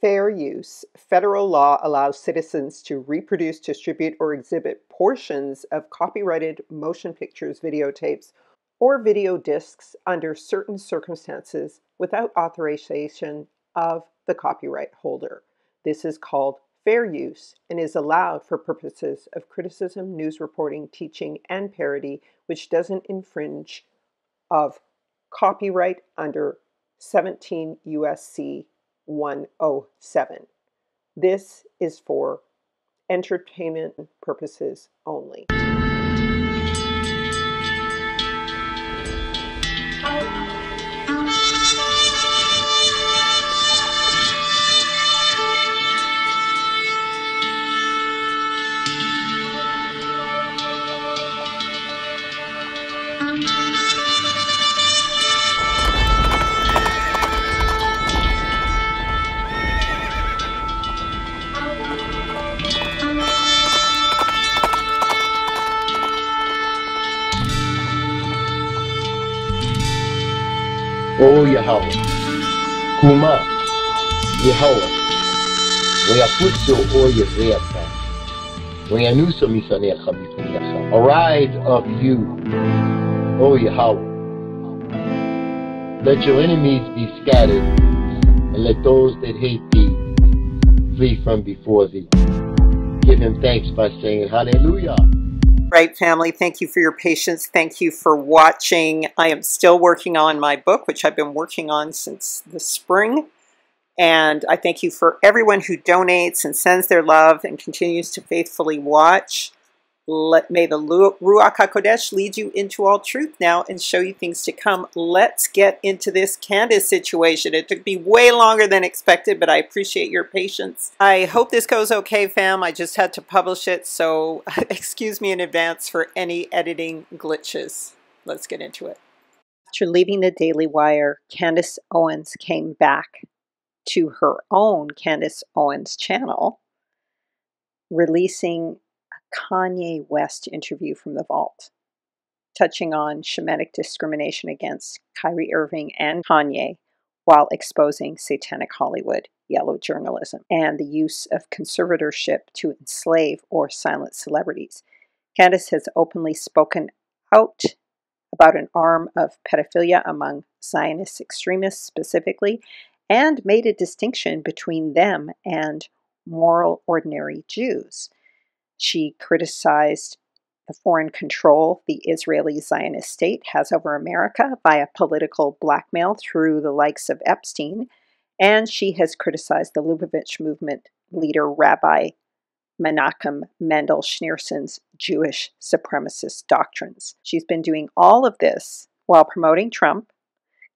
Fair use. Federal law allows citizens to reproduce, distribute, or exhibit portions of copyrighted motion pictures, videotapes, or video discs under certain circumstances without authorization of the copyright holder. This is called fair use and is allowed for purposes of criticism, news reporting, teaching, and parody, which doesn't infringe of copyright under 17 U.S.C. 107. This is for entertainment purposes only. O Yahweh, Kuma, Yahweh, Wayapusto O Yazeasa, Wayanusa Misane Khabituniasa. Arise of you, O Yahweh. Let your enemies be scattered, and let those that hate thee flee from before thee. Give him thanks by saying hallelujah. Right, family, thank you for your patience. Thank you for watching. I am still working on my book, which I've been working on since the spring. And I thank you for everyone who donates and sends their love and continues to faithfully watch. May the Ruach HaKodesh lead you into all truth now and show you things to come. Let's get into this Candace situation. It took me way longer than expected, but I appreciate your patience. I hope this goes okay, fam. I just had to publish it, so excuse me in advance for any editing glitches. Let's get into it. After leaving the Daily Wire, Candace Owens came back to her own Candace Owens channel, releasing Kanye West interview from the vault, touching on Shemitic discrimination against Kyrie Irving and Kanye while exposing satanic Hollywood, yellow journalism, and the use of conservatorship to enslave or silence celebrities. Candace has openly spoken out about an arm of pedophilia among Zionist extremists specifically, and made a distinction between them and moral, ordinary Jews. She criticized the foreign control the Israeli Zionist state has over America via political blackmail through the likes of Epstein, and she has criticized the Lubavitch movement leader Rabbi Menachem Mendel Schneerson's Jewish supremacist doctrines. She's been doing all of this while promoting Trump,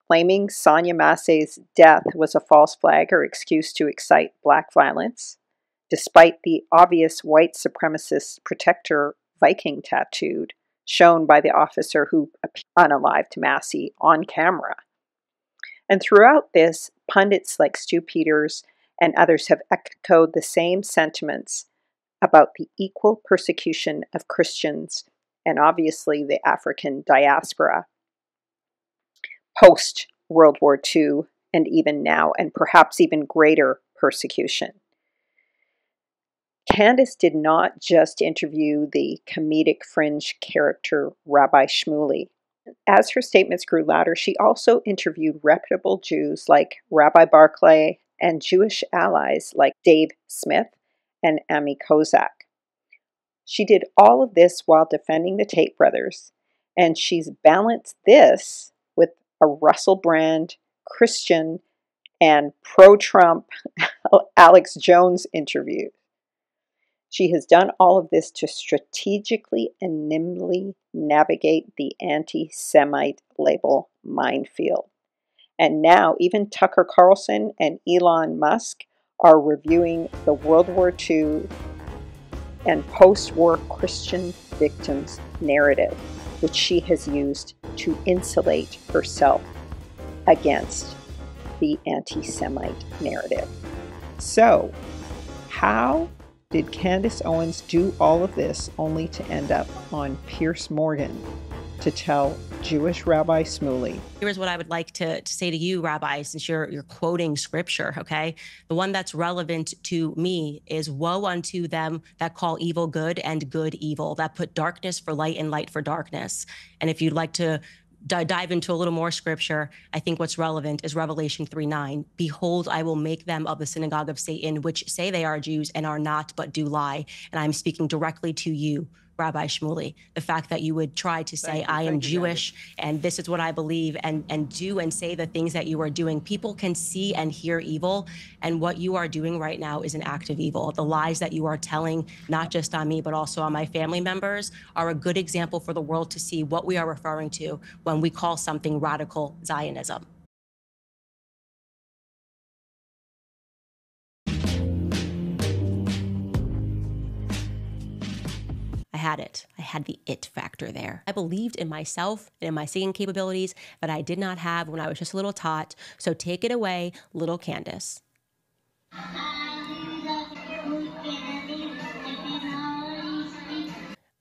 claiming Sonia Massey's death was a false flag or excuse to excite black violence, despite the obvious white supremacist protector Viking tattooed shown by the officer who appeared unalived Massey on camera. And throughout this, pundits like Stu Peters and others have echoed the same sentiments about the equal persecution of Christians and obviously the African diaspora post-World War II and even now, and perhaps even greater persecution. Candace did not just interview the comedic fringe character Rabbi Shmuley. As her statements grew louder, she also interviewed reputable Jews like Rabbi Barclay and Jewish allies like Dave Smith and Ami Kozak. She did all of this while defending the Tate brothers, and she's balanced this with a Russell Brand, Christian, and pro-Trump Alex Jones interview. She has done all of this to strategically and nimbly navigate the anti-Semite label minefield. And now even Tucker Carlson and Elon Musk are reviewing the World War II and post-war Christian victims narrative, which she has used to insulate herself against the anti-Semite narrative. So, how did Candace Owens do all of this only to end up on Piers Morgan to tell Jewish Rabbi Shmuley. Here's what I would like to say to you, Rabbi, since you're quoting scripture, okay? The one that's relevant to me is, woe unto them that call evil good and good evil, that put darkness for light and light for darkness. And if you'd like to dive into a little more scripture, I think what's relevant is Revelation 3:9. Behold, I will make them of the synagogue of Satan, which say they are Jews and are not, but do lie. And I'm speaking directly to you, Rabbi Shmuley. The fact that you would try to say, I am Jewish, and this is what I believe, and do and say the things that you are doing. People can see and hear evil, and what you are doing right now is an act of evil. The lies that you are telling, not just on me, but also on my family members, are a good example for the world to see what we are referring to when we call something radical Zionism. I had it. I had the it factor there. I believed in myself and in my singing capabilities that I did not have when I was just a little tot. So take it away, little Candace.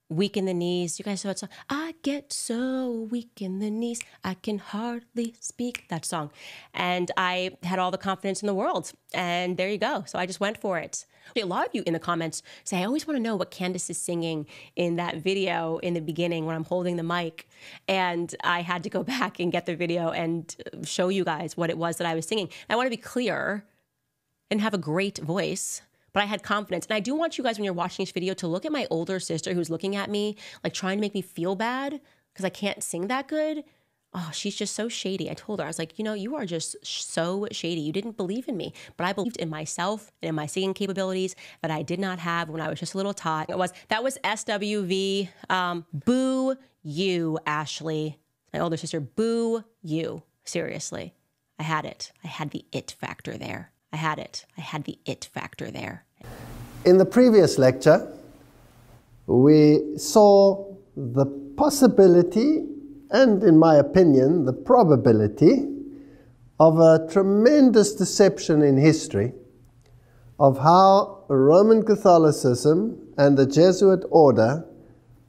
Weak in the knees. You guys know that song? I get so weak in the knees, I can hardly speak. That song. And I had all the confidence in the world. And there you go. So I just went for it. A lot of you in the comments say, I always want to know what Candace is singing in that video in the beginning when I'm holding the mic. And I had to go back and get the video and show you guys what it was that I was singing. And I want to be clear, I didn't have a great voice, but I had confidence. And I do want you guys, when you're watching this video, to look at my older sister who's looking at me, like trying to make me feel bad because I can't sing that good. Oh, she's just so shady. I told her, I was like, you know, you are just so shady. You didn't believe in me, but I believed in myself and in my singing capabilities that I did not have when I was just a little tot. That was SWV. Boo you, Ashley. My older sister, boo you. Seriously. I had it. I had the it factor there. I had it. I had the it factor there. In the previous lecture, we saw the possibility and, in my opinion, the probability of a tremendous deception in history of how Roman Catholicism and the Jesuit order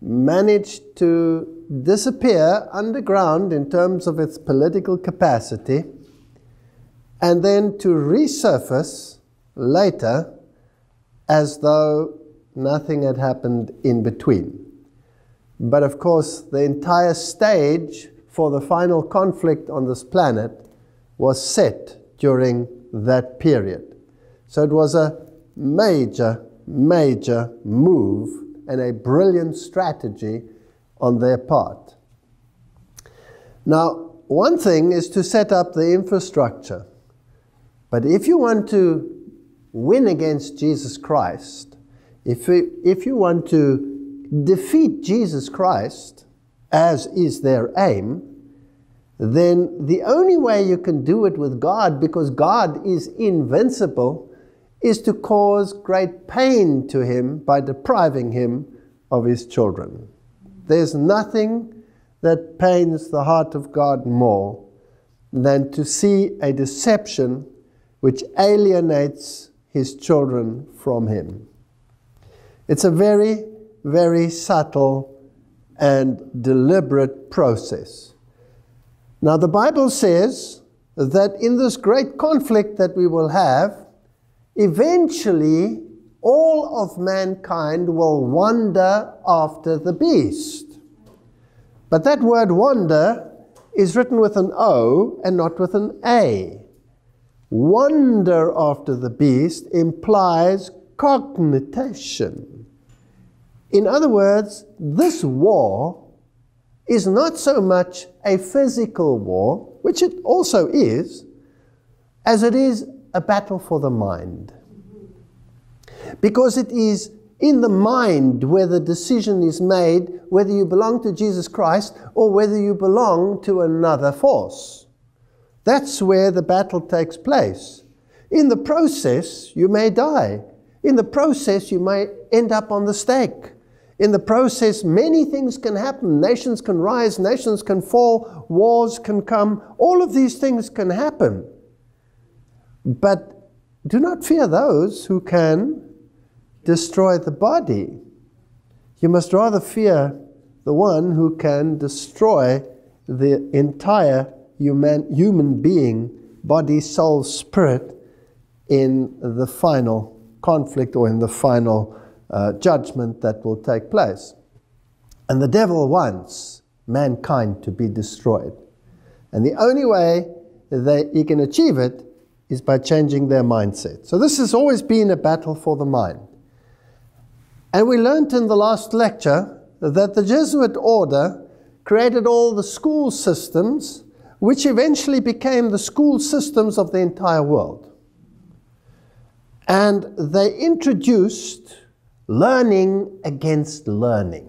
managed to disappear underground in terms of its political capacity, and then to resurface later as though nothing had happened in between. But of course, the entire stage for the final conflict on this planet was set during that period. So it was a major, major move and a brilliant strategy on their part. Now, one thing is to set up the infrastructure. But if you want to win against Jesus Christ, if you want to defeat Jesus Christ, as is their aim, then the only way you can do it with God, because God is invincible, is to cause great pain to him by depriving him of his children. There's nothing that pains the heart of God more than to see a deception which alienates his children from him. It's a very, very subtle and deliberate process. Now, the Bible says that in this great conflict that we will have, eventually all of mankind will wander after the beast. But that word wander is written with an O and not with an A. Wander after the beast implies cognition. In other words, this war is not so much a physical war, which it also is, as it is a battle for the mind. Because it is in the mind where the decision is made whether you belong to Jesus Christ or whether you belong to another force. That's where the battle takes place. In the process, you may die. In the process, you may end up on the stake. In the process, many things can happen. Nations can rise, nations can fall, wars can come. All of these things can happen. But do not fear those who can destroy the body. You must rather fear the one who can destroy the entire human being, body, soul, spirit, in the final conflict or in the final judgment that will take place. And the devil wants mankind to be destroyed. And the only way that he can achieve it is by changing their mindset. So this has always been a battle for the mind. And we learned in the last lecture that the Jesuit order created all the school systems, which eventually became the school systems of the entire world. And they introduced learning against learning,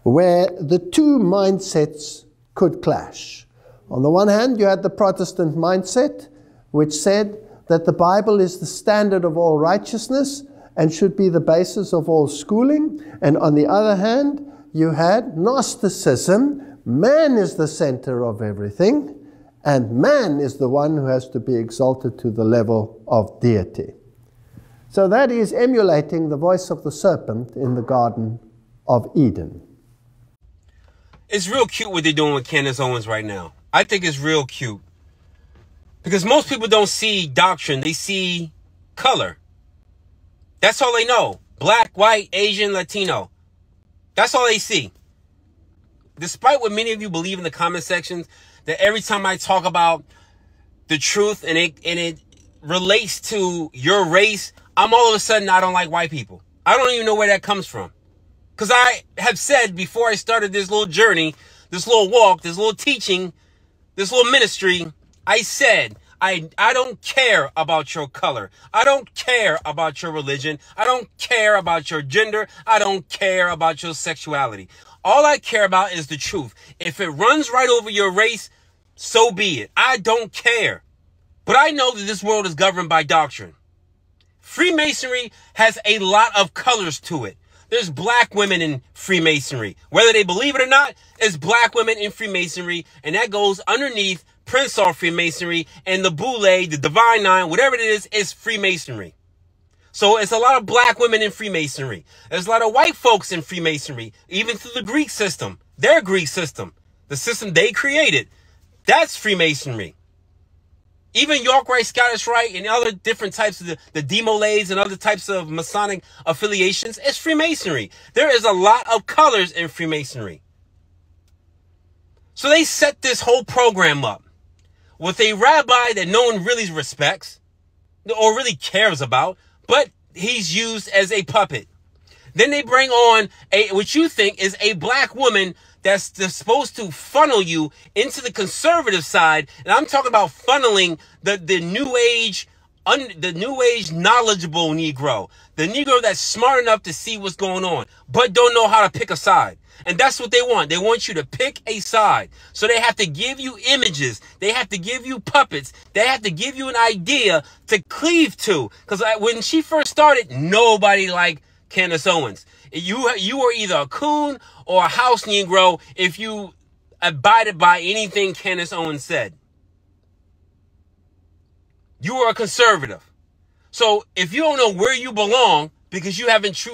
where the two mindsets could clash. On the one hand, you had the Protestant mindset, which said that the Bible is the standard of all righteousness and should be the basis of all schooling. And on the other hand, you had Gnosticism. Man is the center of everything, and man is the one who has to be exalted to the level of deity. So that is emulating the voice of the serpent in the Garden of Eden. It's real cute what they're doing with Candace Owens right now. I think it's real cute. Because most people don't see doctrine, they see color. That's all they know. Black, white, Asian, Latino. That's all they see. Despite what many of you believe in the comment sections, that every time I talk about the truth and it relates to your race, I'm all of a sudden, I don't like white people. I don't even know where that comes from. Because I have said before I started this little journey, this little walk, this little teaching, this little ministry, I said, I don't care about your color. I don't care about your religion. I don't care about your gender. I don't care about your sexuality. All I care about is the truth. If it runs right over your race, so be it. I don't care. But I know that this world is governed by doctrine. Freemasonry has a lot of colors to it. There's black women in Freemasonry. Whether they believe it or not, it's black women in Freemasonry, and that goes underneath Prince Hall Freemasonry and the Boule, the Divine Nine, whatever it is Freemasonry. So it's a lot of black women in Freemasonry. There's a lot of white folks in Freemasonry, even through the Greek system, their Greek system, the system they created. That's Freemasonry. Even York Rite, Scottish Rite, and other different types of the Demolays and other types of Masonic affiliations, it's Freemasonry. There is a lot of colors in Freemasonry. So they set this whole program up with a rabbi that no one really respects or really cares about, but he's used as a puppet. Then they bring on what you think is a black woman that's supposed to funnel you into the conservative side. And I'm talking about funneling the new age knowledgeable Negro, the Negro that's smart enough to see what's going on, but don't know how to pick a side. And that's what they want. They want you to pick a side. So they have to give you images. They have to give you puppets. They have to give you an idea to cleave to. Because when she first started, nobody liked Candace Owens. You were either a coon or a house Negro if you abided by anything Candace Owens said. You were a conservative. So if you don't know where you belong because you haven't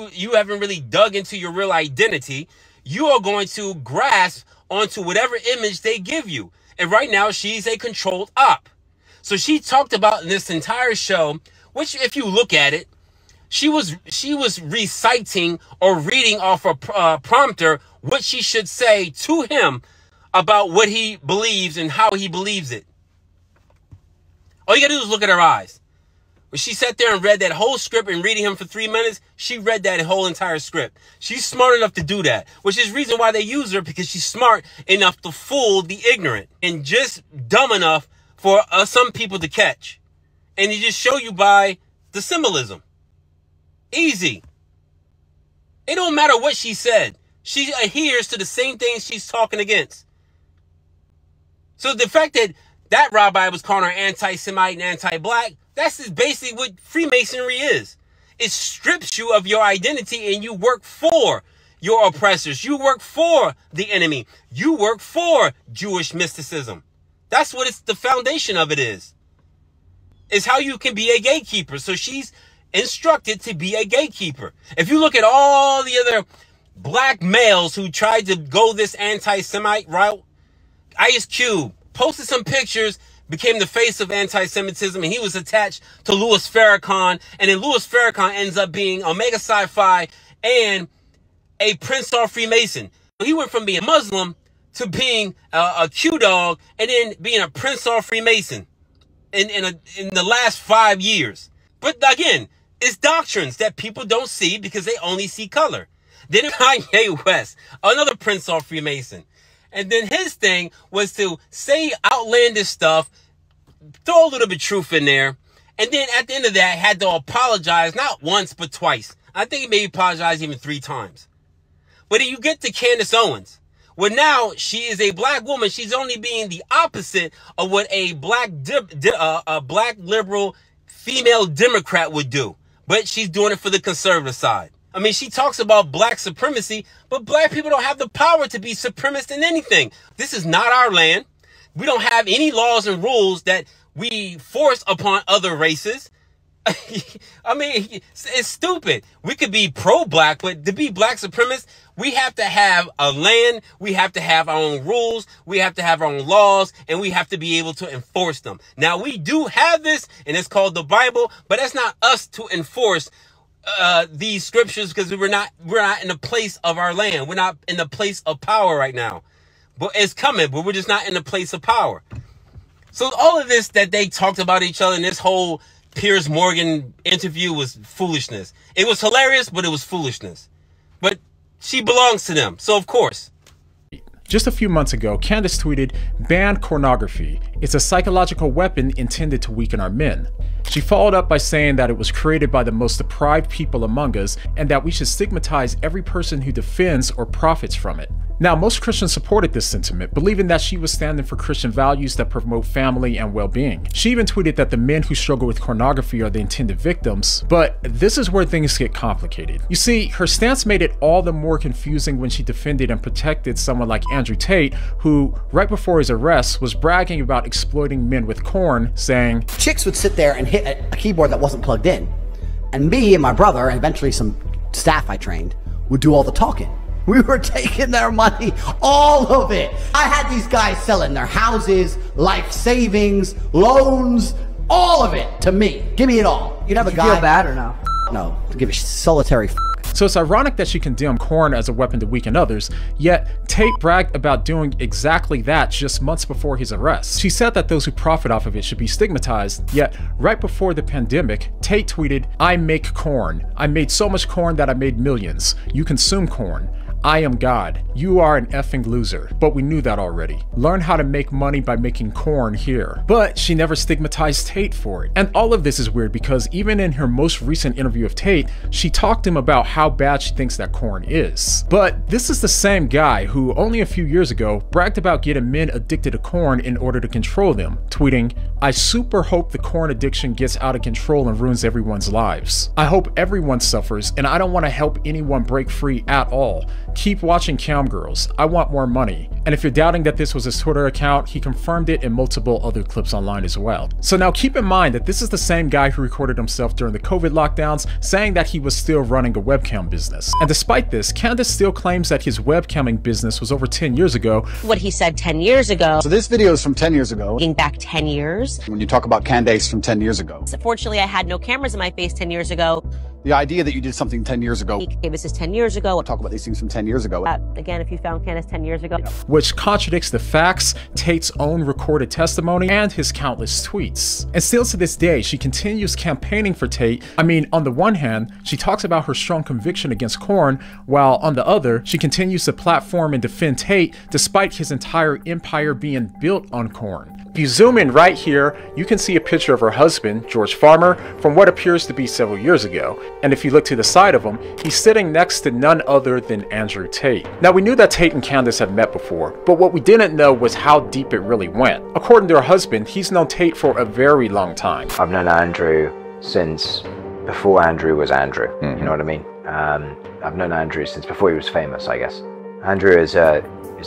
really dug into your real identity, you are going to grasp onto whatever image they give you. And right now she's a controlled op. So she talked about in this entire show, which if you look at it, she was reciting or reading off a prompter what she should say to him about what he believes and how he believes it. All you gotta do is look at her eyes. When she sat there and read that whole script and reading him for 3 minutes, she read that whole entire script. She's smart enough to do that, which is the reason why they use her, because she's smart enough to fool the ignorant and just dumb enough for some people to catch. And you just show you by the symbolism. Easy. It don't matter what she said. She adheres to the same things she's talking against. So the fact that rabbi was calling her anti-Semite and anti-black, that's basically what Freemasonry is. It strips you of your identity and you work for your oppressors. You work for the enemy. You work for Jewish mysticism. That's what the foundation of it is. It's how you can be a gatekeeper. So she's instructed to be a gatekeeper. If you look at all the other black males who tried to go this anti-Semite route. Ice Cube posted some pictures, became the face of anti-Semitism, and he was attached to Louis Farrakhan, and then Louis Farrakhan ends up being Omega Sci-Fi and a Prince or Freemason. He went from being Muslim to being a Q-dog, and then being a Prince or Freemason in the last 5 years. But again, it's doctrines that people don't see because they only see color. Then Kanye West, another Prince or Freemason. And then his thing was to say outlandish stuff, throw a little bit of truth in there, and then at the end of that, had to apologize, not once, but twice. I think he maybe apologized even 3 times. But then you get to Candace Owens. Well, now she is a black woman. She's only being the opposite of what a black liberal female Democrat would do. But she's doing it for the conservative side. I mean, she talks about black supremacy, but black people don't have the power to be supremacist in anything. This is not our land. We don't have any laws and rules that we force upon other races. I mean, it's stupid. We could be pro-black, but to be black supremacist, we have to have a land, we have to have our own rules, we have to have our own laws, and we have to be able to enforce them. Now, we do have this, and it's called the Bible, but that's not us to enforce these scriptures, because we're not in the place of our land. We're not in the place of power right now. But it's coming, but we're just not in the place of power. So all of this that they talked about each other in this whole Piers Morgan interview was foolishness. It was hilarious, but it was foolishness. But she belongs to them, so of course. Just a few months ago, Candace tweeted, "Ban pornography. It's a psychological weapon intended to weaken our men." She followed up by saying that it was created by the most deprived people among us and that we should stigmatize every person who defends or profits from it. Now, most Christians supported this sentiment, believing that she was standing for Christian values that promote family and well-being. She even tweeted that the men who struggle with pornography are the intended victims, but this is where things get complicated. You see, her stance made it all the more confusing when she defended and protected someone like Andrew Tate, who, right before his arrest, was bragging about exploiting men with corn, saying, "Chicks would sit there and hit a keyboard that wasn't plugged in, and me and my brother, and eventually some staff I trained, would do all the talking. We were taking their money, all of it. I had these guys selling their houses, life savings, loans, all of it to me. Give me it all." You'd have a guy. Feel bad or no? No, to give a solitary. So it's ironic that she condemned corn as a weapon to weaken others, yet Tate bragged about doing exactly that just months before his arrest. She said that those who profit off of it should be stigmatized, yet right before the pandemic, Tate tweeted, "I make corn. I made so much corn that I made millions. You consume corn. I am God. You are an effing loser." But we knew that already. Learn how to make money by making corn here. But she never stigmatized Tate for it. And all of this is weird because even in her most recent interview of Tate, she talked to him about how bad she thinks that corn is. But this is the same guy who only a few years ago bragged about getting men addicted to corn in order to control them, tweeting, "I super hope the corn addiction gets out of control and ruins everyone's lives. I hope everyone suffers, and I don't want to help anyone break free at all. Keep watching cam girls. I want more money." And if you're doubting that this was his Twitter account, he confirmed it in multiple other clips online as well. So now keep in mind that this is the same guy who recorded himself during the COVID lockdowns saying that he was still running a webcam business. And despite this, Candace still claims that his webcamming business was over 10 years ago. What he said 10 years ago. So this video is from 10 years ago. Looking back 10 years. When you talk about Candace from 10 years ago. Fortunately, I had no cameras in my face 10 years ago. The idea that you did something 10 years ago. This is 10 years ago. Talk about these things from 10 years ago. Again, if you found Candace 10 years ago. Which contradicts the facts, Tate's own recorded testimony, and his countless tweets. And still to this day, she continues campaigning for Tate. I mean, on the one hand, she talks about her strong conviction against corn, while on the other, she continues to platform and defend Tate despite his entire empire being built on corn. If you zoom in right here, you can see a picture of her husband, George Farmer, from what appears to be several years ago. And if you look to the side of him, he's sitting next to none other than Andrew Tate. Now, we knew that Tate and Candace had met before, but what we didn't know was how deep it really went. According to her husband, he's known Tate for a very long time. I've known Andrew since before Andrew was Andrew, you know what I mean? I've known Andrew since before he was famous, I guess. Andrew is a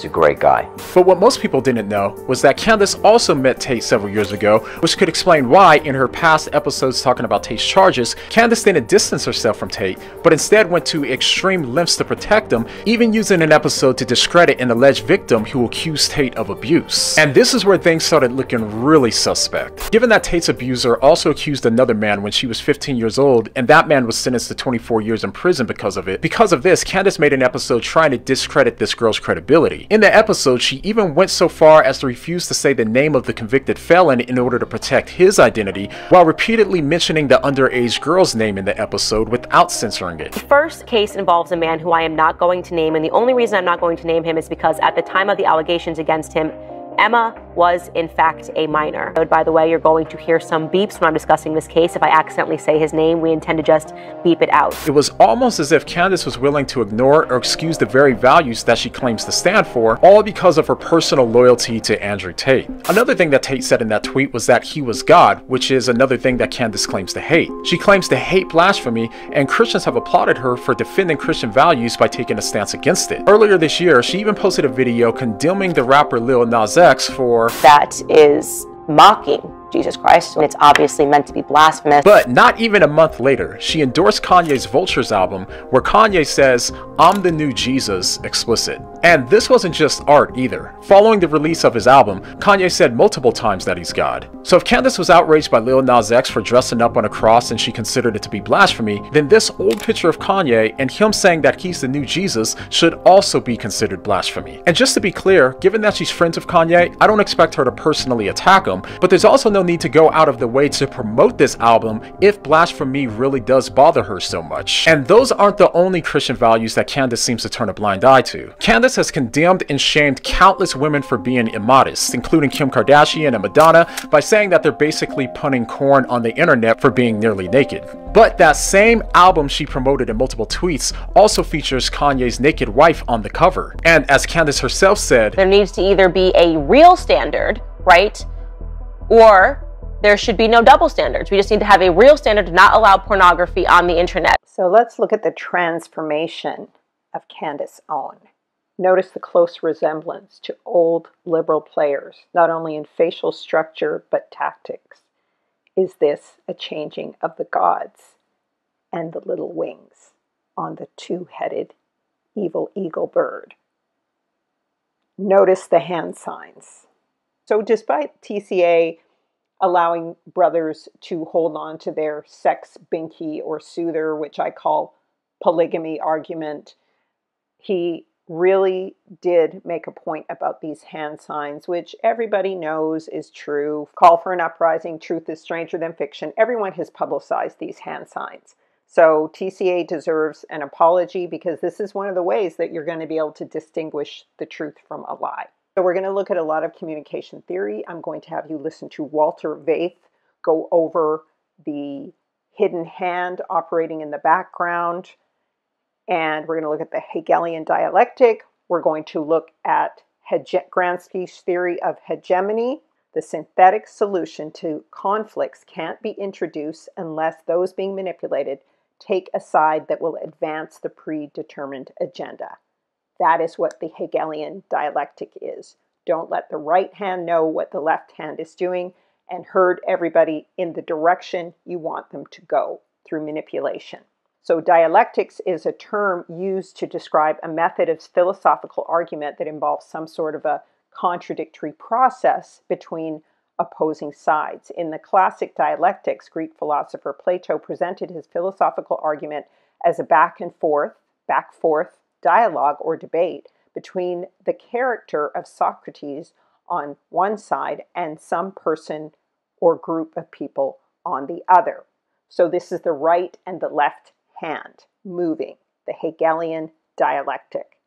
great guy. But what most people didn't know was that Candace also met Tate several years ago, which could explain why in her past episodes talking about Tate's charges, Candace didn't distance herself from Tate, but instead went to extreme lengths to protect him, even using an episode to discredit an alleged victim who accused Tate of abuse. And this is where things started looking really suspect. Given that Tate's abuser also accused another man when she was 15 years old, and that man was sentenced to 24 years in prison because of it, because of this, Candace made an episode trying to discredit this girl's credibility. In the episode, she even went so far as to refuse to say the name of the convicted felon in order to protect his identity, while repeatedly mentioning the underage girl's name in the episode without censoring it. The first case involves a man who I am not going to name, and the only reason I'm not going to name him is because at the time of the allegations against him, Emma was in fact a minor. By the way, you're going to hear some beeps when I'm discussing this case. If I accidentally say his name, we intend to just beep it out. It was almost as if Candace was willing to ignore or excuse the very values that she claims to stand for, all because of her personal loyalty to Andrew Tate. Another thing that Tate said in that tweet was that he was God, which is another thing that Candace claims to hate. She claims to hate blasphemy, and Christians have applauded her for defending Christian values by taking a stance against it. Earlier this year, she even posted a video condemning the rapper Lil Nas X for that is mocking Jesus Christ, and it's obviously meant to be blasphemous. But not even a month later, she endorsed Kanye's Vultures album, where Kanye says, "I'm the new Jesus," explicit. And this wasn't just art either. Following the release of his album, Kanye said multiple times that he's God. So if Candace was outraged by Lil Nas X for dressing up on a cross and she considered it to be blasphemy, then this old picture of Kanye and him saying that he's the new Jesus should also be considered blasphemy. And just to be clear, given that she's friends with Kanye, I don't expect her to personally attack him, but there's also no need to go out of the way to promote this album if blasphemy really does bother her so much. And those aren't the only Christian values that Candace seems to turn a blind eye to. Candace has condemned and shamed countless women for being immodest, including Kim Kardashian and Madonna, by saying that they're basically punning corn on the internet for being nearly naked. But that same album she promoted in multiple tweets also features Kanye's naked wife on the cover. And as Candace herself said, there needs to either be a real standard, right? Or there should be no double standards. We just need to have a real standard to not allow pornography on the internet. So let's look at the transformation of Candace Owen. Notice the close resemblance to old liberal players, not only in facial structure, but tactics. Is this a changing of the gods and the little wings on the two-headed evil eagle bird? Notice the hand signs. So despite TCA allowing brothers to hold on to their sex binky or soother, which I call polygamy argument, he really did make a point about these hand signs, which everybody knows is true. Call for an uprising, truth is stranger than fiction. Everyone has publicized these hand signs. So TCA deserves an apology because this is one of the ways that you're going to be able to distinguish the truth from a lie. So we're going to look at a lot of communication theory. I'm going to have you listen to Walter Vaith go over the hidden hand operating in the background. And we're going to look at the Hegelian dialectic. We're going to look at Gramsci's theory of hegemony. The synthetic solution to conflicts can't be introduced unless those being manipulated take a side that will advance the predetermined agenda. That is what the Hegelian dialectic is. Don't let the right hand know what the left hand is doing, and herd everybody in the direction you want them to go through manipulation. So dialectics is a term used to describe a method of philosophical argument that involves some sort of a contradictory process between opposing sides. In the classic dialectics, Greek philosopher Plato presented his philosophical argument as a back and forth dialogue or debate between the character of Socrates on one side and some person or group of people on the other. So this is the right and the left hand moving, the Hegelian dialectic.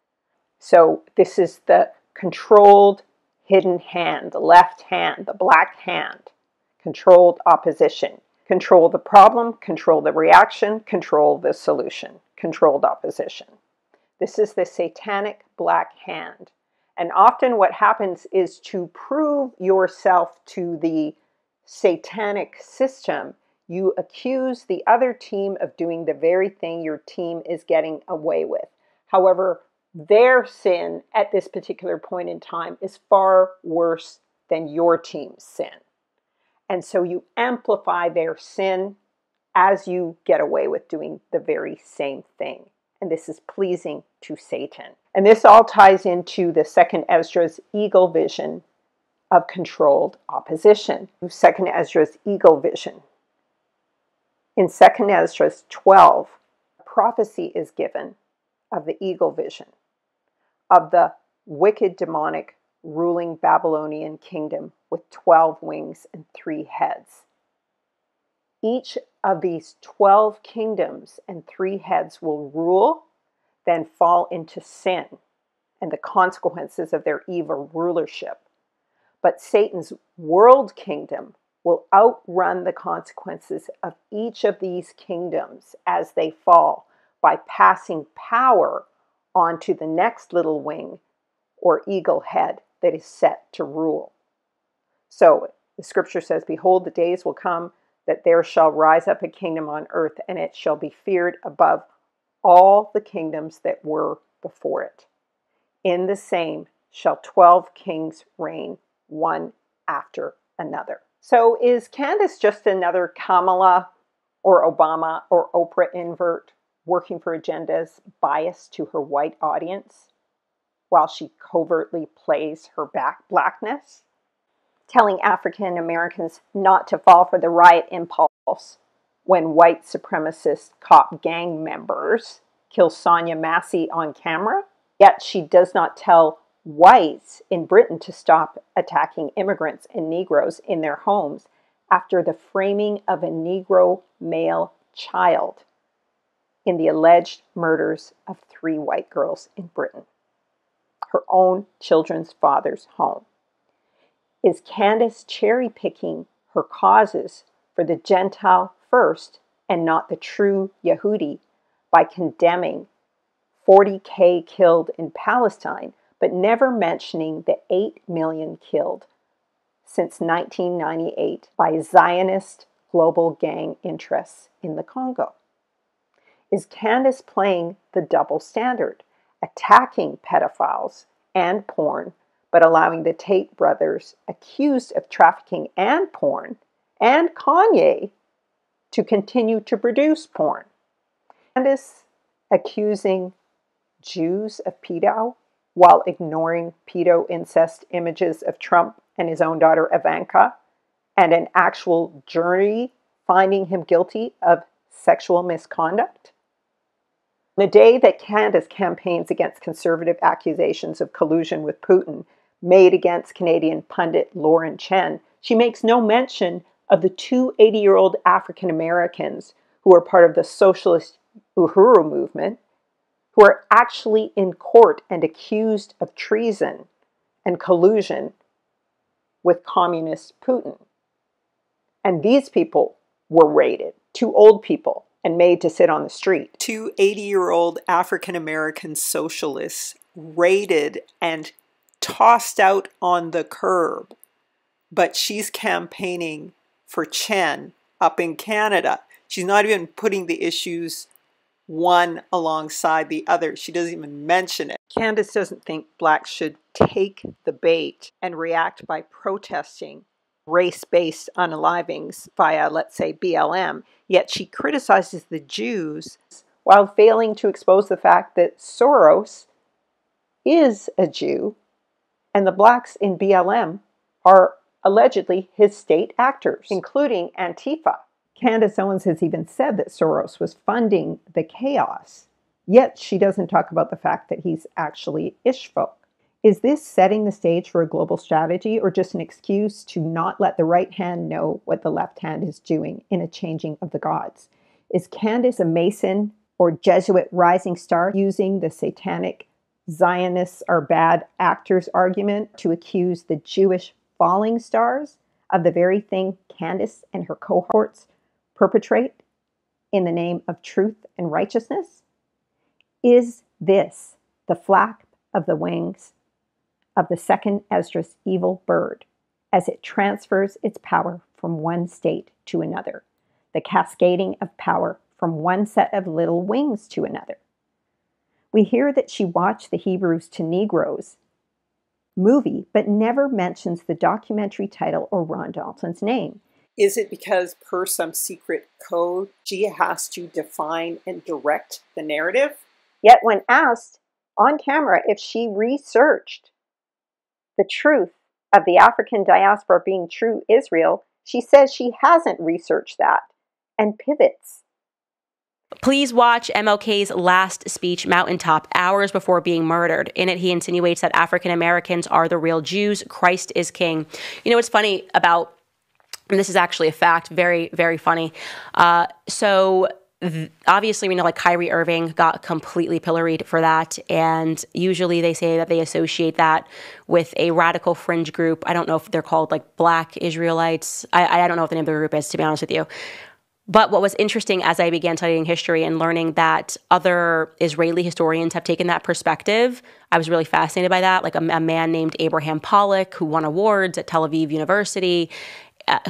So this is the controlled hidden hand, the left hand, the black hand, controlled opposition. Control the problem, control the reaction, control the solution, controlled opposition. This is the satanic black hand. And often what happens is to prove yourself to the satanic system, you accuse the other team of doing the very thing your team is getting away with. However, their sin at this particular point in time is far worse than your team's sin. And so you amplify their sin as you get away with doing the very same thing. And this is pleasing to Satan. And this all ties into the second Esdras eagle vision of controlled opposition. Second Esdras eagle vision. In second Esdras 12, prophecy is given of the eagle vision, of the wicked demonic ruling Babylonian kingdom with 12 wings and 3 heads. Each of these 12 kingdoms and 3 heads will rule, then fall into sin and the consequences of their evil rulership. But Satan's world kingdom will outrun the consequences of each of these kingdoms as they fall by passing power onto the next little wing or eagle head that is set to rule. So the scripture says, "Behold, the days will come that there shall rise up a kingdom on earth, and it shall be feared above all the kingdoms that were before it. In the same shall 12 kings reign, one after another." So is Candace just another Kamala or Obama or Oprah invert working for agendas biased to her white audience while she covertly plays her blackness? Telling African Americans not to fall for the riot impulse when white supremacist cop gang members kill Sonia Massey on camera, yet she does not tell whites in Britain to stop attacking immigrants and Negroes in their homes after the framing of a Negro male child in the alleged murders of 3 white girls in Britain, her own children's father's home. Is Candace cherry-picking her causes for the Gentile first and not the true Yehudi by condemning 40K killed in Palestine, but never mentioning the 8 million killed since 1998 by Zionist global gang interests in the Congo? Is Candace playing the double standard, attacking pedophiles and porn, but allowing the Tate brothers accused of trafficking and porn, and Kanye, to continue to produce porn? Candace accusing Jews of pedo while ignoring pedo incest images of Trump and his own daughter Ivanka, and an actual jury finding him guilty of sexual misconduct? The day that Candace campaigns against conservative accusations of collusion with Putin made against Canadian pundit Lauren Chen, she makes no mention of the 2 80-year-old African Americans who are part of the socialist Uhuru movement, who are actually in court and accused of treason and collusion with communist Putin. And these people were raided, 2 old people, and made to sit on the street. 2 80-year-old African American socialists raided and tossed out on the curb. But she's campaigning for Chen up in Canada. She's not even putting the issues one alongside the other. She doesn't even mention it. Candace doesn't think blacks should take the bait and react by protesting race-based unalivings via, let's say, BLM, yet she criticizes the Jews while failing to expose the fact that Soros is a Jew and the blacks in BLM are allegedly his state actors, including Antifa. Candace Owens has even said that Soros was funding the chaos, yet she doesn't talk about the fact that he's actually Ishfolk. Is this setting the stage for a global strategy, or just an excuse to not let the right hand know what the left hand is doing in a changing of the gods? Is Candace a Mason or Jesuit rising star using the satanic Zionists are bad actors argument to accuse the Jewish falling stars of the very thing Candace and her cohorts perpetrate in the name of truth and righteousness? Is this the flap of the wings of the second Esdras evil bird as it transfers its power from one state to another, the cascading of power from one set of little wings to another? We hear that she watched the Hebrews to Negroes movie, but never mentions the documentary title or Ron Dalton's name. Is it because per some secret code, she has to define and direct the narrative? Yet when asked on camera if she researched the truth of the African diaspora being true Israel, she says she hasn't researched that and pivots. Please watch MLK's last speech, Mountaintop, hours before being murdered. In it, he insinuates that African Americans are the real Jews. Christ is king. You know what's funny about, and this is actually a fact, very, very funny. Obviously, we know like Kyrie Irving got completely pilloried for that. And usually they say that they associate that with a radical fringe group. I don't know if they're called like Black Israelites. I don't know what the name of the group is, to be honest with you. But what was interesting as I began studying history and learning that other Israeli historians have taken that perspective, I was really fascinated by that. Like a man named Abraham Pollock, who won awards at Tel Aviv University,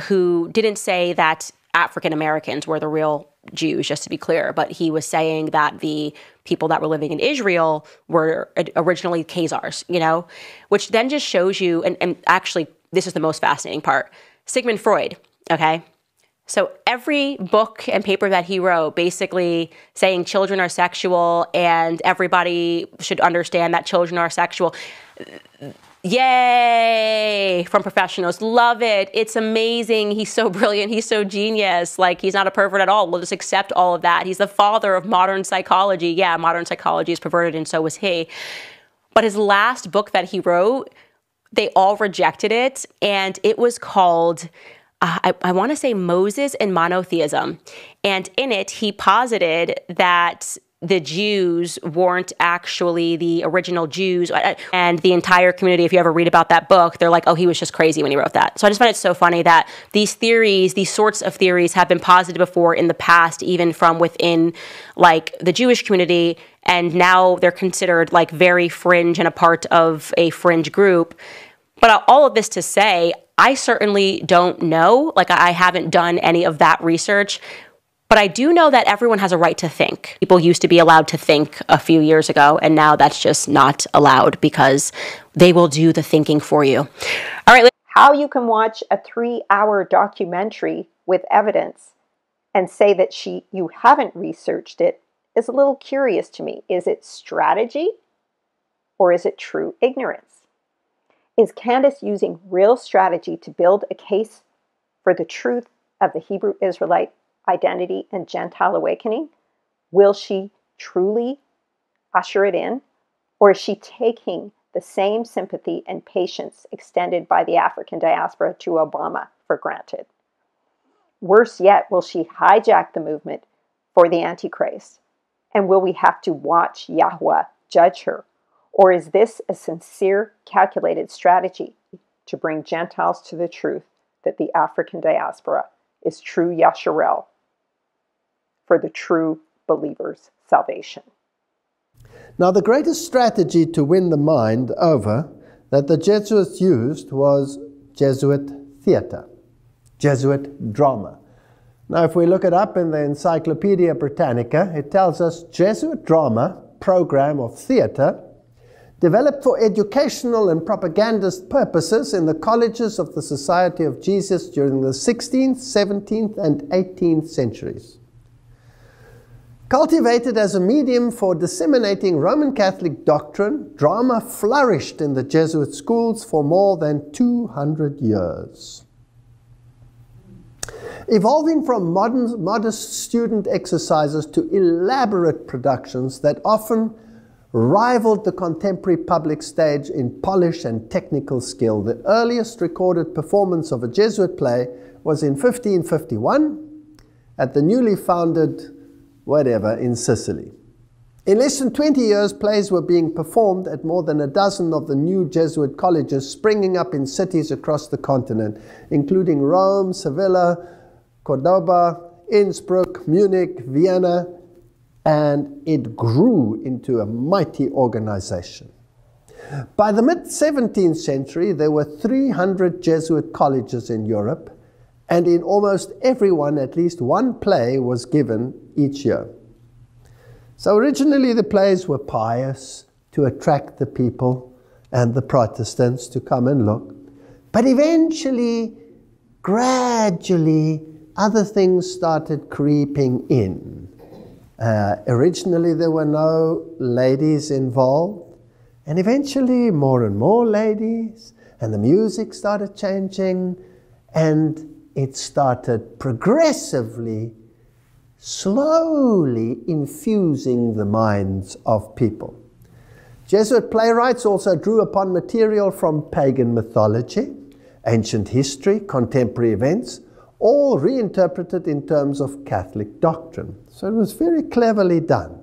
who didn't say that African Americans were the real Jews, just to be clear, but he was saying that the people that were living in Israel were originally Khazars, you know, which then just shows you, and actually this is the most fascinating part, Sigmund Freud, okay? So every book and paper that he wrote, basically saying children are sexual and everybody should understand that children are sexual. Yay! From professionals. Love it. It's amazing. He's so brilliant. He's so genius. Like, he's not a pervert at all. We'll just accept all of that. He's the father of modern psychology. Yeah, modern psychology is perverted and so was he. But his last book that he wrote, they all rejected it. And it was called... I want to say Moses and Monotheism. And in it, he posited that the Jews weren't actually the original Jews. And the entire community, if you ever read about that book, they're like, oh, he was just crazy when he wrote that. So I just find it so funny that these theories, these sorts of theories have been posited before in the past, even from within like the Jewish community. And now they're considered like very fringe and a part of a fringe group. But all of this to say, I certainly don't know. Like, I haven't done any of that research. But I do know that everyone has a right to think. People used to be allowed to think a few years ago, and now that's just not allowed because they will do the thinking for you. All right. How you can watch a 3-hour documentary with evidence and say that you haven't researched it is a little curious to me. Is it strategy or is it true ignorance? Is Candace using real strategy to build a case for the truth of the Hebrew Israelite identity and Gentile awakening? Will she truly usher it in? Or is she taking the same sympathy and patience extended by the African diaspora to Obama for granted? Worse yet, will she hijack the movement for the Antichrist? And will we have to watch Yahweh judge her? Or is this a sincere, calculated strategy to bring Gentiles to the truth that the African diaspora is true Yasharel for the true believer's salvation? Now, the greatest strategy to win the mind over that the Jesuits used was Jesuit theater, Jesuit drama. Now, if we look it up in the Encyclopedia Britannica, it tells us Jesuit drama, program of theater, developed for educational and propagandist purposes in the colleges of the Society of Jesus during the 16th, 17th, and 18th centuries. Cultivated as a medium for disseminating Roman Catholic doctrine, drama flourished in the Jesuit schools for more than 200 years. Evolving from modest student exercises to elaborate productions that often rivaled the contemporary public stage in polish and technical skill. The earliest recorded performance of a Jesuit play was in 1551 at the newly founded whatever in Sicily. In less than 20 years, plays were being performed at more than a dozen of the new Jesuit colleges springing up in cities across the continent, including Rome, Sevilla, Cordoba, Innsbruck, Munich, Vienna, and it grew into a mighty organization. By the mid-17th century, there were 300 Jesuit colleges in Europe, and in almost every one, at least one play was given each year. So originally the plays were pious to attract the people and the Protestants to come and look. But eventually, gradually, other things started creeping in. Originally there were no ladies involved, and eventually more and more ladies, and the music started changing, and it started progressively, slowly infusing the minds of people. Jesuit playwrights also drew upon material from pagan mythology, ancient history, contemporary events, all reinterpreted in terms of Catholic doctrine. So it was very cleverly done.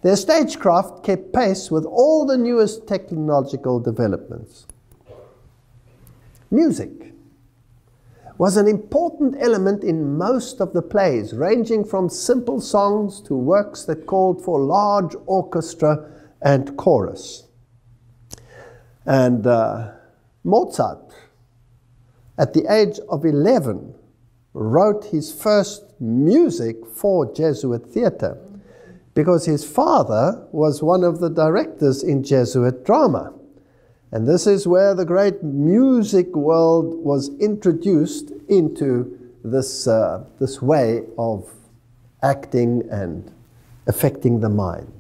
Their stagecraft kept pace with all the newest technological developments. Music was an important element in most of the plays, ranging from simple songs to works that called for large orchestra and chorus. And Mozart, at the age of 11, wrote his first music for Jesuit theatre because his father was one of the directors in Jesuit drama. And this is where the great music world was introduced into this way of acting and affecting the mind.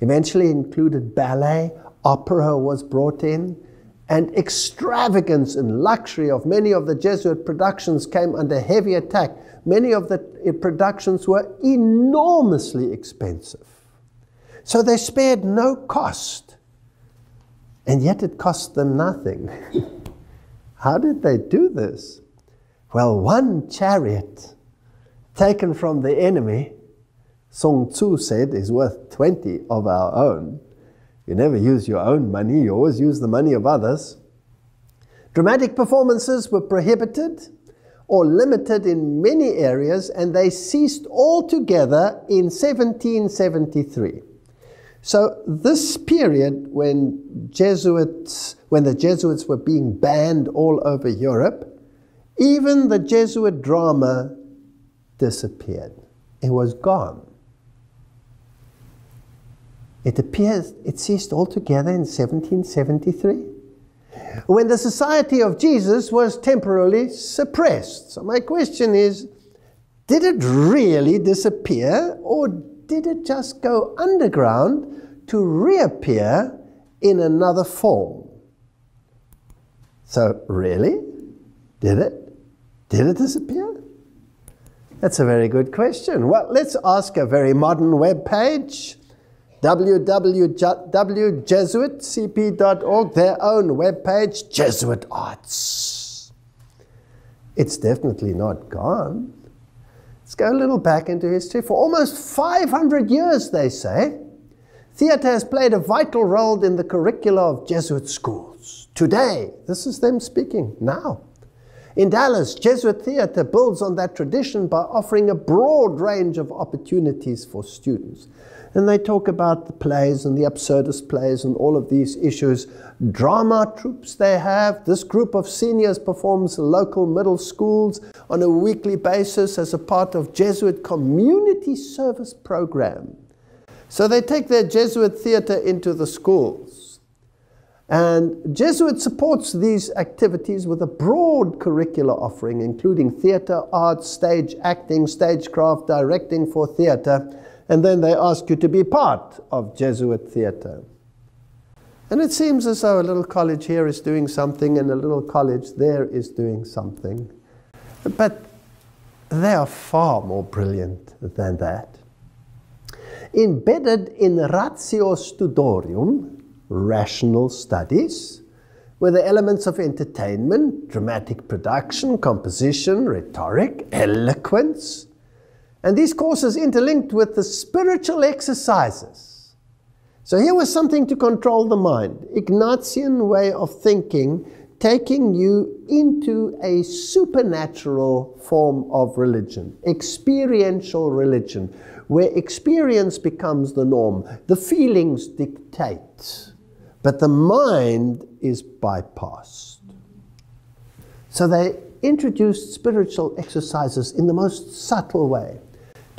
Eventually included ballet, opera was brought in, and extravagance and luxury of many of the Jesuit productions came under heavy attack. Many of the productions were enormously expensive. So they spared no cost. And yet it cost them nothing. How did they do this? Well, one chariot taken from the enemy, Sun Tzu said, is worth 20 of our own. You never use your own money, you always use the money of others. Dramatic performances were prohibited or limited in many areas, and they ceased altogether in 1773. So this period when the Jesuits were being banned all over Europe, even the Jesuit drama disappeared. It was gone. It ceased altogether in 1773, when the Society of Jesus was temporarily suppressed. So my question is, did it really disappear, or did it just go underground to reappear in another form? So really, did it disappear? That's a very good question. Well, let's ask a very modern web page, www.jesuitcp.org, their own web page, Jesuit Arts. It's definitely not gone. Let's go a little back into history. For almost 500 years, they say, theatre has played a vital role in the curricula of Jesuit schools. Today, this is them speaking now. In Dallas, Jesuit theatre builds on that tradition by offering a broad range of opportunities for students. And they talk about the plays and the absurdist plays and all of these issues. Drama troupes they have. This group of seniors performs local middle schools on a weekly basis as a part of Jesuit community service program. So they take their Jesuit theatre into the schools. And Jesuit supports these activities with a broad curricular offering, including theatre, arts, stage acting, stagecraft, directing for theatre. And then they ask you to be part of Jesuit theatre. And it seems as though a little college here is doing something and a little college there is doing something. But they are far more brilliant than that. Embedded in ratio studorium, rational studies, were the elements of entertainment, dramatic production, composition, rhetoric, eloquence. And these courses interlinked with the spiritual exercises. So here was something to control the mind. Ignatian way of thinking, taking you into a supernatural form of religion, experiential religion, where experience becomes the norm. The feelings dictate, but the mind is bypassed. So they introduced spiritual exercises in the most subtle way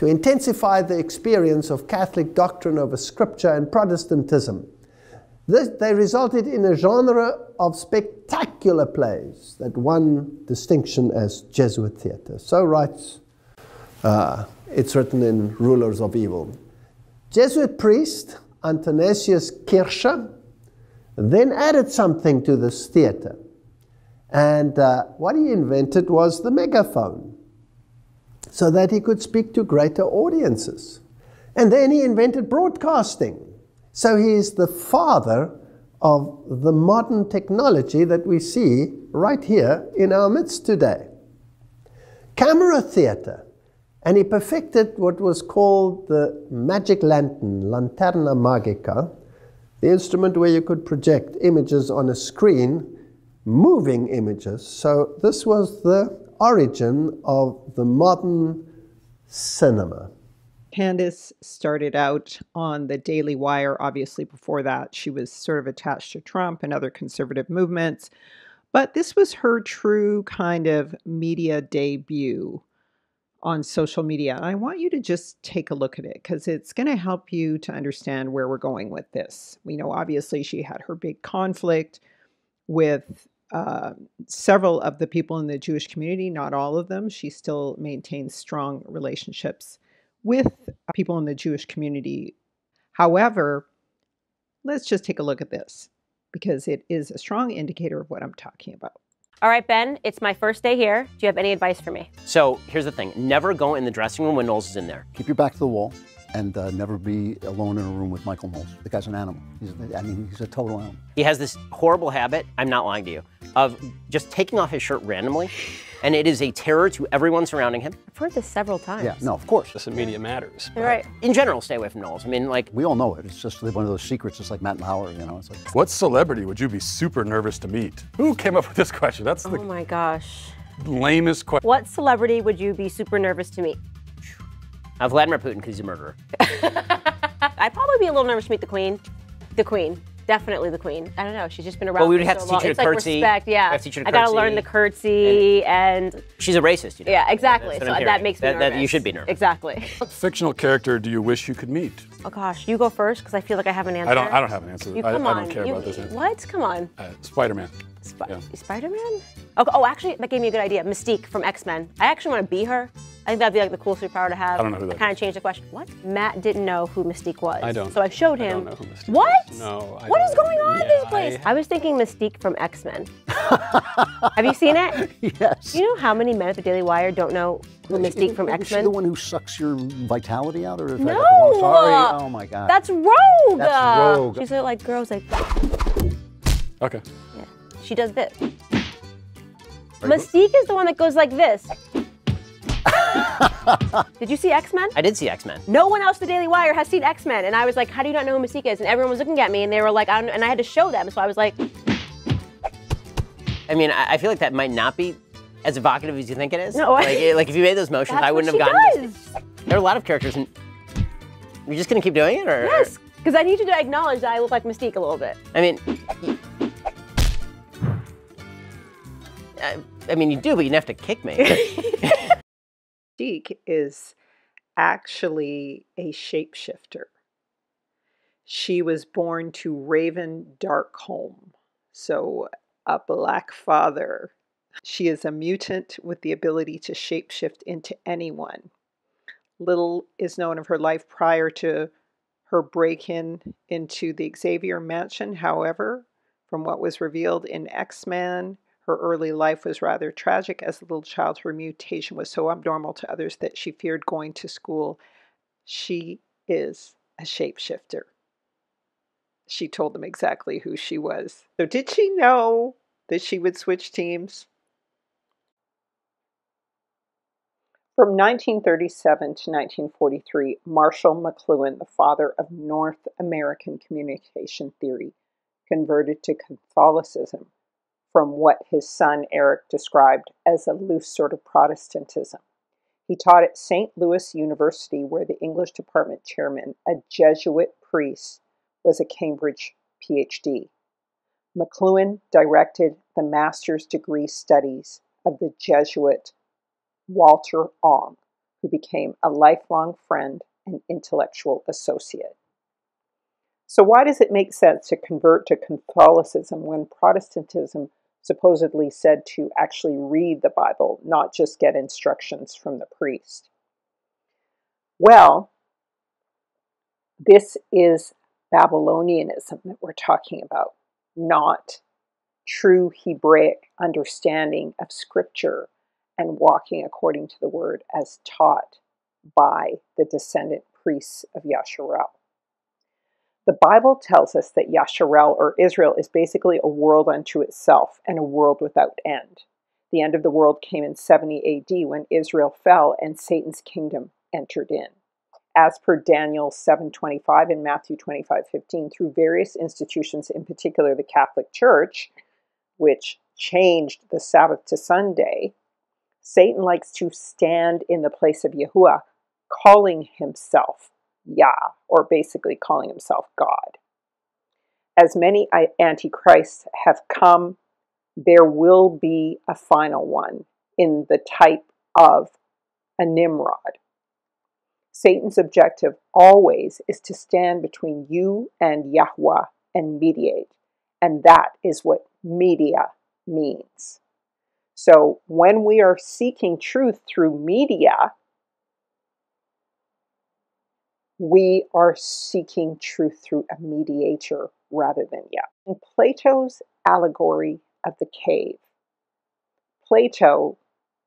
to intensify the experience of Catholic doctrine over Scripture and Protestantism. They resulted in a genre of spectacular plays that won distinction as Jesuit theatre. So writes, it's written in Rulers of Evil. Jesuit priest Athanasius Kircher then added something to this theatre. And what he invented was the megaphone, so that he could speak to greater audiences. And then he invented broadcasting. So he is the father of the modern technology that we see right here in our midst today. Camera theatre. And he perfected what was called the magic lantern, lanterna magica, the instrument where you could project images on a screen, moving images. So this was the origin of the modern cinema. Candace started out on the Daily Wire. Obviously, before that, she was sort of attached to Trump and other conservative movements. But this was her true kind of media debut on social media. And I want you to just take a look at it because it's going to help you to understand where we're going with this. We know, obviously, she had her big conflict with several of the people in the Jewish community, not all of them. She still maintains strong relationships with people in the Jewish community. However, let's just take a look at this because it is a strong indicator of what I'm talking about. All right, Ben, it's my first day here. Do you have any advice for me? So here's the thing. Never go in the dressing room when Knowles is in there. Keep your back to the wall and never be alone in a room with Michael Knowles. The guy's an animal. He's a total animal. He has this horrible habit, I'm not lying to you, of just taking off his shirt randomly. And it is a terror to everyone surrounding him. I've heard this several times. Yeah, no, of course. This media matters. You're right. In general, stay away from Knowles. I mean, like... We all know it. It's just one of those secrets, just like Matt Lauer, you know? It's like... What celebrity would you be super nervous to meet? Who came up with this question? That's the Oh my gosh. lamest question. What celebrity would you be super nervous to meet? Vladimir Putin, because he's a murderer. I'd probably be a little nervous to meet the Queen. The Queen. Definitely the Queen. I don't know. She's just been around. Well, we would for have so to teach long. her to It's like curtsy. respect, yeah. We have to teach her to I gotta curtsy. learn the curtsy and She's a racist, you know? yeah, exactly. That's So what I'm that hearing. makes me nervous. You should be nervous. Exactly. What fictional character do you wish you could meet? Oh gosh, you go first because I feel like I have an answer. I don't have an answer. You, I come don't on. care You- about this answer. What? Come on. Spider-Man. Yeah. Spider-Man? Oh, actually, that gave me a good idea. Mystique from X-Men. I actually want to be her. I think that'd be like the coolest superpower to have. I don't know who that Kind of changed the question. What? Matt didn't know who Mystique was. I don't. So I showed I him. don't know who Mystique What? is. No. What is going on in this place? I was thinking Mystique from X-Men. Have you seen it? Yes. Do you know how many men at the Daily Wire don't know who Mystique from Is she X-Men? the one who sucks your vitality out? Or if No! I got the wrong- Sorry. Oh my God. That's Rogue! That's Rogue. She's like, girls like, Okay. yeah. She does this. Mystique is the one that goes like this. Did you see X-Men? I did see X-Men. No one else at the Daily Wire has seen X-Men. And I was like, how do you not know who Mystique is? And everyone was looking at me and they were like, I don't know. And I had to show them. So I was like. I mean, I feel like that might not be as evocative as you think it is. No, like if you made those motions, That's I wouldn't what have she gotten does. There are a lot of characters, and you're just gonna keep doing it, or? Yes, because I need you to acknowledge that I look like Mystique a little bit. I mean, you do, but you didn't have to kick me. Mystique is actually a shapeshifter. She was born to Raven Darkholm, so a black father. She is a mutant with the ability to shapeshift into anyone. Little is known of her life prior to her break-in into the Xavier Mansion. However, from what was revealed in X-Men, her early life was rather tragic. As a little child, her mutation was so abnormal to others that she feared going to school. She is a shapeshifter. She told them exactly who she was. So did she know that she would switch teams? From 1937 to 1943, Marshall McLuhan, the father of North American communication theory, converted to Catholicism from what his son Eric described as a loose sort of Protestantism. He taught at St. Louis University, where the English department chairman, a Jesuit priest, was a Cambridge PhD. McLuhan directed the master's degree studies of the Jesuit Walter Ong, who became a lifelong friend and intellectual associate. So why does it make sense to convert to Catholicism when Protestantism supposedly said to actually read the Bible, not just get instructions from the priest? Well, this is Babylonianism that we're talking about, not true Hebraic understanding of Scripture and walking according to the Word as taught by the descendant priests of Yasharel. The Bible tells us that Yasharel, or Israel, is basically a world unto itself and a world without end. The end of the world came in 70 AD when Israel fell and Satan's kingdom entered in. As per Daniel 7:25 and Matthew 25:15, through various institutions, in particular the Catholic Church, which changed the Sabbath to Sunday, Satan likes to stand in the place of Yahuwah, calling himself Yah, or basically calling himself God. As many antichrists have come, there will be a final one in the type of a Nimrod. Satan's objective always is to stand between you and Yahweh and mediate, and that is what media means. So when we are seeking truth through media, we are seeking truth through a mediator rather than Yah. In Plato's allegory of the cave, Plato,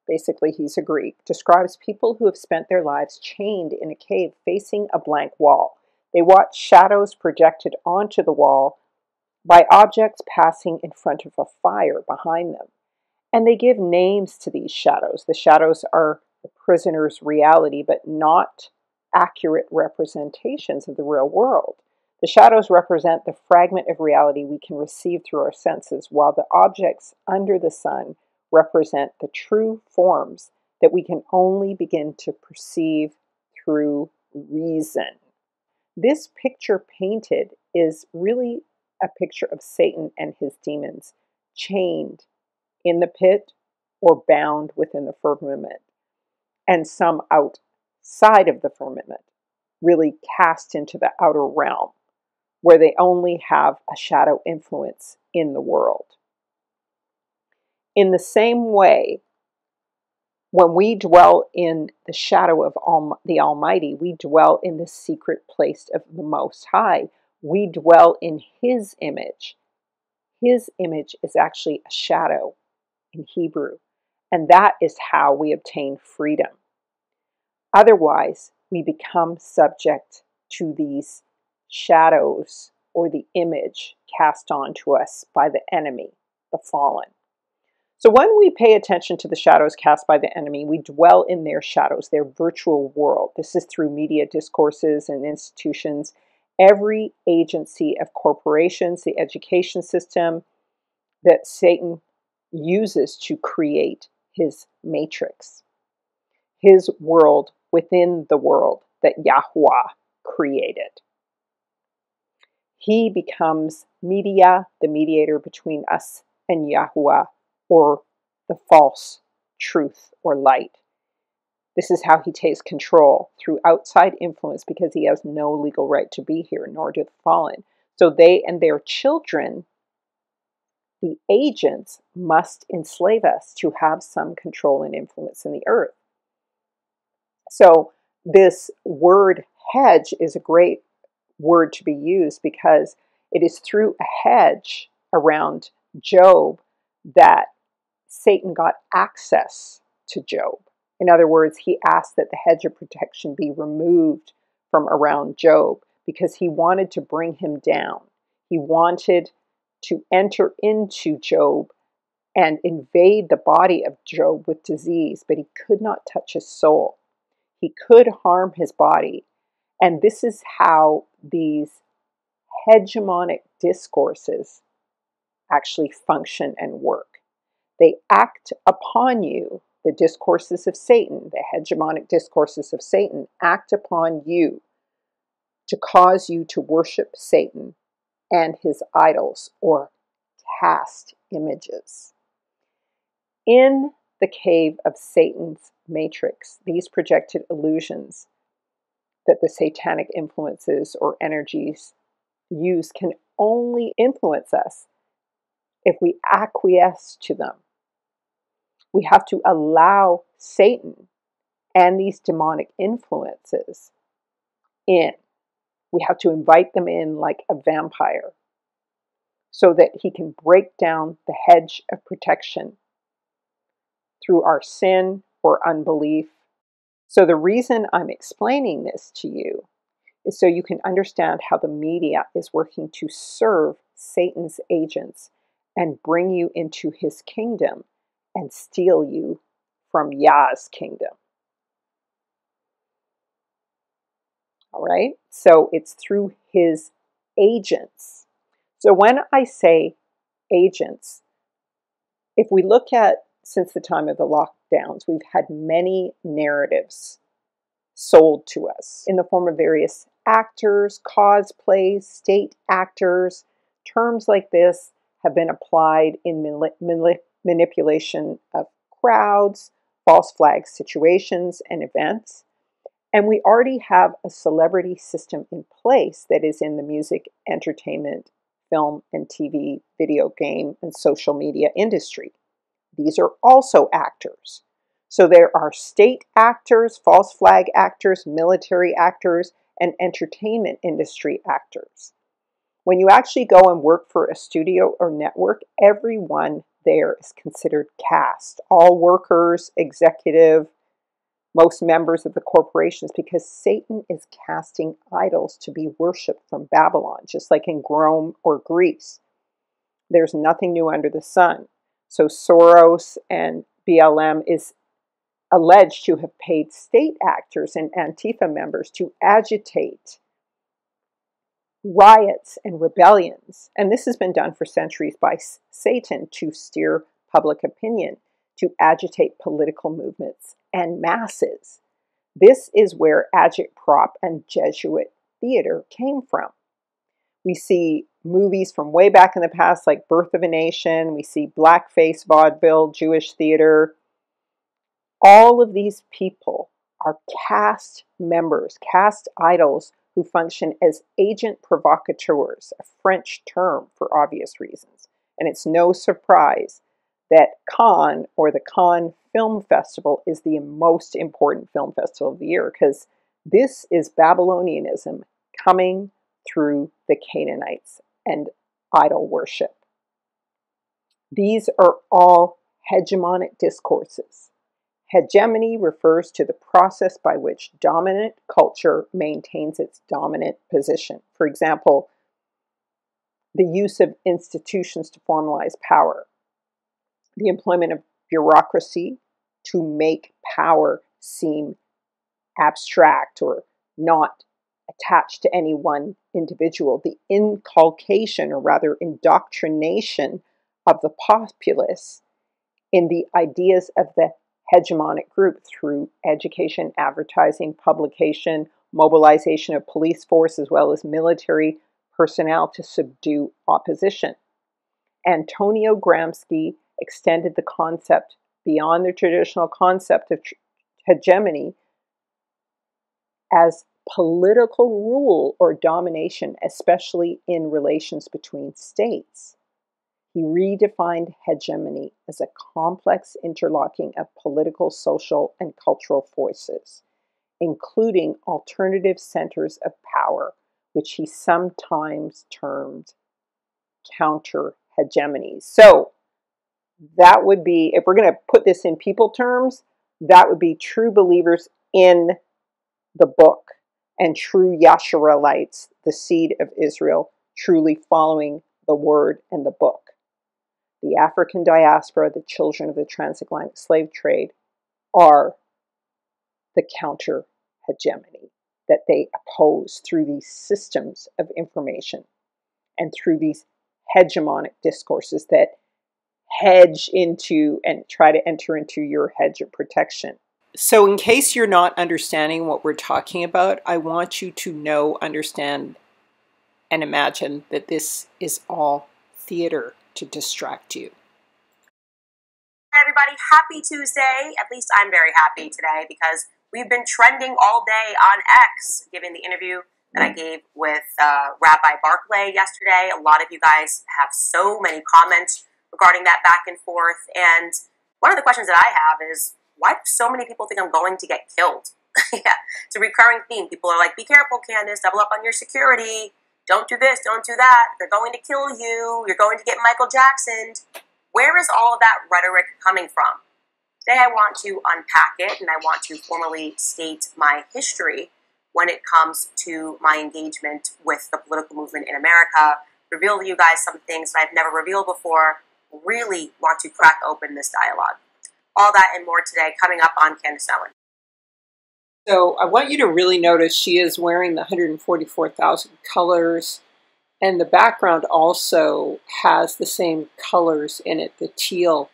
basically he's a Greek, describes people who have spent their lives chained in a cave facing a blank wall. They watch shadows projected onto the wall by objects passing in front of a fire behind them. And they give names to these shadows. The shadows are the prisoner's reality, but not accurate representations of the real world. The shadows represent the fragment of reality we can receive through our senses, while the objects under the sun represent the true forms that we can only begin to perceive through reason. This picture painted is really a picture of Satan and his demons chained in the pit or bound within the firmament, and some outside of the firmament, really cast into the outer realm, where they only have a shadow influence in the world. In the same way, when we dwell in the shadow of the Almighty, we dwell in the secret place of the Most High. We dwell in His image. His image is actually a shadow in Hebrew, and that is how we obtain freedom. Otherwise, we become subject to these shadows or the image cast onto us by the enemy, the fallen. So when we pay attention to the shadows cast by the enemy, we dwell in their shadows, their virtual world. This is through media discourses and institutions, every agency of corporations, the education system that Satan uses to create his matrix, his world within the world that Yahuwah created. He becomes media, the mediator between us and Yahuwah, or the false truth or light. This is how he takes control through outside influence, because he has no legal right to be here, nor do the fallen. So they and their children, the agents, must enslave us to have some control and influence in the earth. So this word hedge is a great word to be used, because it is through a hedge around Job that Satan got access to Job. In other words, he asked that the hedge of protection be removed from around Job because he wanted to bring him down. He wanted to enter into Job and invade the body of Job with disease, but he could not touch his soul. He could harm his body. And this is how these hegemonic discourses actually function and work. They act upon you. The discourses of Satan, the hegemonic discourses of Satan, act upon you to cause you to worship Satan and his idols or cast images. In the cave of Satan's matrix. These projected illusions that the satanic influences or energies use can only influence us if we acquiesce to them. We have to allow Satan and these demonic influences in. We have to invite them in like a vampire so that he can break down the hedge of protection through our sin or unbelief. So the reason I'm explaining this to you is so you can understand how the media is working to serve Satan's agents and bring you into his kingdom and steal you from Yah's kingdom. All right? So it's through his agents. So when I say agents, if we look at since the time of the lockdowns, we've had many narratives sold to us in the form of various actors, cosplays, state actors. Terms like this have been applied in manipulation of crowds, false flag situations, and events. And we already have a celebrity system in place that is in the music, entertainment, film and TV, video game, and social media industry. These are also actors. So there are state actors, false flag actors, military actors, and entertainment industry actors. When you actually go and work for a studio or network, everyone there is considered cast. All workers, executive, most members of the corporations, because Satan is casting idols to be worshipped from Babylon, just like in Rome or Greece. There's nothing new under the sun. So Soros and BLM is alleged to have paid state actors and Antifa members to agitate riots and rebellions. And this has been done for centuries by Satan to steer public opinion, to agitate political movements and masses. This is where agitprop and Jesuit theater came from. We see movies from way back in the past like Birth of a Nation. We see blackface vaudeville, Jewish theater. All of these people are caste members, caste idols who function as agent provocateurs, a French term for obvious reasons. And it's no surprise that Cannes, or the Cannes Film Festival, is the most important film festival of the year, because this is Babylonianism coming through the Canaanites and idol worship. These are all hegemonic discourses. Hegemony refers to the process by which dominant culture maintains its dominant position. For example, the use of institutions to formalize power, the employment of bureaucracy to make power seem abstract or not attached to any one individual, the inculcation, or rather indoctrination, of the populace in the ideas of the hegemonic group through education, advertising, publication, mobilization of police force as well as military personnel to subdue opposition. Antonio Gramsci extended the concept beyond the traditional concept of hegemony as political rule or domination, especially in relations between states. He redefined hegemony as a complex interlocking of political, social, and cultural forces, including alternative centers of power, which he sometimes termed counter-hegemonies. So that would be, if we're going to put this in people terms, that would be true believers in the book and true Yasharelites, the seed of Israel, truly following the word and the book. The African diaspora, the children of the transatlantic slave trade, are the counter-hegemony that they oppose through these systems of information and through these hegemonic discourses that hedge into and try to enter into your hedge of protection. So in case you're not understanding what we're talking about, I want you to know, understand, and imagine that this is all theater to distract you. Everybody everybody. Happy Tuesday. At least I'm very happy today because we've been trending all day on X, given the interview that I gave with Rabbi Barclay yesterday. A lot of you guys have so many comments regarding that back and forth. And one of the questions that I have is, why do so many people think I'm going to get killed? Yeah, it's a recurring theme. People are like, be careful, Candace, double up on your security. Don't do this, don't do that. They're going to kill you. You're going to get Michael Jackson. Where is all of that rhetoric coming from? Today I want to unpack it, and I want to formally state my history when it comes to my engagement with the political movement in America, reveal to you guys some things that I've never revealed before, really want to crack open this dialogue. All that and more today coming up on Candace Owens. So I want you to really notice she is wearing the 144,000 colors, and the background also has the same colors in it, the teal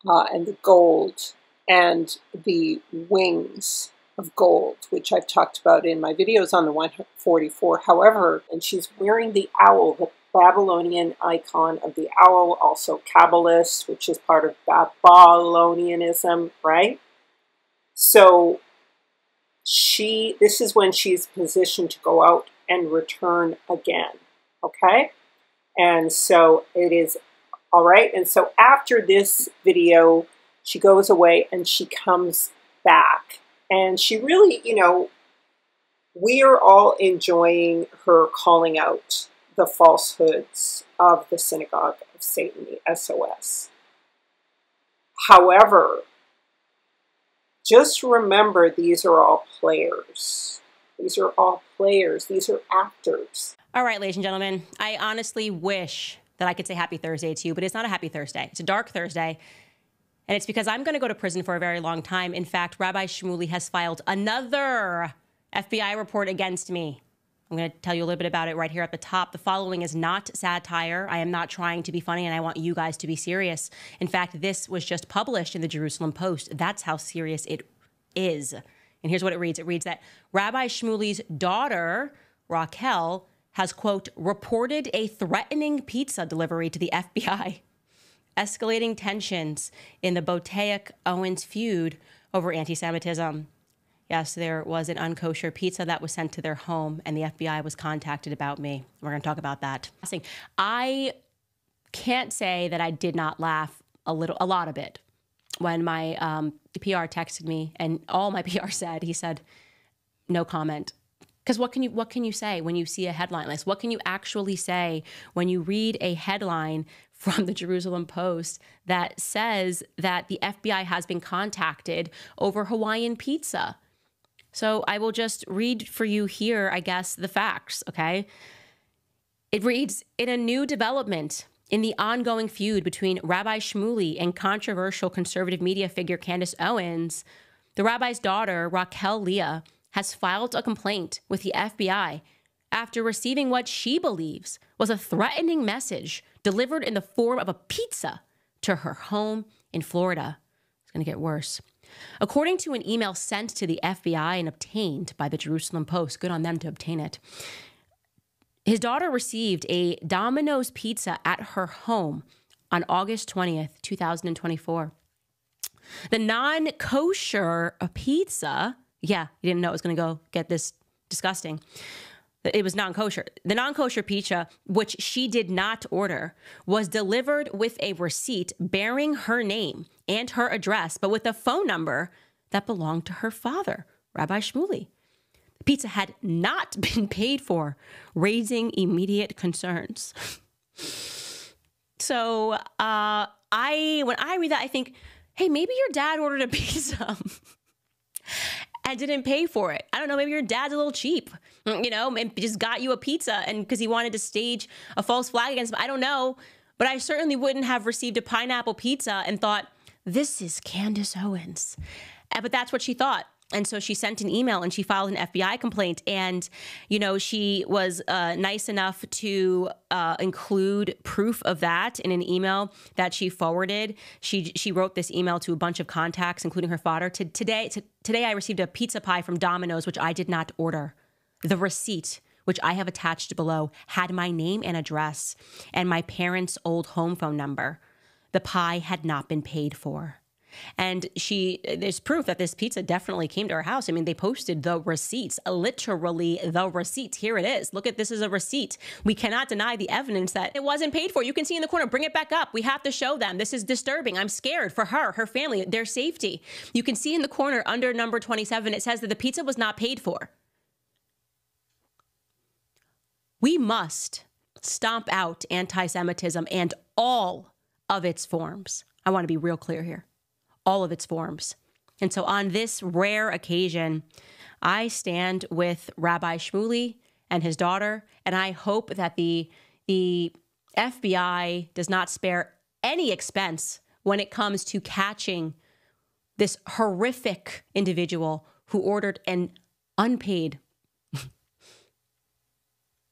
and the gold and the wings of gold, which I've talked about in my videos on the 144. However, and she's wearing the owl, the Babylonian icon of the owl, also Kabbalist, which is part of Babylonianism, right? So this is when she's positioned to go out and return again, okay? And so it is, all right? And so after this video, she goes away and she comes back. And she really, you know, we are all enjoying her calling out the falsehoods of the Synagogue of Satan, the SOS. However, just remember, these are all players. These are all players. These are actors. All right, ladies and gentlemen, I honestly wish that I could say happy Thursday to you, but it's not a happy Thursday. It's a dark Thursday. And it's because I'm going to go to prison for a very long time. In fact, Rabbi Shmuley has filed another FBI report against me. I'm going to tell you a little bit about it right here at the top. The following is not satire. I am not trying to be funny, and I want you guys to be serious. In fact, this was just published in the Jerusalem Post. That's how serious it is. And here's what it reads. It reads that Rabbi Shmuley's daughter, Raquel, has, quote, reported a threatening pizza delivery to the FBI, escalating tensions in the Boteach-Owens feud over anti-Semitism. Yes, there was an unkosher pizza that was sent to their home, and the FBI was contacted about me. We're going to talk about that. I can't say that I did not laugh a lot of it when my PR texted me, and all my PR said, he said, no comment. Because what can you say when you see a headline like this? What can you actually say when you read a headline from the Jerusalem Post that says that the FBI has been contacted over Hawaiian pizza? So I will just read for you here, I guess, the facts, okay? It reads, in a new development in the ongoing feud between Rabbi Shmuley and controversial conservative media figure Candace Owens, the rabbi's daughter, Raquel Leah, has filed a complaint with the FBI after receiving what she believes was a threatening message delivered in the form of a pizza to her home in Florida. It's going to get worse. According to an email sent to the FBI and obtained by the Jerusalem Post, good on them to obtain it, his daughter received a Domino's pizza at her home on August 20th, 2024. The non-kosher pizza, yeah, you didn't know it was going to go get this disgusting. It was non-kosher. The non-kosher pizza, which she did not order, was delivered with a receipt bearing her name and her address, but with a phone number that belonged to her father, Rabbi Shmuley. The pizza had not been paid for, raising immediate concerns. So when I read that, I think, hey, maybe your dad ordered a pizza and didn't pay for it. I don't know, maybe your dad's a little cheap, you know, and just got you a pizza and because he wanted to stage a false flag against him. I don't know, but I certainly wouldn't have received a pineapple pizza and thought, this is Candace Owens. But that's what she thought. And so she sent an email and she filed an FBI complaint. And, you know, she was nice enough to include proof of that in an email that she forwarded. She wrote this email to a bunch of contacts, including her father. Today I received a pizza pie from Domino's, which I did not order. The receipt, which I have attached below, had my name and address and my parents' old home phone number. the pie had not been paid for. And there's proof that this pizza definitely came to her house. I mean, they posted the receipts, literally the receipt. Here it is. Look at this is a receipt. We cannot deny the evidence that it wasn't paid for. You can see in the corner, bring it back up. We have to show them. This is disturbing. I'm scared for her family, their safety. You can see in the corner under number 27, it says that the pizza was not paid for. We must stomp out anti-Semitism and all of its forms. I want to be real clear here. All of its forms. And so on this rare occasion, I stand with Rabbi Shmuley and his daughter, and I hope that the FBI does not spare any expense when it comes to catching this horrific individual who ordered an unpaid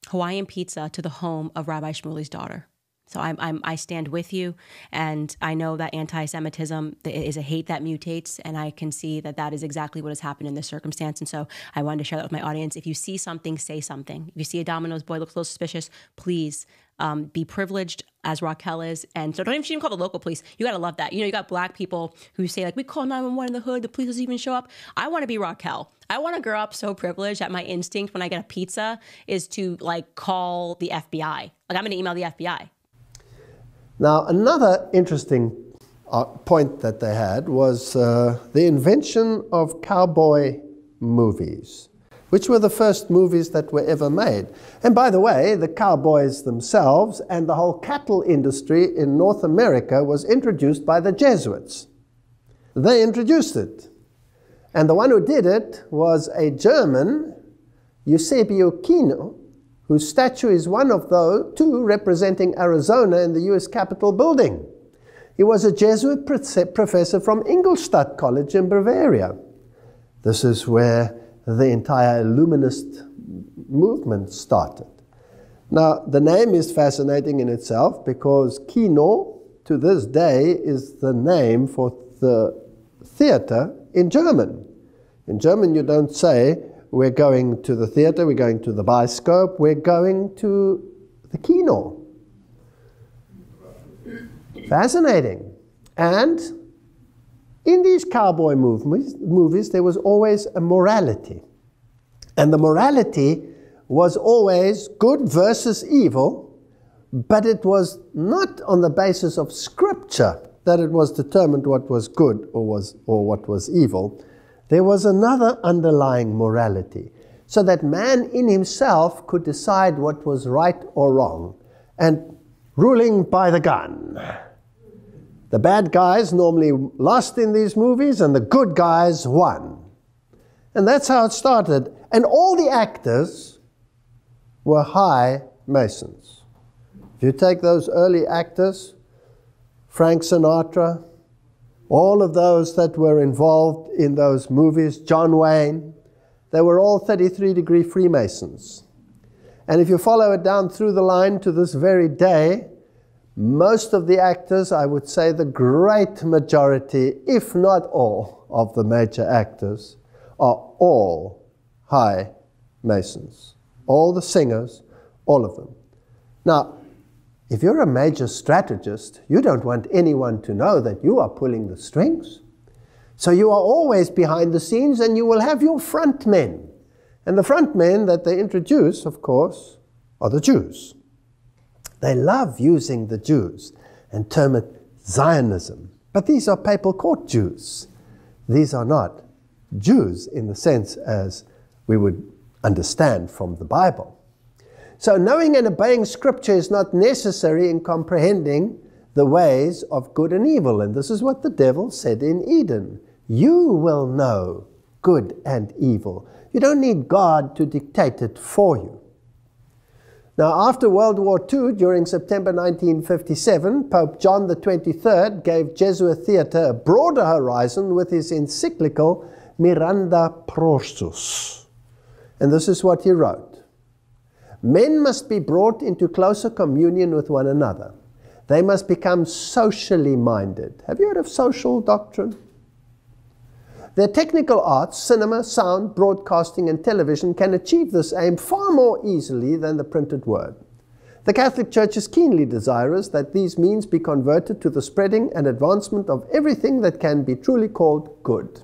Hawaiian pizza to the home of Rabbi Shmuley's daughter. So I stand with you, and I know that anti-Semitism is a hate that mutates, and I can see that that is exactly what has happened in this circumstance. And so I wanted to share that with my audience. If you see something, say something. If you see a Domino's boy looks a little suspicious, please be privileged as Raquel is. And so don't even call the local police. You got to love that. You know, you got black people who say like, we call 911 in the hood, the police doesn't even show up. I want to be Raquel. I want to grow up so privileged that my instinct when I get a pizza is to like call the FBI. Like I'm going to email the FBI. Now, another interesting point that they had was the invention of cowboy movies, which were the first movies that were ever made. And by the way, the cowboys themselves and the whole cattle industry in North America was introduced by the Jesuits. They introduced it. And the one who did it was a German, Eusebio Kino, whose statue is one of those two representing Arizona in the U.S. Capitol building. He was a Jesuit professor from Ingolstadt College in Bavaria. This is where the entire Illuminist movement started. Now, the name is fascinating in itself because Kino, to this day, is the name for the theater in German. In German, you don't say, we're going to the theater, we're going to the bioscope, we're going to the kino. Fascinating. And in these cowboy movies, there was always a morality. And the morality was always good versus evil, but it was not on the basis of scripture that it was determined what was good or what was evil. There was another underlying morality, so that man in himself could decide what was right or wrong, and ruling by the gun. The bad guys normally lost in these movies, and the good guys won. And that's how it started. And all the actors were high Masons. If you take those early actors, Frank Sinatra, all of those that were involved in those movies, John Wayne, they were all 33-degree Freemasons. And if you follow it down through the line to this very day, most of the actors, I would say the great majority, if not all, of the major actors are all high Masons. All the singers, all of them. Now, if you're a major strategist, you don't want anyone to know that you are pulling the strings. So you are always behind the scenes, and you will have your front men. And the front men that they introduce, of course, are the Jews. They love using the Jews and term it Zionism. But these are papal court Jews. These are not Jews in the sense as we would understand from the Bible. So knowing and obeying Scripture is not necessary in comprehending the ways of good and evil. And this is what the devil said in Eden. You will know good and evil. You don't need God to dictate it for you. Now, after World War II, during September 1957, Pope John XXIII gave Jesuit theater a broader horizon with his encyclical Miranda Prorsus. And this is what he wrote. Men must be brought into closer communion with one another. They must become socially minded. Have you heard of social doctrine? Their technical arts, cinema, sound, broadcasting, and television can achieve this aim far more easily than the printed word. The Catholic Church is keenly desirous that these means be converted to the spreading and advancement of everything that can be truly called good.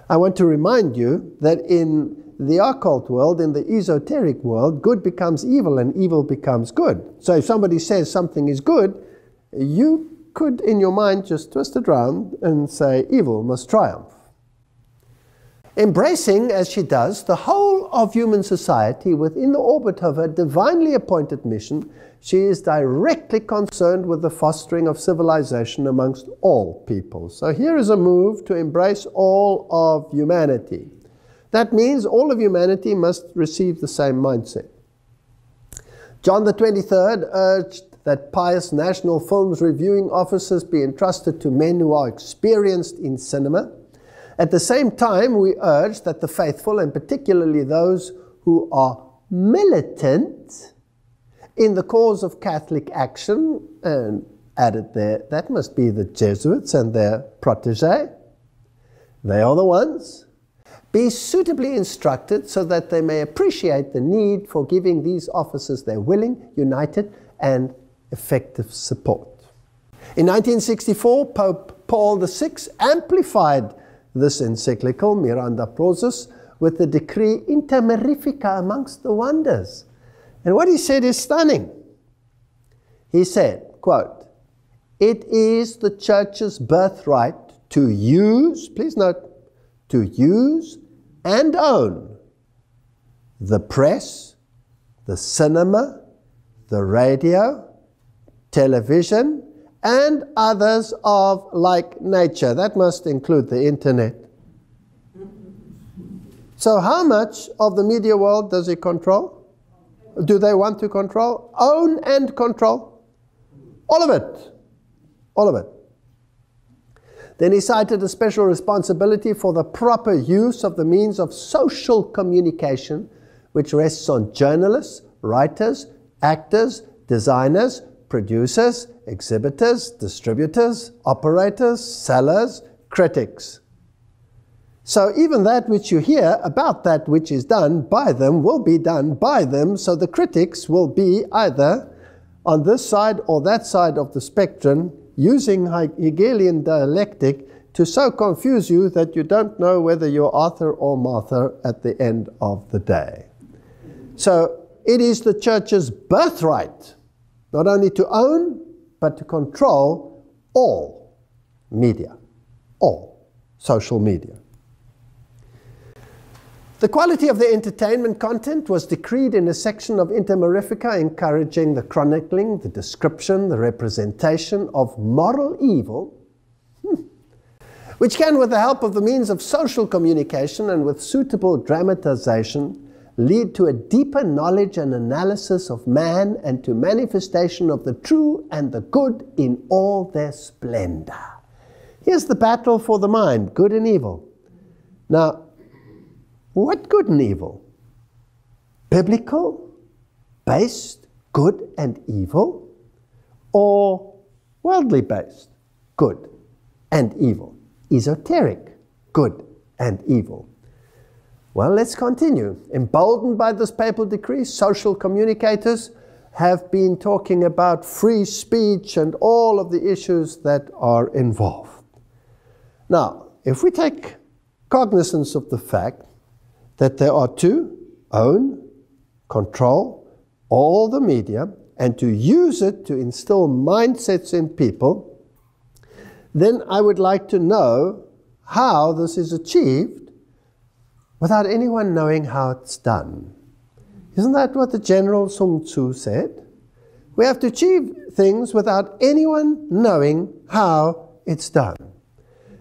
I want to remind you that in the occult world, in the esoteric world, good becomes evil and evil becomes good. So if somebody says something is good, you could in your mind just twist it around and say evil must triumph. Embracing, as she does, the whole of human society within the orbit of her divinely appointed mission, she is directly concerned with the fostering of civilization amongst all people. So here is a move to embrace all of humanity. That means all of humanity must receive the same mindset. John the 23rd urged that pious national films reviewing offices be entrusted to men who are experienced in cinema. At the same time, we urge that the faithful, and particularly those who are militant in the cause of Catholic action, and added there, that must be the Jesuits and their protégés, they are the ones, be suitably instructed so that they may appreciate the need for giving these officers their willing, united, and effective support. In 1964, Pope Paul VI amplified this encyclical, Miranda Prosus, with the decree Inter Mirifica amongst the wonders. And what he said is stunning. He said, quote, "It is the Church's birthright to use," please note, to use and own the press, the cinema, the radio, television, and others of like nature. That must include the internet. So how much of the media world does he control? Do they want to control? Own and control? All of it. All of it. Then he cited a special responsibility for the proper use of the means of social communication, which rests on journalists, writers, actors, designers, producers, exhibitors, distributors, operators, sellers, critics. So even that which you hear about that which is done by them will be done by them, so the critics will be either on this side or that side of the spectrum, using Hegelian dialectic to so confuse you that you don't know whether you're Arthur or Martha at the end of the day. So it is the Church's birthright not only to own, but to control all media, all social media. The quality of the entertainment content was decreed in a section of Inter Mirifica encouraging the chronicling, the description, the representation of moral evil, which can, with the help of the means of social communication and with suitable dramatization, lead to a deeper knowledge and analysis of man and to manifestation of the true and the good in all their splendor. Here's the battle for the mind, good and evil. Now, what good and evil? Biblical, based, good and evil? Or worldly based, good and evil? Esoteric, good and evil? Well, let's continue. Emboldened by this papal decree, social communicators have been talking about free speech and all of the issues that are involved. Now, if we take cognizance of the fact that there are to own, control all the media, and to use it to instill mindsets in people, then I would like to know how this is achieved without anyone knowing how it's done. Isn't that what the General Sun Tzu said? We have to achieve things without anyone knowing how it's done.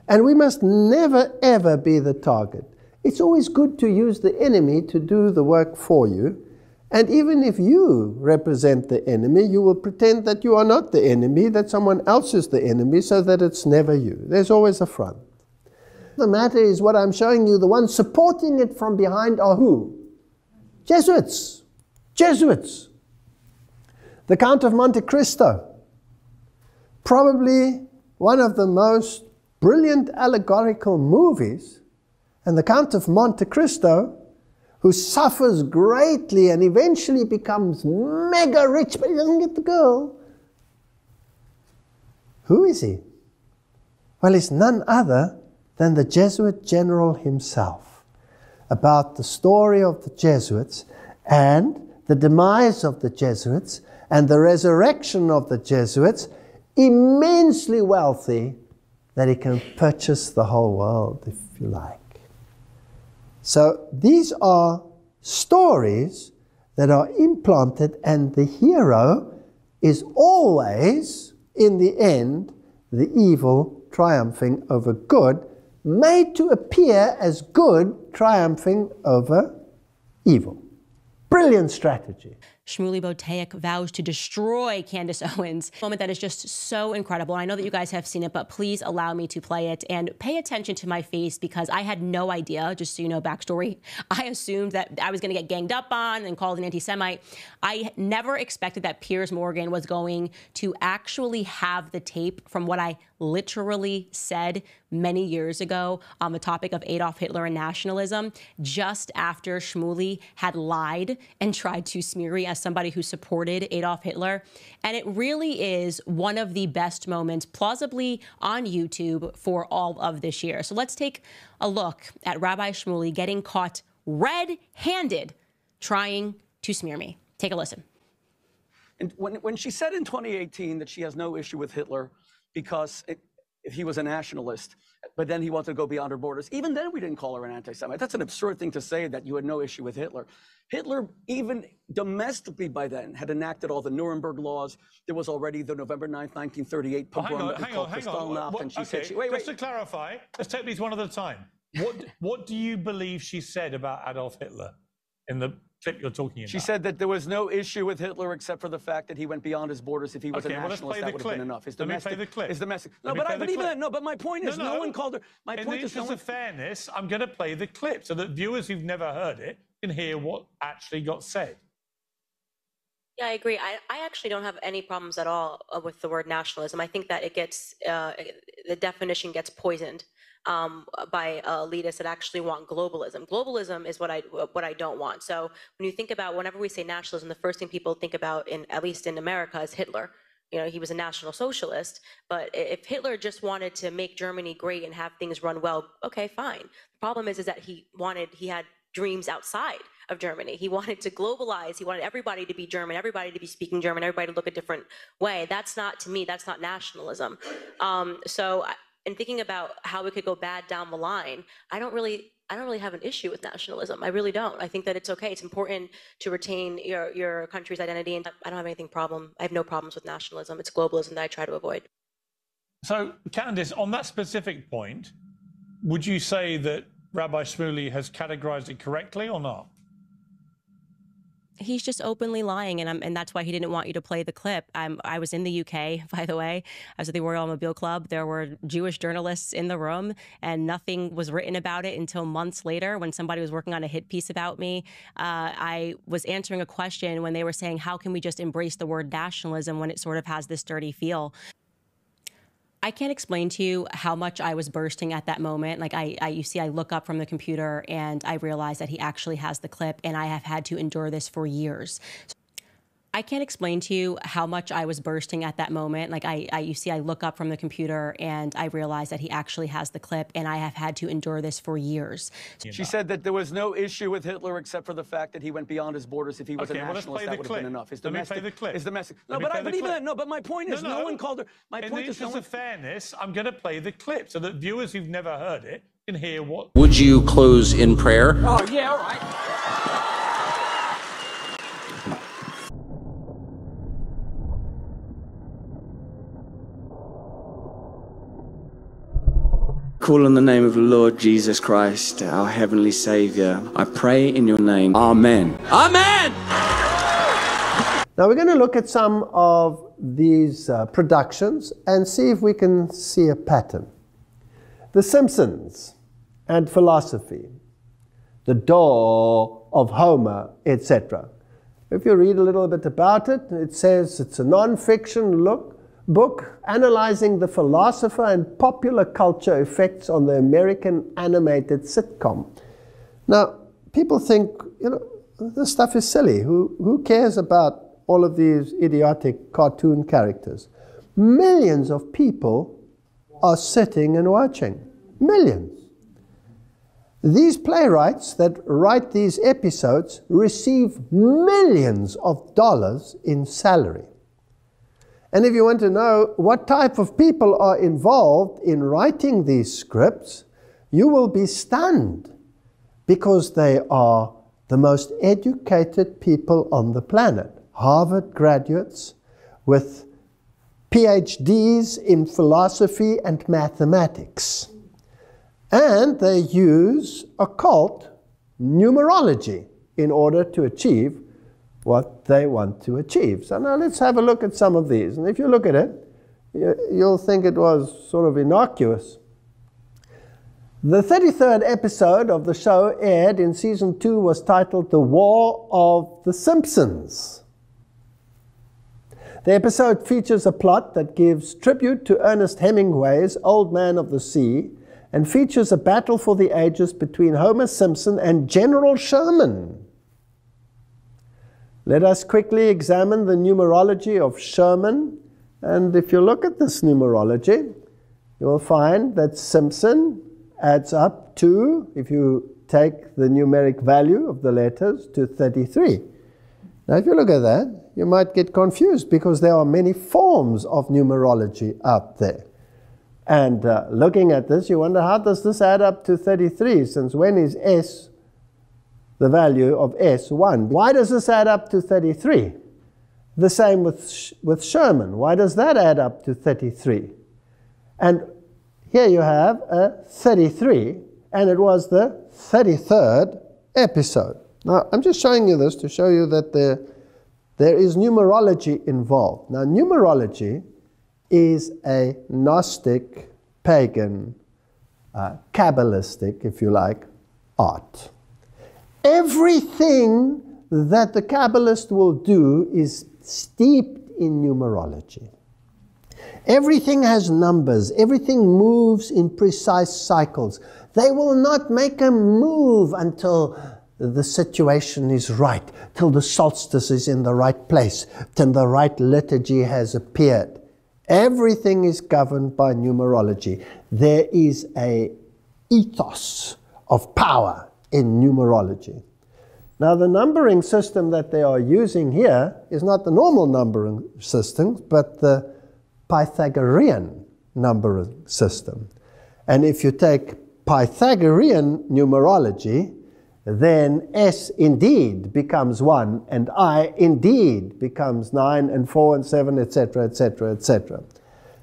And we must never, ever be the target. It's always good to use the enemy to do the work for you. And even if you represent the enemy, you will pretend that you are not the enemy, that someone else is the enemy, so that it's never you. There's always a front. The matter is what I'm showing you, the ones supporting it from behind are who? Jesuits. Jesuits. The Count of Monte Cristo. Probably one of the most brilliant allegorical movies. And the Count of Monte Cristo who suffers greatly and eventually becomes mega rich, but he doesn't get the girl. Who is he? Well, he's none other than the Jesuit general himself. About the story of the Jesuits and the demise of the Jesuits and the resurrection of the Jesuits, immensely wealthy, that he can purchase the whole world, if you like. So these are stories that are implanted, and the hero is always, in the end, the evil triumphing over good, made to appear as good triumphing over evil. Brilliant strategy. Shmuley Boteach vows to destroy Candace Owens. A moment that is just so incredible. I know that you guys have seen it, but please allow me to play it and pay attention to my face, because I had no idea, just so you know, backstory. I assumed that I was going to get ganged up on and called an anti-Semite. I never expected that Piers Morgan was going to actually have the tape from what I literally said many years ago on the topic of Adolf Hitler and nationalism, just after Shmuley had lied and tried to smear me as somebody who supported Adolf Hitler. And it really is one of the best moments, plausibly on YouTube, for all of this year. So let's take a look at Rabbi Shmuley getting caught red-handed trying to smear me. Take a listen. And when she said in 2018 that she has no issue with Hitler because he was a nationalist, but then he wanted to go beyond her borders, even then we didn't call her an anti-Semite. That's an absurd thing to say, that you had no issue with Hitler. Hitler, even domestically by then, had enacted all the Nuremberg laws. There was already the November 9th, 1938 pogrom that we called Kristallnacht. And she said, wait. Just to clarify, let's take these one at a time. What do you believe she said about Adolf Hitler in the clip you're talking about? She said that there was no issue with Hitler except for the fact that he went beyond his borders. If he was a nationalist, that would have been enough. Let me play the clip. But my point is, no one called her. My point is, in the interest of fairness, I'm going to play the clip so that viewers who've never heard it can hear what actually got said. Yeah, I agree. I actually don't have any problems at all with the word nationalism. I think that it gets, the definition gets poisoned by elitists that actually want globalism. Globalism is what I don't want. So when you think about, whenever we say nationalism, the first thing people think about, at least in America, is Hitler. You know, he was a National Socialist, but if Hitler just wanted to make Germany great and have things run well, okay, fine. The problem is that he had dreams outside of Germany. He wanted to globalize. He wanted everybody to be German, everybody to be speaking German, everybody to look a different way. That's not, to me, that's not nationalism. In thinking about how it could go bad down the line, I don't really have an issue with nationalism. I really don't. I think that it's okay. It's important to retain your country's identity, and I don't have I have no problems with nationalism. It's globalism that I try to avoid. So, Candace, on that specific point, would you say that Rabbi Shmuley has categorized it correctly or not? He's just openly lying, and that's why he didn't want you to play the clip. I was in the UK, by the way. I was at the Royal Mobile Club. There were Jewish journalists in the room, and nothing was written about it until months later when somebody was working on a hit piece about me. I was answering a question when they were saying, how can we just embrace the word nationalism when it sort of has this dirty feel? I can't explain to you how much I was bursting at that moment. Like you see, I look up from the computer and I realize that he actually has the clip, and I have had to endure this for years. I can't explain to you how much I was bursting at that moment. Like you see, I look up from the computer and I realize that he actually has the clip, and I have had to endure this for years. She said that there was no issue with Hitler except for the fact that he went beyond his borders. If he was a nationalist, that would have been enough. Let me play the clip. But my point is, no one called her. In the interest of fairness, I'm going to play the clip so that viewers who've never heard it can hear what. Would you close in prayer? Oh, yeah, all right. Call on the name of the Lord Jesus Christ, our heavenly Savior. I pray in your name. Amen. Amen! Now we're going to look at some of these productions and see if we can see a pattern. The Simpsons and philosophy, the door of Homer, etc. If you read a little bit about it, it says it's a non-fiction book analyzing the philosopher and popular culture effects on the American animated sitcom. Now, people think, you know, this stuff is silly. Who cares about all of these idiotic cartoon characters? Millions of people are sitting and watching. Millions. These playwrights that write these episodes receive millions of dollars in salary. And if you want to know what type of people are involved in writing these scripts, you will be stunned, because they are the most educated people on the planet. Harvard graduates with PhDs in philosophy and mathematics. And they use occult numerology in order to achieve what they want to achieve. So now let's have a look at some of these. And if you look at it, you'll think it was sort of innocuous. The 33rd episode of the show aired in season 2 was titled The War of the Simpsons. The episode features a plot that gives tribute to Ernest Hemingway's Old Man of the Sea and features a battle for the ages between Homer Simpson and General Sherman. Let us quickly examine the numerology of Sherman. And if you look at this numerology, you will find that Simpson adds up to, if you take the numeric value of the letters, to 33. Now, if you look at that, you might get confused because there are many forms of numerology out there. And looking at this, you wonder, how does this add up to 33? Since when is S, the value of S, 1? Why does this add up to 33? The same with Sherman. Why does that add up to 33? And here you have a 33, and it was the 33rd episode. Now, I'm just showing you this to show you that there is numerology involved. Now, numerology is a Gnostic, pagan, Kabbalistic, if you like, art. Everything that the Kabbalist will do is steeped in numerology. Everything has numbers. Everything moves in precise cycles. They will not make a move until the situation is right, till the solstice is in the right place, till the right liturgy has appeared. Everything is governed by numerology. There is an ethos of power in numerology. Now, the numbering system that they are using here is not the normal numbering system, but the Pythagorean numbering system. And if you take Pythagorean numerology, then S indeed becomes 1, and I indeed becomes 9 and 4 and 7, etc., etc., etc.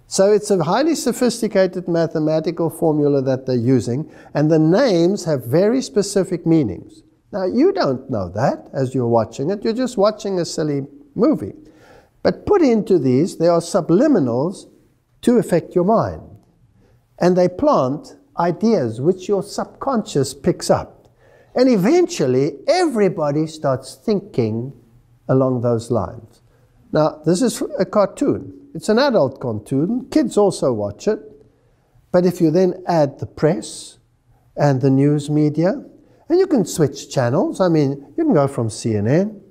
So it's a highly sophisticated mathematical formula that they're using, and the names have very specific meanings. Now, you don't know that as you're watching it. You're just watching a silly movie. But put into these, there are subliminals to affect your mind. And they plant ideas which your subconscious picks up. And eventually, everybody starts thinking along those lines. Now, this is a cartoon. It's an adult cartoon. Kids also watch it. But if you then add the press and the news media, and you can switch channels. I mean, you can go from CNN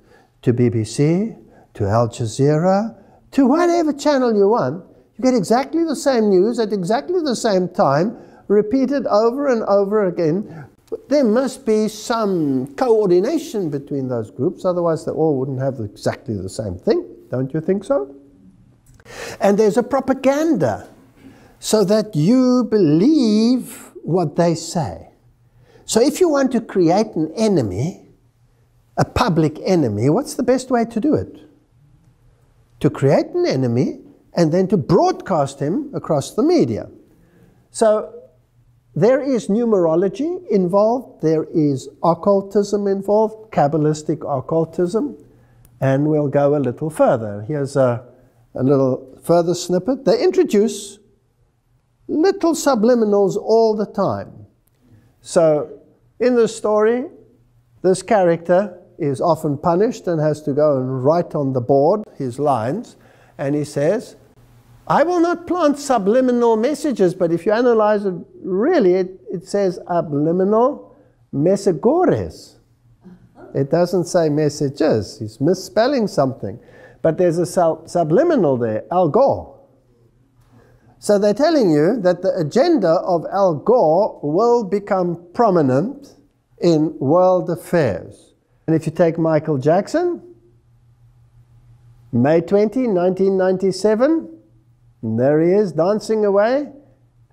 to BBC to Al Jazeera to whatever channel you want. You get exactly the same news at exactly the same time, repeated over and over again. There must be some coordination between those groups, otherwise they all wouldn't have exactly the same thing. Don't you think so? And there's a propaganda so that you believe what they say. So if you want to create an enemy, a public enemy, what's the best way to do it? To create an enemy and then to broadcast him across the media. So there is numerology involved, there is occultism involved, Kabbalistic occultism, and we'll go a little further. Here's a little further snippet. They introduce little subliminals all the time. So in the story, this character is often punished and has to go and write on the board his lines, and he says, I will not plant subliminal messages, but if you analyze it, really, it says subliminal messagores. it doesn't say messages. He's misspelling something. But there's a subliminal there, Al Gore. So they're telling you that the agenda of Al Gore will become prominent in world affairs. And if you take Michael Jackson, May 20, 1997, and there he is dancing away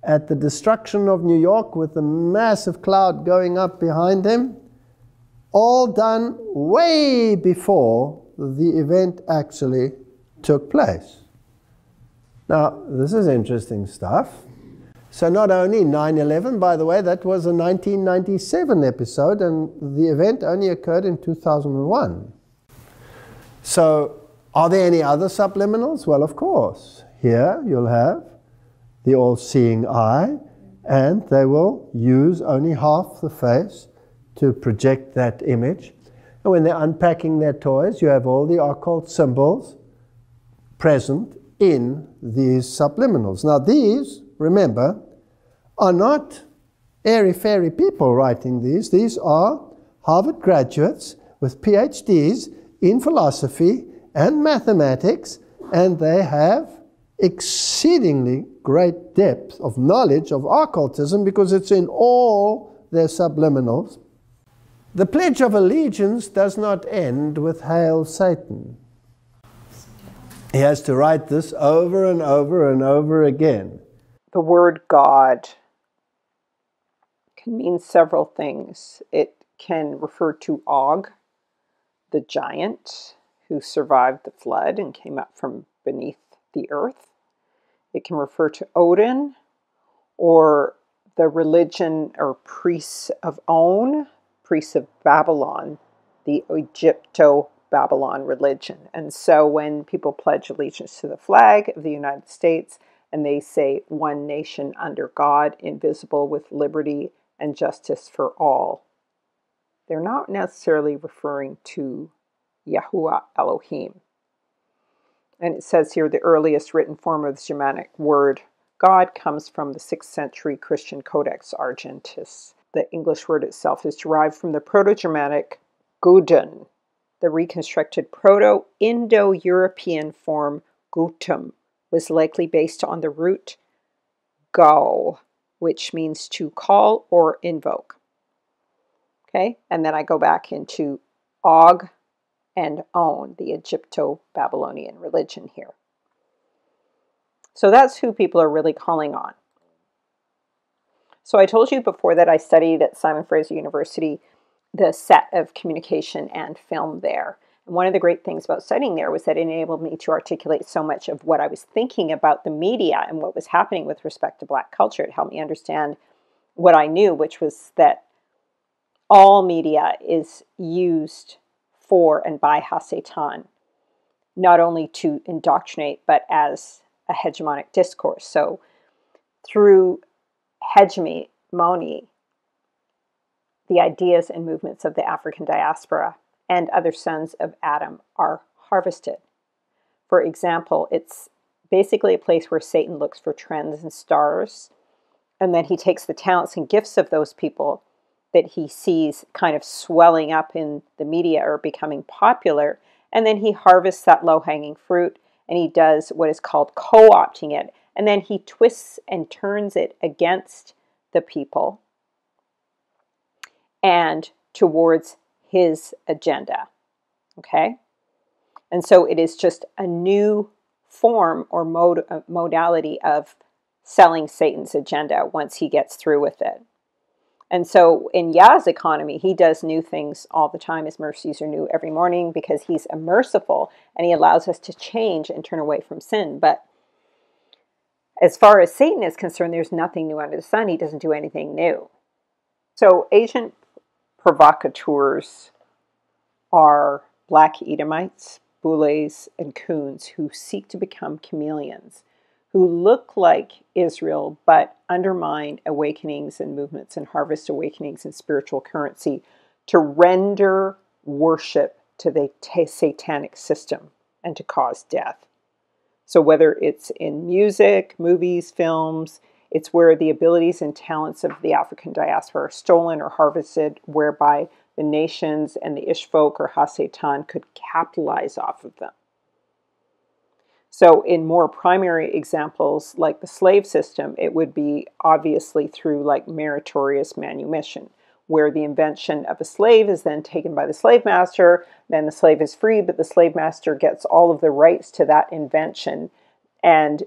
at the destruction of New York with a massive cloud going up behind him, all done way before the event actually took place. Now, this is interesting stuff. So not only 9/11, by the way, that was a 1997 episode, and the event only occurred in 2001. So, are there any other subliminals? Well, of course. Here you'll have the all-seeing eye, and they will use only half the face to project that image. And when they're unpacking their toys, you have all the occult symbols present in these subliminals. Now these, remember, are not airy-fairy people writing these. These are Harvard graduates with PhDs in philosophy and mathematics, and they have exceedingly great depth of knowledge of occultism because it's in all their subliminals. The Pledge of Allegiance does not end with Hail Satan. He has to write this over and over and over again. The word God can mean several things. It can refer to Og, the giant who survived the flood and came up from beneath the earth. It can refer to Odin, or the religion or priests of On, priests of Babylon, the Egypto-Babylon religion. And so when people pledge allegiance to the flag of the United States and they say one nation under God, indivisible, with liberty and justice for all, they're not necessarily referring to Yahuwah Elohim. And it says here the earliest written form of the Germanic word God comes from the 6th century Christian Codex Argentis. The English word itself is derived from the Proto-Germanic Guden, the reconstructed Proto-Indo-European form Gutum was likely based on the root Gau, which means to call or invoke. Okay, and then I go back into Og and On, the Egypto-Babylonian religion here. So that's who people are really calling on. So I told you before that I studied at Simon Fraser University the set of communication and film there. And one of the great things about studying there was that it enabled me to articulate so much of what I was thinking about the media and what was happening with respect to Black culture. It helped me understand what I knew, which was that all media is used for and by HaSatan, not only to indoctrinate, but as a hegemonic discourse. So through hegemony, the ideas and movements of the African diaspora and other sons of Adam are harvested. For example, it's basically a place where Satan looks for trends and stars, and then he takes the talents and gifts of those people that he sees kind of swelling up in the media or becoming popular, and then he harvests that low-hanging fruit, and he does what is called co-opting it, and then he twists and turns it against the people and towards his agenda, okay? And so it is just a new form or modality of selling Satan's agenda once he gets through with it. And so in Yah's economy, he does new things all the time. His mercies are new every morning because he's merciful and he allows us to change and turn away from sin. But as far as Satan is concerned, there's nothing new under the sun. He doesn't do anything new. So agent provocateurs are Black Edomites, Boulets, and Coons who seek to become chameleons, who look like Israel but undermine awakenings and movements and harvest awakenings and spiritual currency to render worship to the satanic system and to cause death. So whether it's in music, movies, films, it's where the abilities and talents of the African diaspora are stolen or harvested, whereby the nations and the Ishfolk or Hasatan could capitalize off of them. So in more primary examples, like the slave system, it would be obviously through like meritorious manumission, where the invention of a slave is then taken by the slave master, then the slave is free, but the slave master gets all of the rights to that invention, and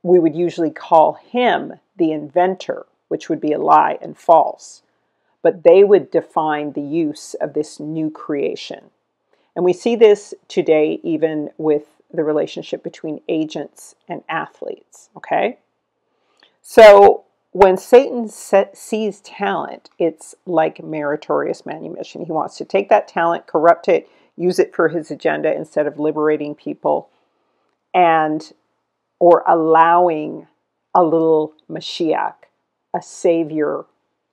we would usually call him the inventor, which would be a lie and false. But they would define the use of this new creation. And we see this today even with the relationship between agents and athletes, okay? So when Satan sees talent, it's like meritorious manumission. He wants to take that talent, corrupt it, use it for his agenda instead of liberating people or allowing a little Mashiach, a savior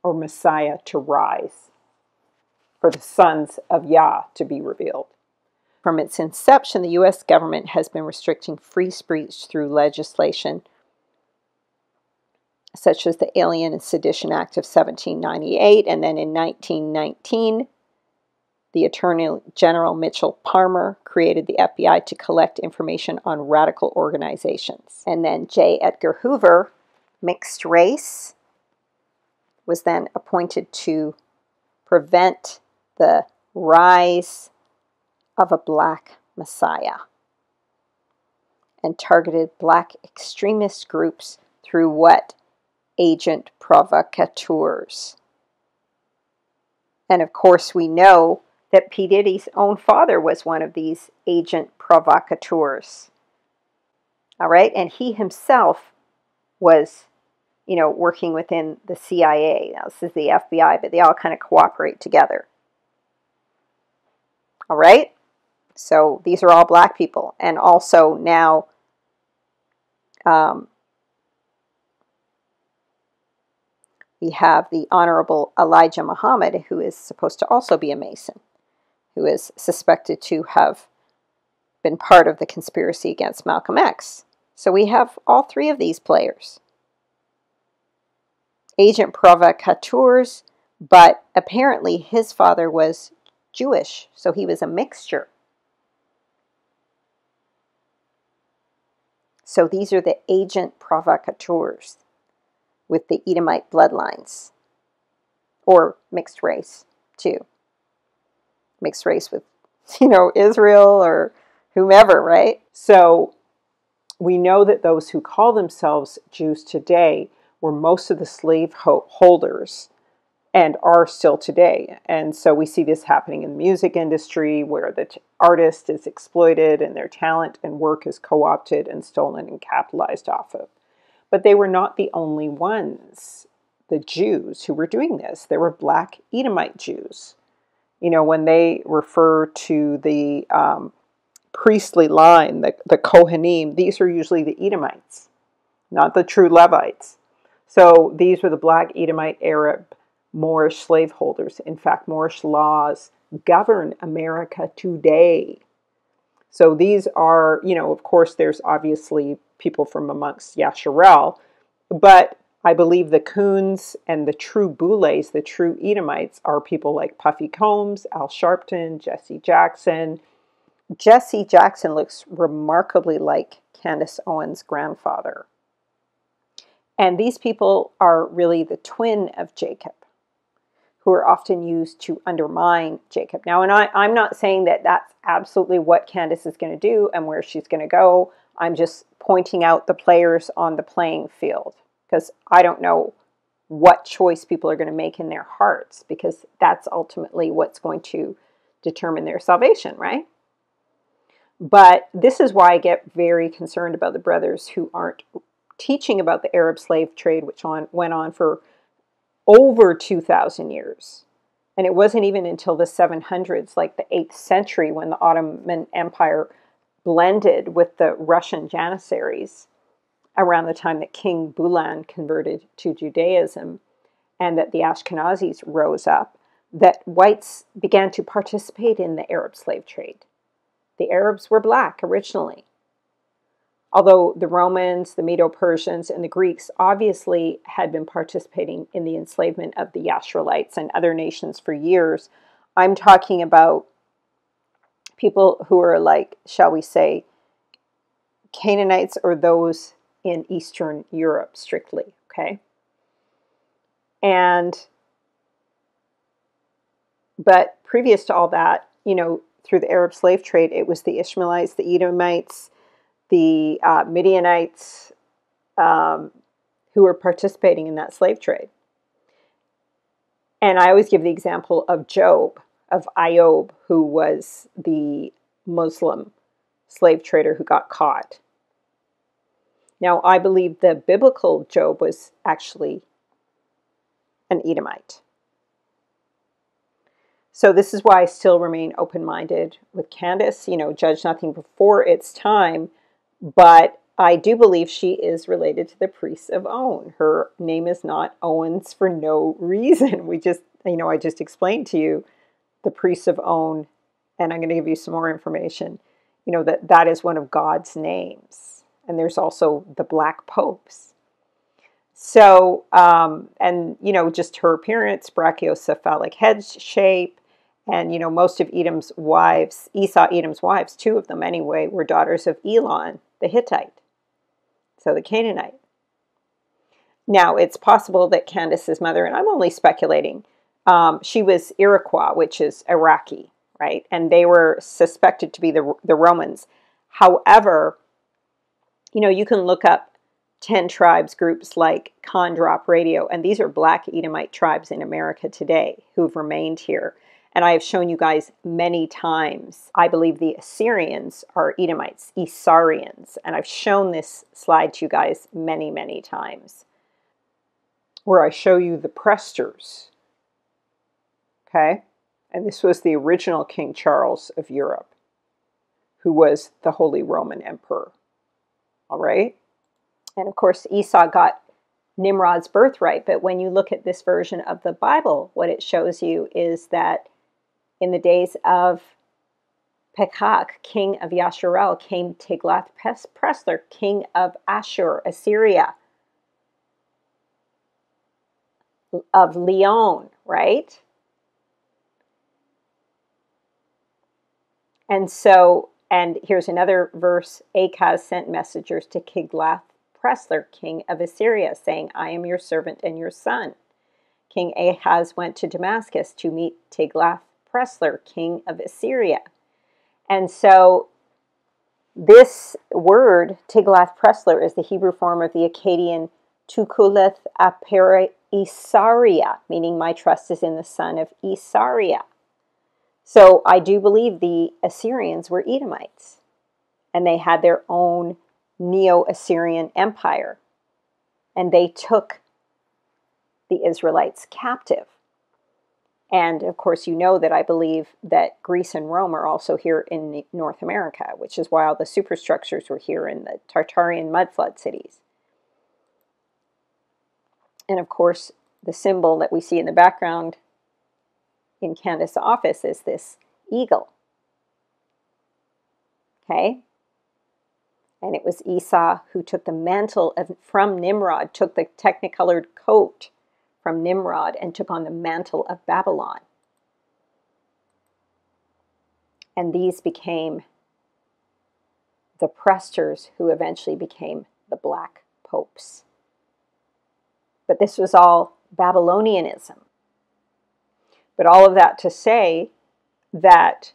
or Messiah, to rise, for the sons of Yah to be revealed. From its inception, the U.S. government has been restricting free speech through legislation such as the Alien and Sedition Act of 1798, and then in 1919, the Attorney General Mitchell Palmer created the FBI to collect information on radical organizations. And then J. Edgar Hoover, mixed race, was then appointed to prevent the rise of a black messiah, and targeted black extremist groups through what? Agent provocateurs. And of course we know that P. Diddy's own father was one of these agent provocateurs. All right, and he himself was, you know, working within the CIA. Now this is the FBI, but they all kind of cooperate together. All right? So these are all black people. And also now we have the Honorable Elijah Muhammad, who is supposed to also be a Mason, who is suspected to have been part of the conspiracy against Malcolm X. So we have all three of these players. Agent provocateurs, but apparently his father was Jewish, so he was a mixture. So these are the agent provocateurs with the Edomite bloodlines, or mixed race too. Mixed race with, you know, Israel or whomever, right? So we know that those who call themselves Jews today were most of the slave holders and are still today. And so we see this happening in the music industry, where the artist is exploited and their talent and work is co-opted and stolen and capitalized off of. But they were not the only ones, the Jews, who were doing this. There were black Edomite Jews. You know, when they refer to the priestly line, the Kohanim, these are usually the Edomites, not the true Levites. So these were the black Edomite Arab Moorish slaveholders. In fact, Moorish laws govern America today. So these are, you know, of course, there's obviously people from amongst Yasharel, but I believe the Coons and the true Boulets, the true Edomites, are people like Puffy Combs, Al Sharpton, Jesse Jackson. Jesse Jackson looks remarkably like Candace Owens' grandfather. And these people are really the twin of Jacob, who are often used to undermine Jacob. Now, and I'm not saying that that's absolutely what Candace is going to do and where she's going to go. I'm just pointing out the players on the playing field, because I don't know what choice people are going to make in their hearts, because that's ultimately what's going to determine their salvation, right? But this is why I get very concerned about the brothers who aren't teaching about the Arab slave trade, which went on for over 2,000 years. And it wasn't even until the 700s, like the 8th century, when the Ottoman Empire blended with the Russian Janissaries, around the time that King Bulan converted to Judaism and that the Ashkenazis rose up, that whites began to participate in the Arab slave trade. The Arabs were black originally. Although the Romans, the Medo-Persians, and the Greeks obviously had been participating in the enslavement of the Yasharites and other nations for years, I'm talking about people who are like, shall we say, Canaanites or those in Eastern Europe strictly, okay? But previous to all that, you know, through the Arab slave trade, it was the Ishmaelites, the Edomites, the Midianites who were participating in that slave trade. And I always give the example of Job, of Ayob, who was the Muslim slave trader who got caught. Now, I believe the biblical Job was actually an Edomite. So this is why I still remain open-minded with Candace. You know, judge nothing before its time, but I do believe she is related to the priests of On. Her name is not Owens for no reason. We just, you know, I just explained to you the priests of On, and I'm going to give you some more information. You know, that is one of God's names. And there's also the black popes. So, and, you know, just her appearance, brachiocephalic head shape, and, you know, most of Edom's wives, Esau, Edom's wives, 2 of them anyway, were daughters of Elon, the Hittite, so the Canaanite. Now, it's possible that Candace's mother, and I'm only speculating, she was Iroquois, which is Iraqi, right? And they were suspected to be the Romans. However, you know, you can look up 10 tribes groups like Condrop Radio, and these are black Edomite tribes in America today who've remained here. And I have shown you guys many times, I believe the Assyrians are Edomites, Isaurians, and I've shown this slide to you guys many, many times, where I show you the Presters, okay? And this was the original King Charles of Europe, who was the Holy Roman Emperor, all right? And of course, Esau got Nimrod's birthright. But when you look at this version of the Bible, what it shows you is that in the days of Pekach, king of Yasharel, came Tiglath-Pileser, king of Ashur, Assyria, of Leon, right? And so, and here's another verse, Achaz sent messengers to Tiglath-Pileser, king of Assyria, saying, I am your servant and your son. King Ahaz went to Damascus to meet Tiglath-Pileser, king of Assyria. And so this word, Tiglath-Pileser, is the Hebrew form of the Akkadian Tukuleth-Aper Isaria, meaning my trust is in the son of Isaria. So I do believe the Assyrians were Edomites, and they had their own Neo-Assyrian empire, and they took the Israelites captive. And of course, you know that I believe that Greece and Rome are also here in North America, which is why all the superstructures were here in the Tartarian mudflood cities. And of course, the symbol that we see in the background in Candace's office is this eagle. Okay? And it was Esau who took the mantle from Nimrod, took the technicolored coat from Nimrod and took on the mantle of Babylon. And these became the Presters, who eventually became the Black Popes. But this was all Babylonianism. But all of that to say that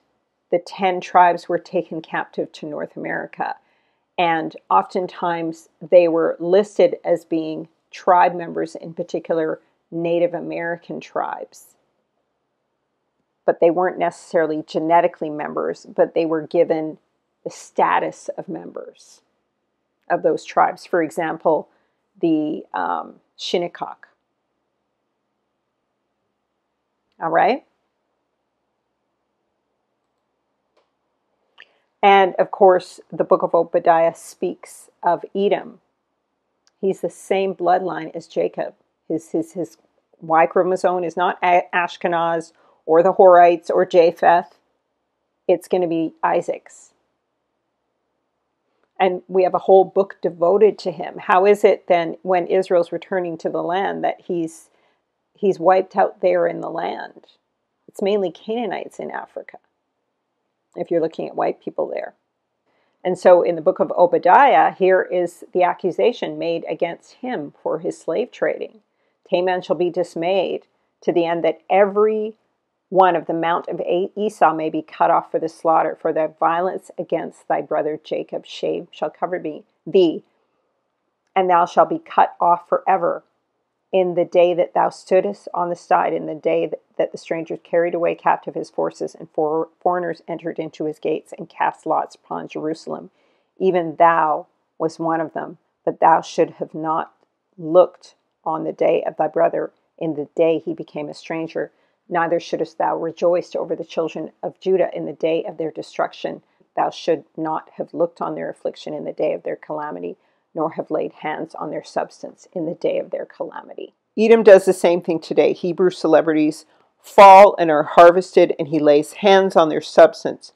the 10 tribes were taken captive to North America. And oftentimes they were listed as being tribe members, in particular Native American tribes. But they weren't necessarily genetically members, but they were given the status of members of those tribes. For example, the Shinnecock. All right? And of course, the book of Obadiah speaks of Edom. He's the same bloodline as Jacob. His Y chromosome is not Ashkenaz or the Horites or Japheth. It's going to be Isaac's. And we have a whole book devoted to him. How is it then when Israel's returning to the land that he's wiped out there in the land? It's mainly Canaanites in Africa, if you're looking at white people there. And so in the book of Obadiah, here is the accusation made against him for his slave trading. Taman shall be dismayed to the end that every one of the mount of Esau may be cut off for the slaughter, for the violence against thy brother Jacob. Shame shall cover thee, and thou shalt be cut off forever. In the day that thou stoodest on the side, in the day that the strangers carried away captive his forces, and foreigners entered into his gates, and cast lots upon Jerusalem. Even thou was one of them, but thou should have not looked on the day of thy brother, in the day he became a stranger. Neither shouldest thou rejoice over the children of Judah in the day of their destruction. Thou should not have looked on their affliction in the day of their calamity, nor have laid hands on their substance in the day of their calamity. Edom does the same thing today. Hebrew celebrities fall and are harvested, and he lays hands on their substance.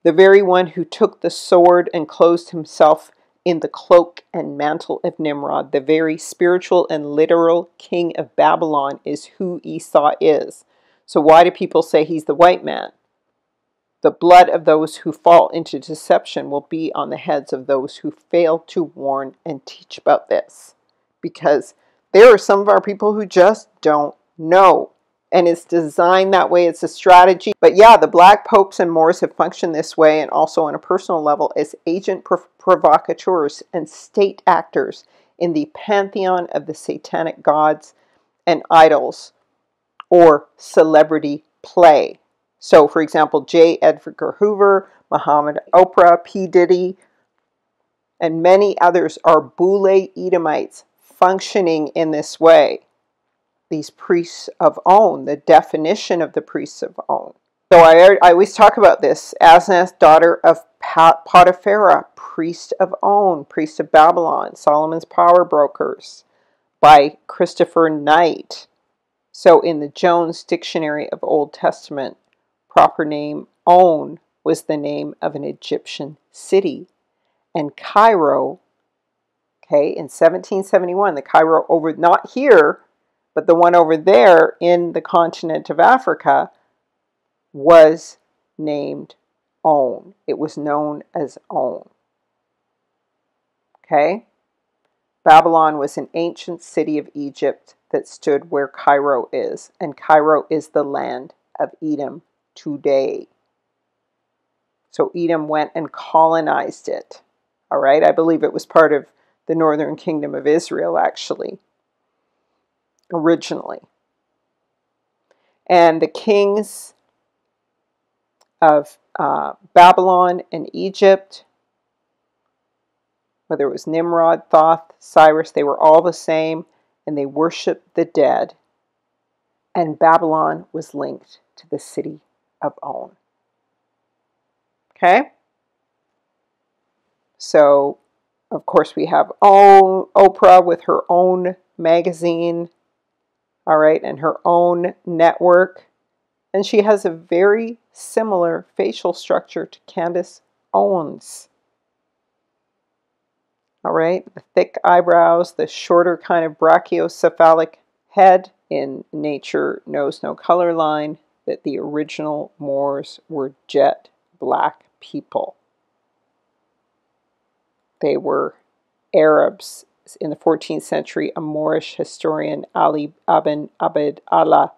The very one who took the sword and clothed himself in the cloak and mantle of Nimrod, the very spiritual and literal king of Babylon, is who Esau is. So why do people say he's the white man? The blood of those who fall into deception will be on the heads of those who fail to warn and teach about this. Because there are some of our people who just don't know. And it's designed that way. It's a strategy. But yeah, the black popes and Moors have functioned this way, and also on a personal level as agent provocateurs and state actors in the pantheon of the satanic gods and idols, or celebrity play. So, for example, J. Edgar Hoover, Muhammad Oprah, P. Diddy, and many others are Boule Edomites functioning in this way. These priests of On, the definition of the priests of On. So I always talk about this. Asnath, daughter of Potiphera, priest of On, priest of Babylon, Solomon's Power Brokers, by Christopher Knight. So in the Jones Dictionary of Old Testament, proper name On was the name of an Egyptian city. And Cairo, okay, in 1771, the Cairo over, not here, but the one over there in the continent of Africa, was named On. It was known as On. Okay? Babylon was an ancient city of Egypt that stood where Cairo is, and Cairo is the land of Edom today. So Edom went and colonized it. All right, I believe it was part of the northern kingdom of Israel, actually, originally. And the kings of Babylon and Egypt, whether it was Nimrod, Thoth, Cyrus, they were all the same, and they worshiped the dead. And Babylon was linked to the city of On. Okay? So, of course, we have Oprah with her own magazine, all right, and her own network. And she has a very similar facial structure to Candace Owens. All right, the thick eyebrows, the shorter kind of brachiocephalic head. In Nature Knows No Color line, that the original Moors were jet black people. They were Arabs. In the 14th century, a Moorish historian, Ali ibn Abd Allah,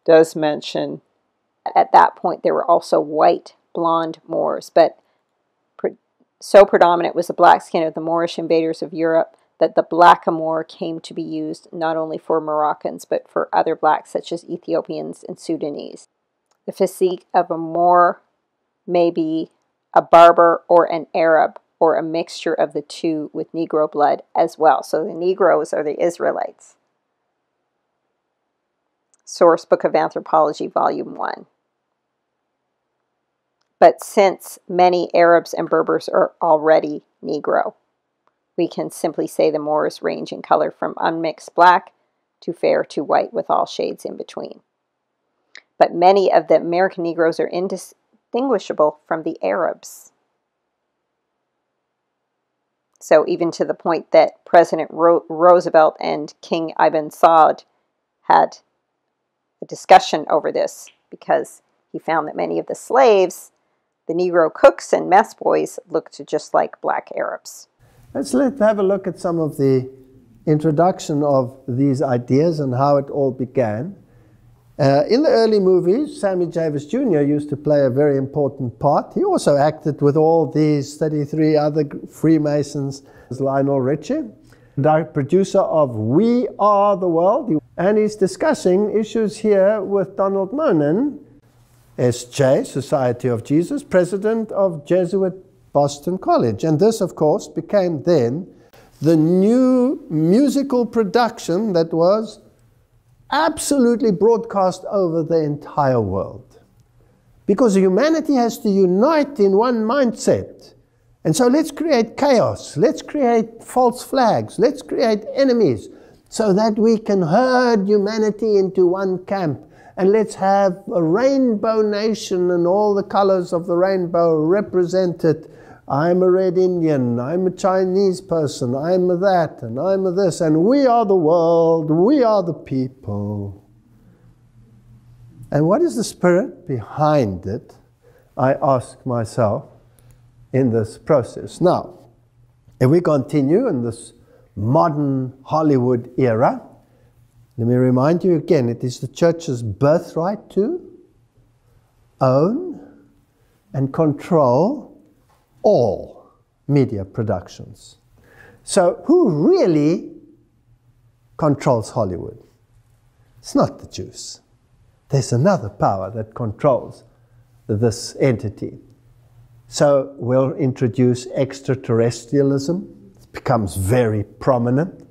does mention at that point there were also white, blonde Moors, but so predominant was the black skin of the Moorish invaders of Europe that the blackamoor came to be used not only for Moroccans, but for other blacks such as Ethiopians and Sudanese. The physique of a Moor may be a Berber or an Arab, or a mixture of the two with Negro blood as well. So the Negroes are the Israelites. Source Book of Anthropology, Volume 1. But since many Arabs and Berbers are already Negro, we can simply say the Moors range in color from unmixed black to fair to white with all shades in between. But many of the American Negroes are indistinguishable from the Arabs. So even to the point that President Roosevelt and King Ibn Saud had a discussion over this, because he found that many of the slaves, the Negro cooks and mess boys, looked just like black Arabs. Let's have a look at some of the introduction of these ideas and how it all began. In the early movies, Sammy Davis Jr. used to play a very important part. He also acted with all these 33 other Freemasons, Lionel Richie, the producer of We Are the World, and he's discussing issues here with Donald Monin, S.J., Society of Jesus, president of Jesuit Boston College. And this, of course, became then the new musical production that was absolutely broadcast over the entire world. Because humanity has to unite in one mindset. And so let's create chaos, let's create false flags, let's create enemies, so that we can herd humanity into one camp. And let's have a rainbow nation and all the colors of the rainbow represented. I'm a red Indian, I'm a Chinese person, I'm a that, and I'm a this, and we are the world, we are the people. And what is the spirit behind it, I ask myself, in this process? Now, if we continue in this modern Hollywood era, let me remind you again, it is the church's birthright to own and control all media productions. So who really controls Hollywood? It's not the Jews. There's another power that controls this entity. So we'll introduce extraterrestrialism. It becomes very prominent.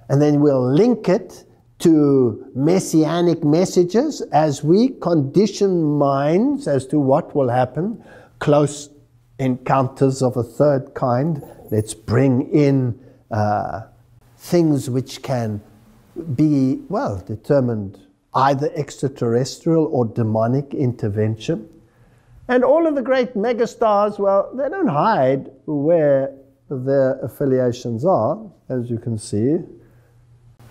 And then we'll link it to messianic messages as we condition minds as to what will happen. Close encounters of a third kind. Let's bring in things which can be, well, determined either extraterrestrial or demonic intervention. And all of the great megastars, well, they don't hide where their affiliations are, as you can see.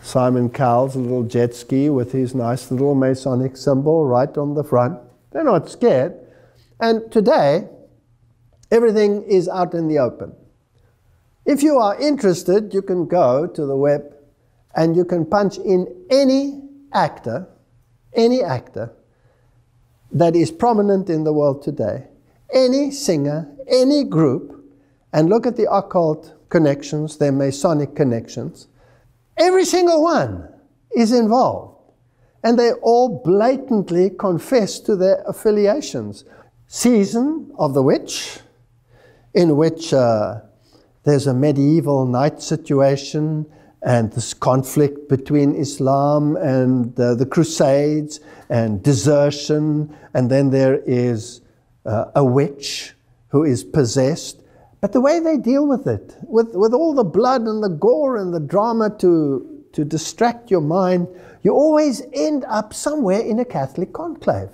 Simon Cowell's little jet ski with his nice little Masonic symbol right on the front. They're not scared. And today, everything is out in the open. If you are interested, you can go to the web and you can punch in any actor that is prominent in the world today, any singer, any group, and look at the occult connections, their Masonic connections. Every single one is involved. And they all blatantly confess to their affiliations. Season of the Witch, in which there's a medieval night situation and this conflict between Islam and the Crusades and desertion, and then there is a witch who is possessed. But the way they deal with it, with all the blood and the gore and the drama to distract your mind, you always end up somewhere in a Catholic conclave.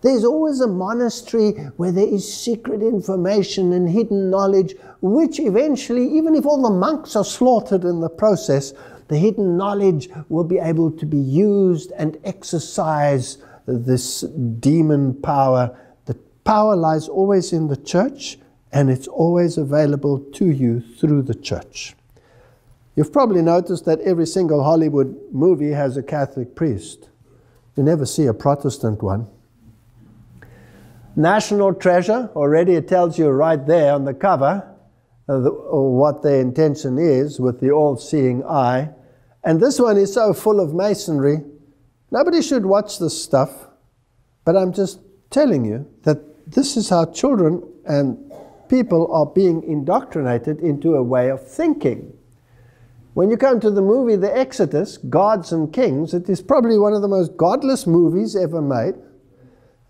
There's always a monastery where there is secret information and hidden knowledge, which eventually, even if all the monks are slaughtered in the process, the hidden knowledge will be able to be used and exercise this demon power. The power lies always in the church, and it's always available to you through the church. You've probably noticed that every single Hollywood movie has a Catholic priest. You never see a Protestant one. National Treasure, already it tells you right there on the cover what their intention is with the all-seeing eye. And this one is so full of masonry. Nobody should watch this stuff, but I'm just telling you that this is how children and people are being indoctrinated into a way of thinking. When you come to the movie The Exodus, Gods and Kings, it is probably one of the most godless movies ever made.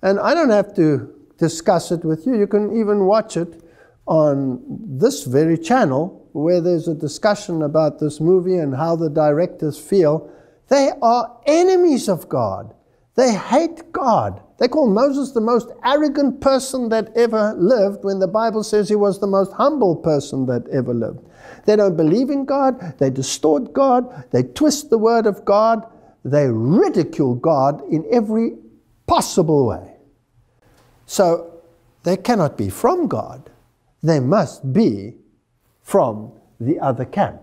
And I don't have to discuss it with you. You can even watch it on this very channel where there's a discussion about this movie and how the directors feel. They are enemies of God. They hate God. They call Moses the most arrogant person that ever lived when the Bible says he was the most humble person that ever lived. They don't believe in God. They distort God. They twist the word of God. They ridicule God in every possible way. So they cannot be from God. They must be from the other camp.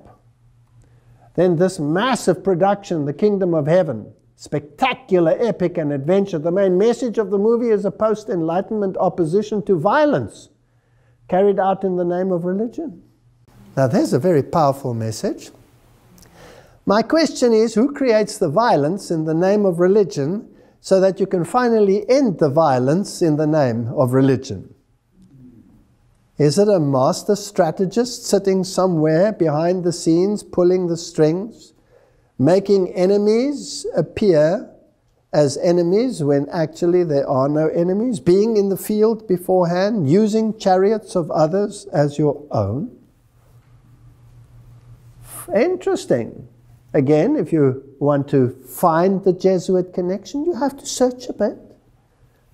Then this massive production, The Kingdom of Heaven, spectacular, epic, and adventure. The main message of the movie is a post-Enlightenment opposition to violence carried out in the name of religion. Now there's a very powerful message. My question is, who creates the violence in the name of religion so that you can finally end the violence in the name of religion? Is it a master strategist sitting somewhere behind the scenes, pulling the strings, making enemies appear as enemies when actually there are no enemies, being in the field beforehand, using chariots of others as your own? Interesting. Again, if you want to find the Jesuit connection, you have to search a bit.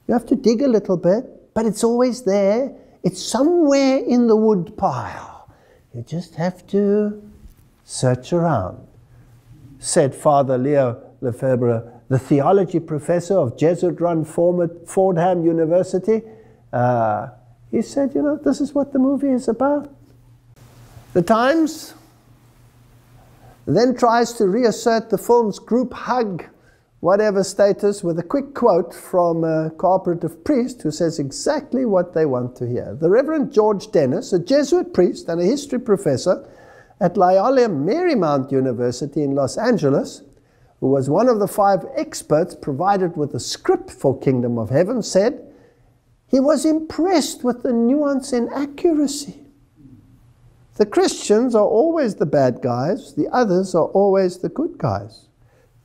You have to dig a little bit, but it's always there. It's somewhere in the wood pile. You just have to search around. Said Father Leo Lefebvre, the theology professor of Jesuit-run Fordham University. He said, you know, this is what the movie is about. The Times then tries to reassert the film's group hug, whatever status, with a quick quote from a cooperative priest who says exactly what they want to hear. The Reverend George Dennis, a Jesuit priest and a history professor at Loyola Marymount University in Los Angeles, who was one of the 5 experts provided with the script for Kingdom of Heaven, said he was impressed with the nuance and accuracy. The Christians are always the bad guys, the others are always the good guys.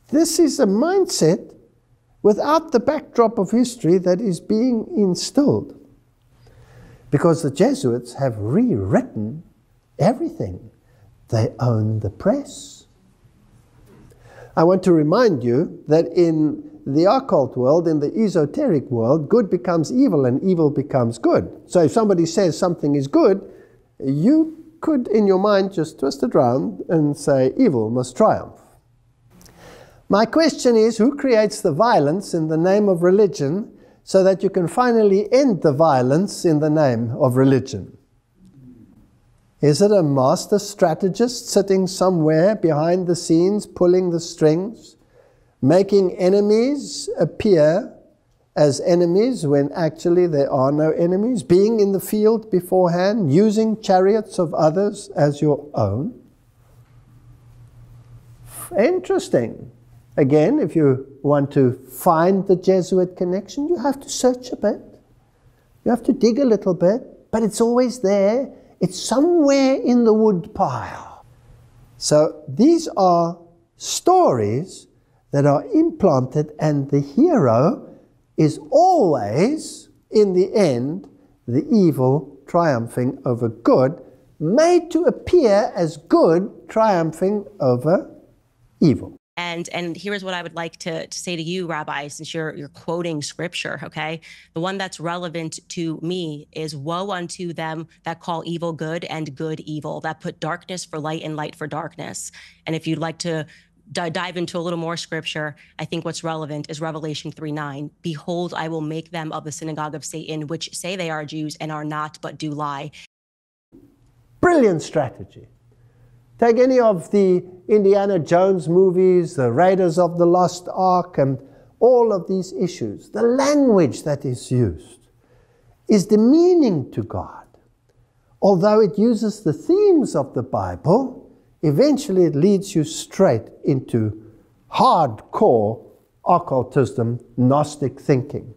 This is a mindset without the backdrop of history that is being instilled. Because the Jesuits have rewritten everything. They own the press. I want to remind you that in the occult world, in the esoteric world, good becomes evil and evil becomes good. So if somebody says something is good, you could in your mind just twist it around and say evil must triumph. My question is, who creates the violence in the name of religion so that you can finally end the violence in the name of religion? Is it a master strategist sitting somewhere behind the scenes, pulling the strings, making enemies appear as enemies when actually there are no enemies, being in the field beforehand, using chariots of others as your own? Interesting. Again, if you want to find the Jesuit connection, you have to search a bit. You have to dig a little bit, but it's always there. It's somewhere in the wood pile. So these are stories that are implanted, and the hero is always, in the end, the evil triumphing over good, made to appear as good triumphing over evil. And here's what I would like to say to you, Rabbi, since you're quoting scripture, okay? The one that's relevant to me is, woe unto them that call evil good and good evil, that put darkness for light and light for darkness. And if you'd like to dive into a little more scripture, I think what's relevant is Revelation 3:9. Behold, I will make them of the synagogue of Satan, which say they are Jews and are not, but do lie. Brilliant strategy. Take any of the Indiana Jones movies, the Raiders of the Lost Ark, and all of these issues. The language that is used is demeaning to God. Although it uses the themes of the Bible, eventually it leads you straight into hardcore occultism, Gnostic thinking.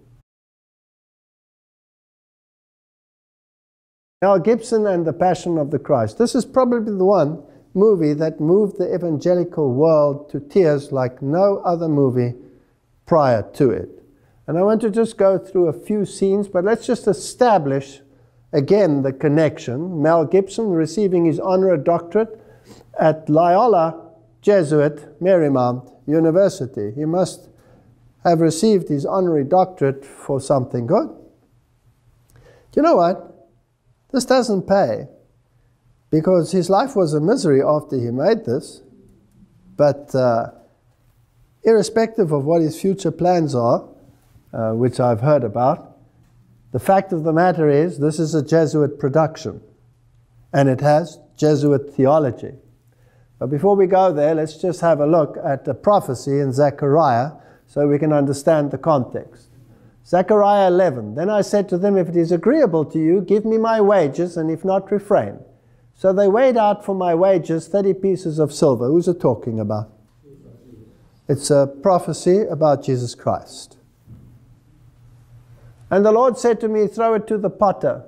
Mel Gibson and the Passion of the Christ. This is probably the one movie that moved the evangelical world to tears like no other movie prior to it. And I want to just go through a few scenes, but let's just establish again the connection. Mel Gibson receiving his honorary doctorate at Loyola Jesuit Marymount University. He must have received his honorary doctorate for something good. You know what? This doesn't pay, because his life was a misery after he made this. But irrespective of what his future plans are, which I've heard about, the fact of the matter is this is a Jesuit production, and it has Jesuit theology. But before we go there, let's just have a look at the prophecy in Zechariah so we can understand the context. Zechariah 11, then I said to them, if it is agreeable to you, give me my wages, and if not, refrain. So they weighed out for my wages 30 pieces of silver. Who's it talking about? It's a prophecy about Jesus Christ. And the Lord said to me, throw it to the potter.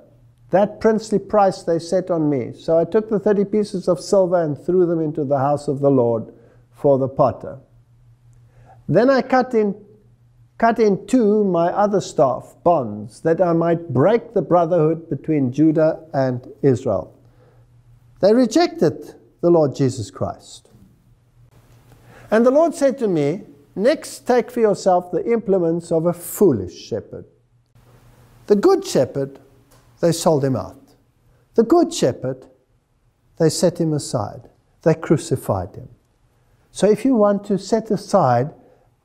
That princely price they set on me. So I took the 30 pieces of silver and threw them into the house of the Lord for the potter. Then I cut in two my other staff, bonds, that I might break the brotherhood between Judah and Israel. They rejected the Lord Jesus Christ. And the Lord said to me, next take for yourself the implements of a foolish shepherd. The good shepherd, they sold him out. The good shepherd, they set him aside. They crucified him. So if you want to set aside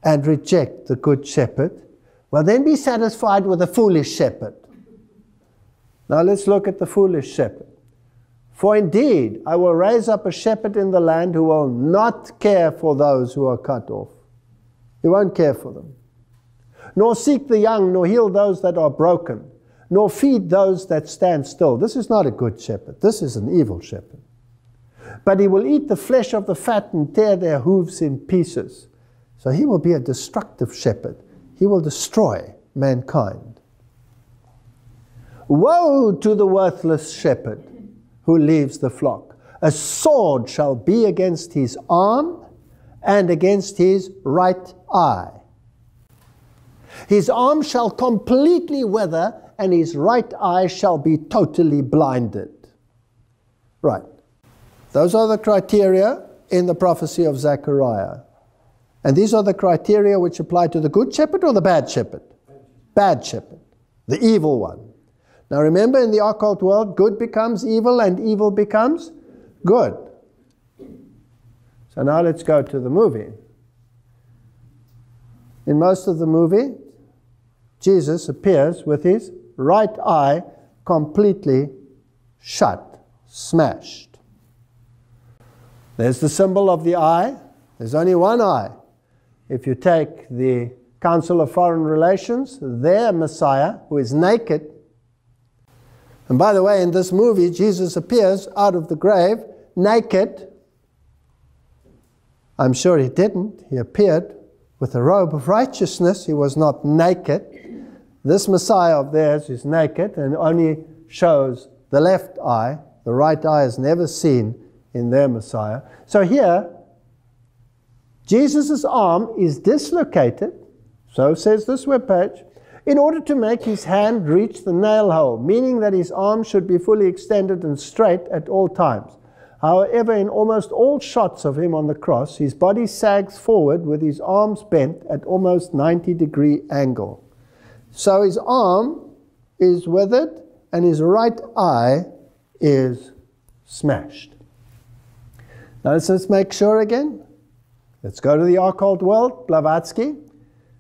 and reject the good shepherd, well, then be satisfied with the foolish shepherd. Now let's look at the foolish shepherd. For indeed, I will raise up a shepherd in the land who will not care for those who are cut off. He won't care for them. Nor seek the young, nor heal those that are broken, nor feed those that stand still. This is not a good shepherd. This is an evil shepherd. But he will eat the flesh of the fat and tear their hooves in pieces. So he will be a destructive shepherd. He will destroy mankind. Woe to the worthless shepherd who leaves the flock. A sword shall be against his arm and against his right eye. His arm shall completely wither, and his right eye shall be totally blinded. Right. Those are the criteria in the prophecy of Zechariah. And these are the criteria which apply to the good shepherd or the bad shepherd? Bad shepherd. The evil one. Now remember, in the occult world, good becomes evil and evil becomes good. So now let's go to the movie. In most of the movie, Jesus appears with his right eye completely shut, smashed. There's the symbol of the eye. There's only one eye. If you take the Council of Foreign Relations, their Messiah, who is naked. And by the way, in this movie, Jesus appears out of the grave naked. I'm sure he didn't. He appeared with a robe of righteousness. He was not naked. This Messiah of theirs is naked and only shows the left eye. The right eye is never seen in their Messiah. So here, Jesus' arm is dislocated, so says this webpage, in order to make his hand reach the nail hole, meaning that his arm should be fully extended and straight at all times. However, in almost all shots of him on the cross, his body sags forward with his arms bent at almost 90-degree angle. So his arm is withered and his right eye is smashed. Now let's make sure again. Let's go to the occult world, Blavatsky.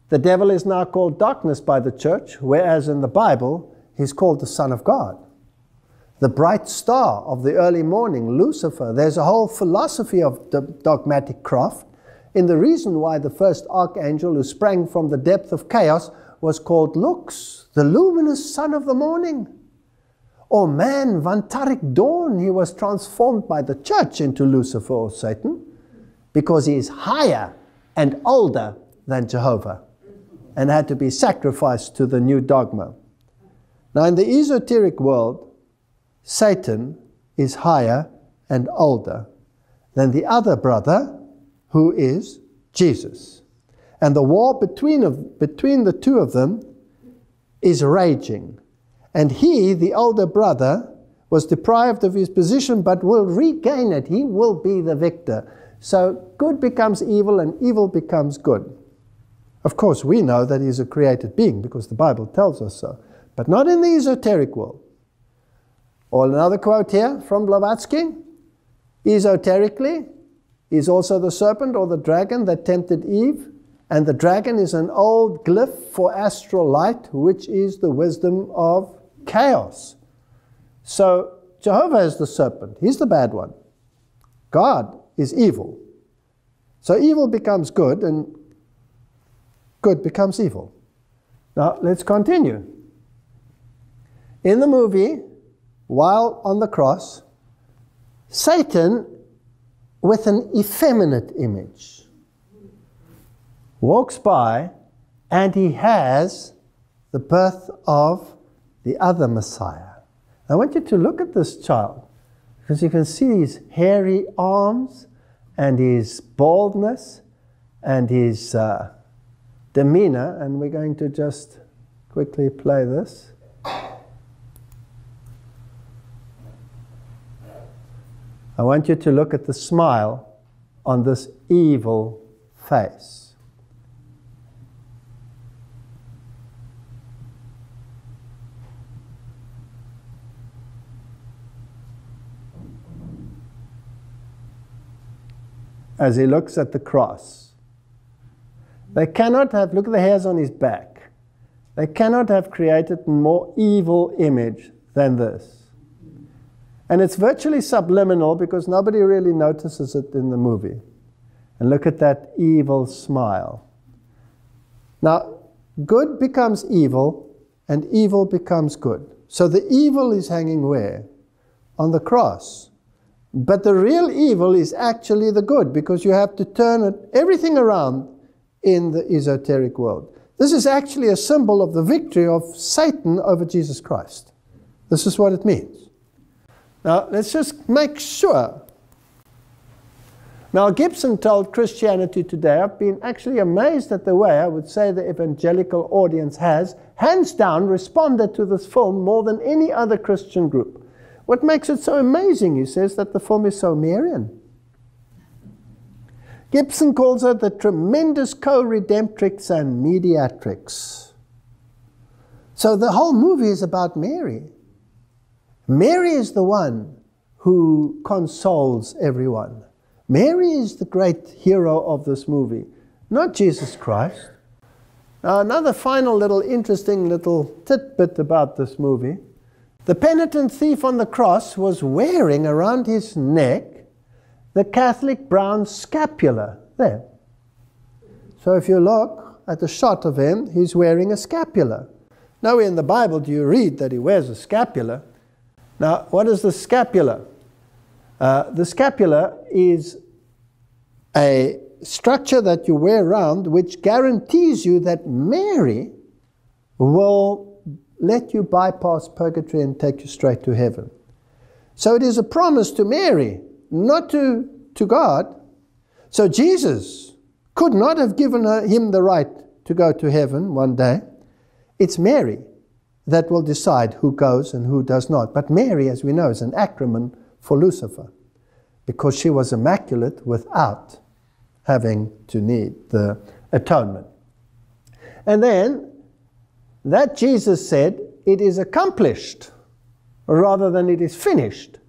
The devil is now called darkness by the church, whereas in the Bible, he's called the Son of God. The bright star of the early morning, Lucifer. There's a whole philosophy of dogmatic craft in the reason why the first archangel who sprang from the depth of chaos was called Lux, the luminous son of the morning. Or man, Vantarik dawn, he was transformed by the church into Lucifer or Satan because he is higher and older than Jehovah and had to be sacrificed to the new dogma. Now in the esoteric world, Satan is higher and older than the other brother, who is Jesus. And the war between the two of them is raging. And he, the older brother, was deprived of his position but will regain it. He will be the victor. So good becomes evil and evil becomes good. Of course, we know that he's a created being because the Bible tells us so, but not in the esoteric world. Or another quote here from Blavatsky, esoterically, he's also the serpent or the dragon that tempted Eve, and the dragon is an old glyph for astral light, which is the wisdom of chaos. So Jehovah is the serpent. He's the bad one. God is evil. So evil becomes good, and good becomes evil. Now, let's continue. In the movie, while on the cross, Satan, with an effeminate image, walks by, and he has the birth of the other Messiah. I want you to look at this child, because you can see his hairy arms and his baldness and his demeanor, and we're going to just quickly play this. I want you to look at the smile on this evil face. As he looks at the cross. They cannot have, look at the hairs on his back. They cannot have created a more evil image than this. And it's virtually subliminal because nobody really notices it in the movie. And look at that evil smile. Now, good becomes evil and evil becomes good. So the evil is hanging where? On the cross. But the real evil is actually the good, because you have to turn everything around in the esoteric world. This is actually a symbol of the victory of Satan over Jesus Christ. This is what it means. Now, let's just make sure. Now, Gibson told Christianity Today, I've been actually amazed at the way, I would say, the evangelical audience has, hands down, responded to this film more than any other Christian group. What makes it so amazing, he says, that the film is so Marian. Gibson calls her the tremendous co-redemptrix and mediatrix. So the whole movie is about Mary. Mary is the one who consoles everyone. Mary is the great hero of this movie, not Jesus Christ. Now, another final little interesting little tidbit about this movie. The penitent thief on the cross was wearing around his neck the Catholic brown scapular. There. So if you look at the shot of him, he's wearing a scapular. Nowhere in the Bible do you read that he wears a scapular. Now, what is the scapular? The scapular is a structure that you wear around which guarantees you that Mary will let you bypass purgatory and take you straight to heaven. So it is a promise to Mary, not to God. So Jesus could not have given him the right to go to heaven one day. It's Mary that will decide who goes and who does not. But Mary, as we know, is an acronym for Lucifer, because she was immaculate without having to need the atonement. And then that Jesus said, it is accomplished, rather than it is finished.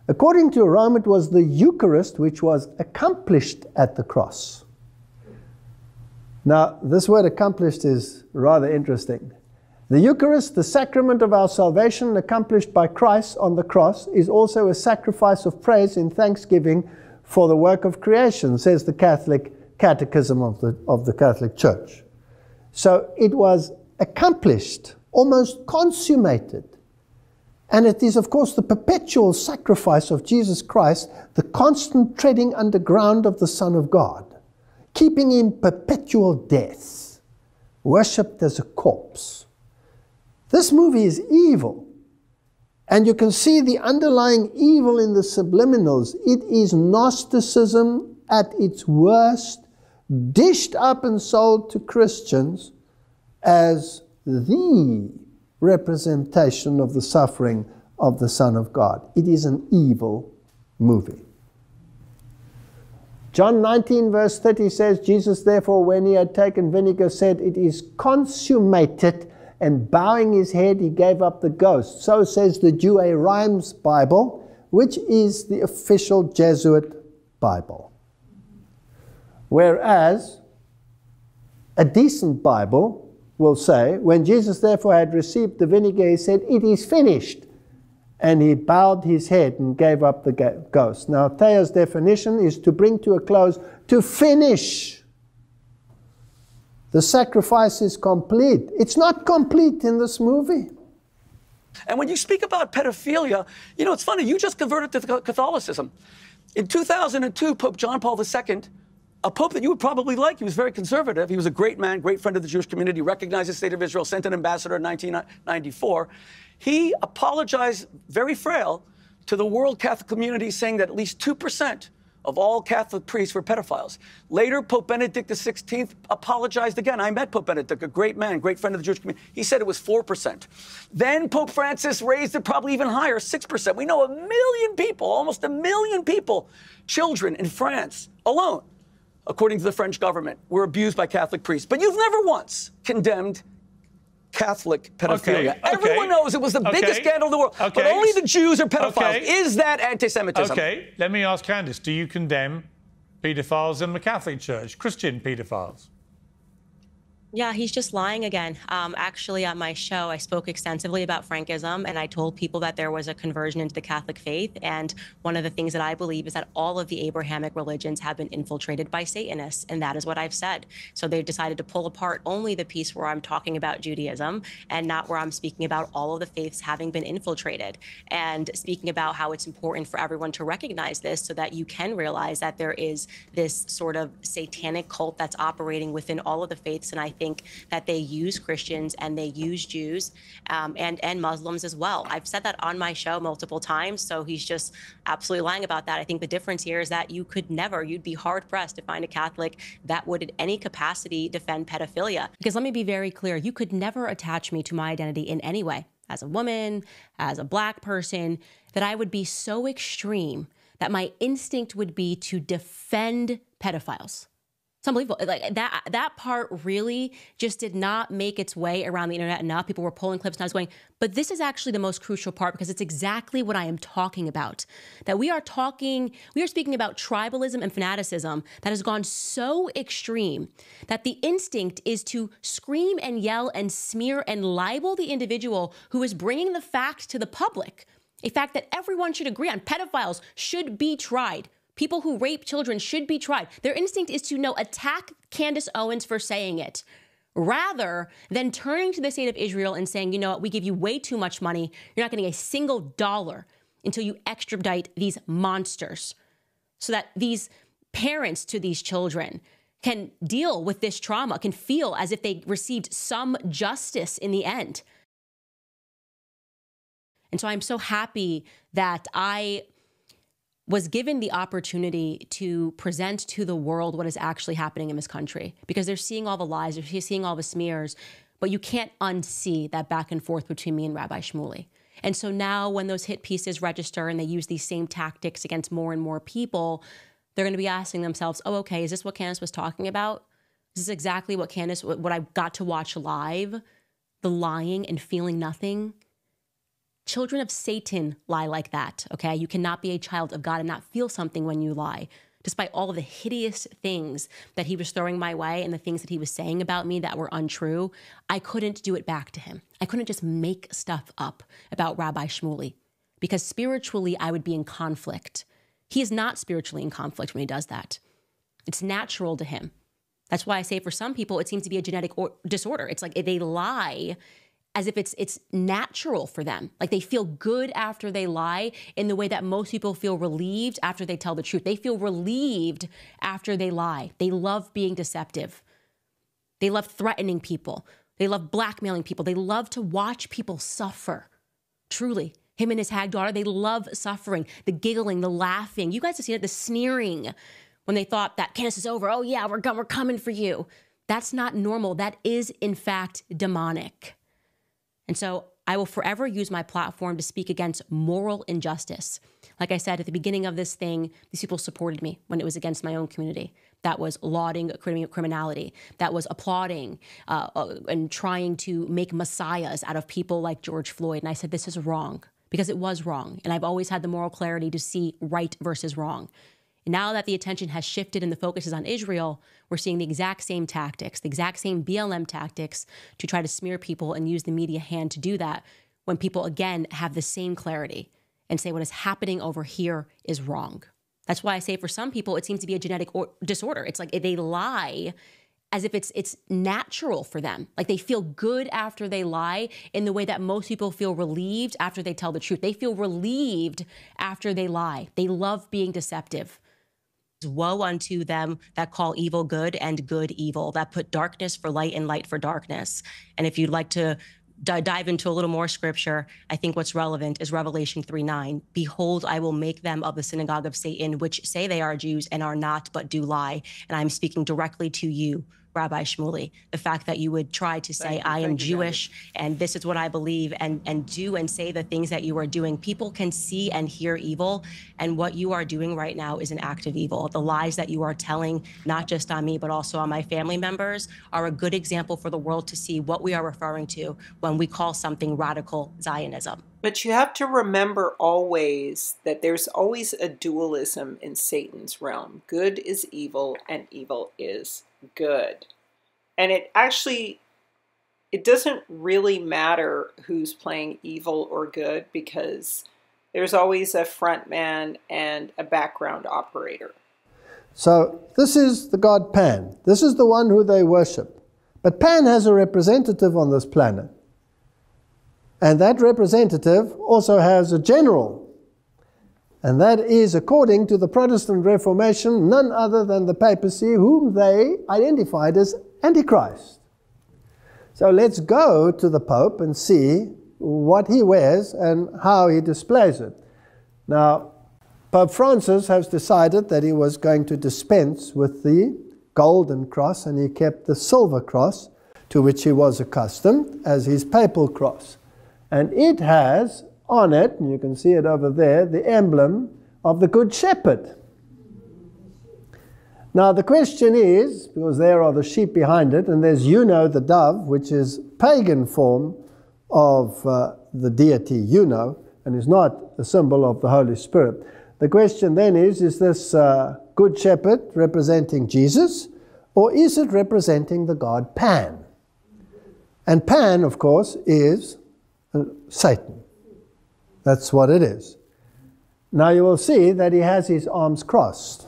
According to Rome, it was the Eucharist which was accomplished at the cross. Now, this word accomplished is rather interesting. The Eucharist, the sacrament of our salvation accomplished by Christ on the cross, is also a sacrifice of praise in thanksgiving for the work of creation, says the Catholic Catechism of the Catholic Church. So it was accomplished, almost consummated. And it is, of course, the perpetual sacrifice of Jesus Christ, the constant treading underground of the Son of God, keeping him perpetual death, worshipped as a corpse. This movie is evil. And you can see the underlying evil in the subliminals. It is Gnosticism at its worst, dished up and sold to Christians as the representation of the suffering of the Son of God. It is an evil movie. John 19 verse 30 says, Jesus therefore, when he had taken vinegar, said, it is consummated, and bowing his head, he gave up the ghost. So says the Douay-Rheims Bible, which is the official Jesuit Bible. Whereas a decent Bible will say, when Jesus therefore had received the vinegar, he said, it is finished. And he bowed his head and gave up the ghost. Now, Thea's definition is to bring to a close, to finish. The sacrifice is complete. It's not complete in this movie. And when you speak about pedophilia, you know, it's funny, you just converted to Catholicism. In 2002, Pope John Paul II, a pope that you would probably like, he was very conservative. He was a great man, great friend of the Jewish community, recognized the state of Israel, sent an ambassador in 1994. He apologized, very frail, to the world Catholic community, saying that at least 2% of all Catholic priests were pedophiles. Later, Pope Benedict XVI apologized again. I met Pope Benedict, a great man, great friend of the Jewish community. He said it was 4%. Then Pope Francis raised it probably even higher, 6%. We know 1 million people, almost 1 million people, children in France alone, according to the French government, were abused by Catholic priests. But you've never once condemned Catholic pedophilia. Okay. Everyone knows it was the biggest scandal in the world, but only the Jews are pedophiles. Is that anti-Semitism? Okay, let me ask Candace, do you condemn pedophiles in the Catholic Church, Christian pedophiles? Yeah, he's just lying again. Actually, on my show, I spoke extensively about Frankism, and I told people that there was a conversion into the Catholic faith. And one of the things that I believe is that all of the Abrahamic religions have been infiltrated by Satanists, and that is what I've said. So they've decided to pull apart only the piece where I'm talking about Judaism and not where I'm speaking about all of the faiths having been infiltrated, and speaking about how it's important for everyone to recognize this so that you can realize that there is this sort of satanic cult that's operating within all of the faiths. And I think that they use Christians and they use Jews and Muslims as well. I've said that on my show multiple times, so he's just absolutely lying about that. I think the difference here is that you'd be hard-pressed to find a Catholic that would in any capacity defend pedophilia. Because let me be very clear, you could never attach me to my identity in any way, as a woman, as a Black person, that I would be so extreme that my instinct would be to defend pedophiles. It's unbelievable. Like that part really just did not make its way around the internet enough. People were pulling clips and I was going, but this is actually the most crucial part because it's exactly what I am talking about. That we are speaking about tribalism and fanaticism that has gone so extreme that the instinct is to scream and yell and smear and libel the individual who is bringing the fact to the public, a fact that everyone should agree on. Pedophiles should be tried. People who rape children should be tried. Their instinct is to attack Candace Owens for saying it, rather than turning to the state of Israel and saying, you know what, we give you way too much money. You're not getting a single dollar until you extradite these monsters so that these parents to these children can deal with this trauma, can feel as if they received some justice in the end. And so I'm so happy that I was given the opportunity to present to the world what is actually happening in this country, because they're seeing all the lies, they're seeing all the smears, but you can't unsee that back and forth between me and Rabbi Shmuley. And so now when those hit pieces register and they use these same tactics against more and more people, they're going to be asking themselves, oh, okay, is this what Candace was talking about? Is this exactly what I got to watch live? The lying and feeling nothing? Children of Satan lie like that, okay? You cannot be a child of God and not feel something when you lie. Despite all of the hideous things that he was throwing my way and the things that he was saying about me that were untrue, I couldn't do it back to him. I couldn't just make stuff up about Rabbi Shmuley, because spiritually I would be in conflict. He is not spiritually in conflict when he does that. It's natural to him. That's why I say for some people it seems to be a genetic disorder. It's like they lie as if it's natural for them. Like they feel good after they lie in the way that most people feel relieved after they tell the truth. They feel relieved after they lie. They love being deceptive. They love threatening people. They love blackmailing people. They love to watch people suffer. Truly. Him and his hag daughter, they love suffering, the giggling, the laughing. You guys have seen it, the sneering when they thought that Candace is over. Oh yeah, we're coming for you. That's not normal. That is in fact demonic. And so I will forever use my platform to speak against moral injustice. Like I said, at the beginning of this thing, these people supported me when it was against my own community. That was lauding criminality. That was applauding and trying to make messiahs out of people like George Floyd. And I said, this is wrong, because it was wrong. And I've always had the moral clarity to see right versus wrong. And now that the attention has shifted and the focus is on Israel, we're seeing the exact same tactics, the exact same BLM tactics to try to smear people and use the media hand to do that, when people, again, have the same clarity and say what is happening over here is wrong. That's why I say for some people, it seems to be a genetic disorder. It's like they lie as if it's natural for them. Like they feel good after they lie in the way that most people feel relieved after they tell the truth. They feel relieved after they lie. They love being deceptive. Woe unto them that call evil good and good evil, that put darkness for light and light for darkness. And if you'd like to dive into a little more scripture, I think what's relevant is Revelation 3:9. Behold, I will make them of the synagogue of Satan, which say they are Jews and are not, but do lie. And I'm speaking directly to you, Rabbi Shmuley. The fact that you would try to say, I am Jewish and this is what I believe, and do and say the things that you are doing. People can see and hear evil, and what you are doing right now is an act of evil. The lies that you are telling, not just on me, but also on my family members, are a good example for the world to see what we are referring to when we call something radical Zionism. But you have to remember always that there's always a dualism in Satan's realm. Good is evil and evil is good. And it doesn't really matter who's playing evil or good, because there's always a front man and a background operator. So this is the god Pan. This is the one who they worship. But Pan has a representative on this planet. And that representative also has a general. And that is, according to the Protestant Reformation, none other than the papacy, whom they identified as Antichrist. So let's go to the Pope and see what he wears and how he displays it. Now, Pope Francis has decided that he was going to dispense with the golden cross, and he kept the silver cross, to which he was accustomed, as his papal cross. And it has on it, and you can see it over there, the emblem of the Good Shepherd. Now the question is, because there are the sheep behind it, and there's Juno the dove, which is pagan form of the deity Juno, and is not a symbol of the Holy Spirit. The question then is this Good Shepherd representing Jesus, or is it representing the god Pan? And Pan, of course, is Satan. That's what it is. Now you will see that he has his arms crossed,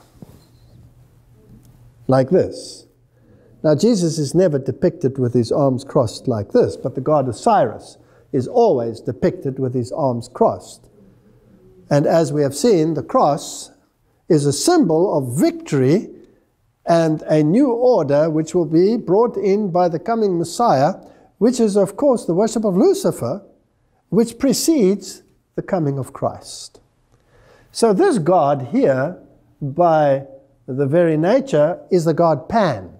like this. Now Jesus is never depicted with his arms crossed like this, but the god Osiris is always depicted with his arms crossed. And as we have seen, the cross is a symbol of victory and a new order which will be brought in by the coming Messiah, which is of course the worship of Lucifer, which precedes the coming of Christ. So this god here, by the very nature, is the god Pan.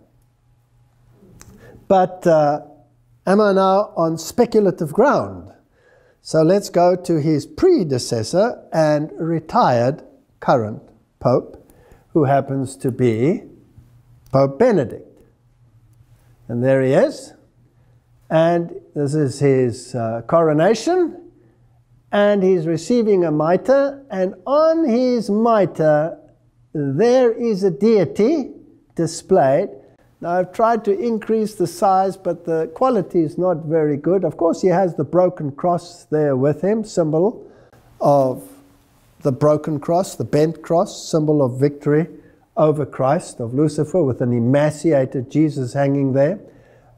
But am I now on speculative ground? So let's go to his predecessor and retired current pope, who happens to be Pope Benedict. And there he is. And this is his coronation. And he's receiving a mitre, and on his mitre there is a deity displayed. Now I've tried to increase the size, but the quality is not very good. Of course he has the broken cross there with him, symbol of the broken cross, the bent cross, symbol of victory over Christ, of Lucifer, with an emaciated Jesus hanging there.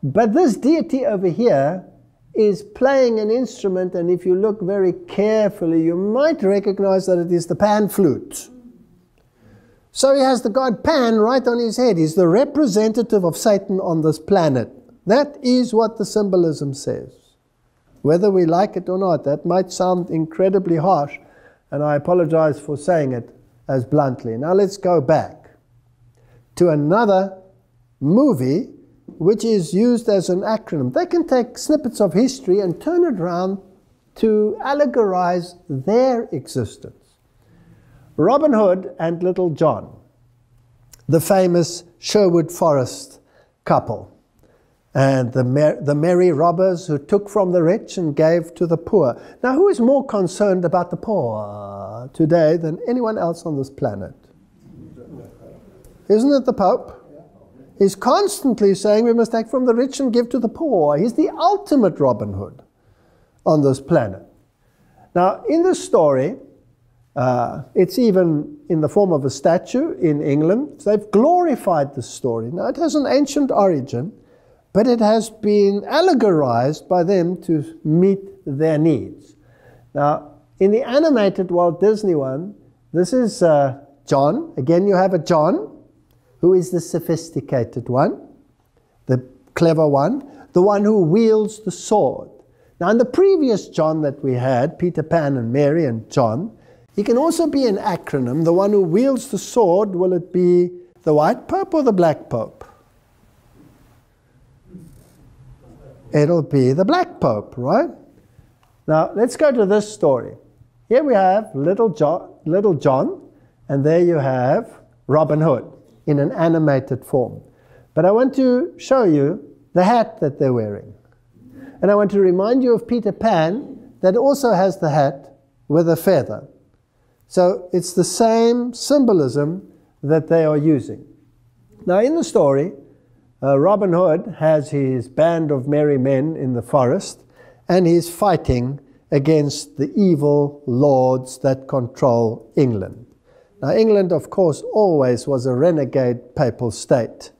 But this deity over here is playing an instrument, and if you look very carefully, you might recognize that it is the pan flute. So he has the god Pan right on his head. He's the representative of Satan on this planet. That is what the symbolism says. Whether we like it or not, that might sound incredibly harsh, and I apologize for saying it as bluntly. Now let's go back to another movie which is used as an acronym. They can take snippets of history and turn it around to allegorize their existence. Robin Hood and Little John, the famous Sherwood Forest couple, and the merry robbers who took from the rich and gave to the poor. Now, who is more concerned about the poor today than anyone else on this planet? Isn't it the Pope? He's constantly saying we must take from the rich and give to the poor. He's the ultimate Robin Hood on this planet. Now, in this story, it's even in the form of a statue in England. They've glorified the story. Now, it has an ancient origin, but it has been allegorized by them to meet their needs. Now, in the animated Walt Disney one, this is John. Again, you have a John, who is the sophisticated one, the clever one, the one who wields the sword. Now, in the previous John that we had, Peter Pan and Mary and John, he can also be an acronym. The one who wields the sword, will it be the white pope or the black pope? It'll be the black pope, right? Now, let's go to this story. Here we have Little John, and there you have Robin Hood in an animated form. But I want to show you the hat that they're wearing. And I want to remind you of Peter Pan, that also has the hat with a feather. So it's the same symbolism that they are using. Now, in the story, Robin Hood has his band of merry men in the forest, and he's fighting against the evil lords that control England. Now, England, of course, always was a renegade papal state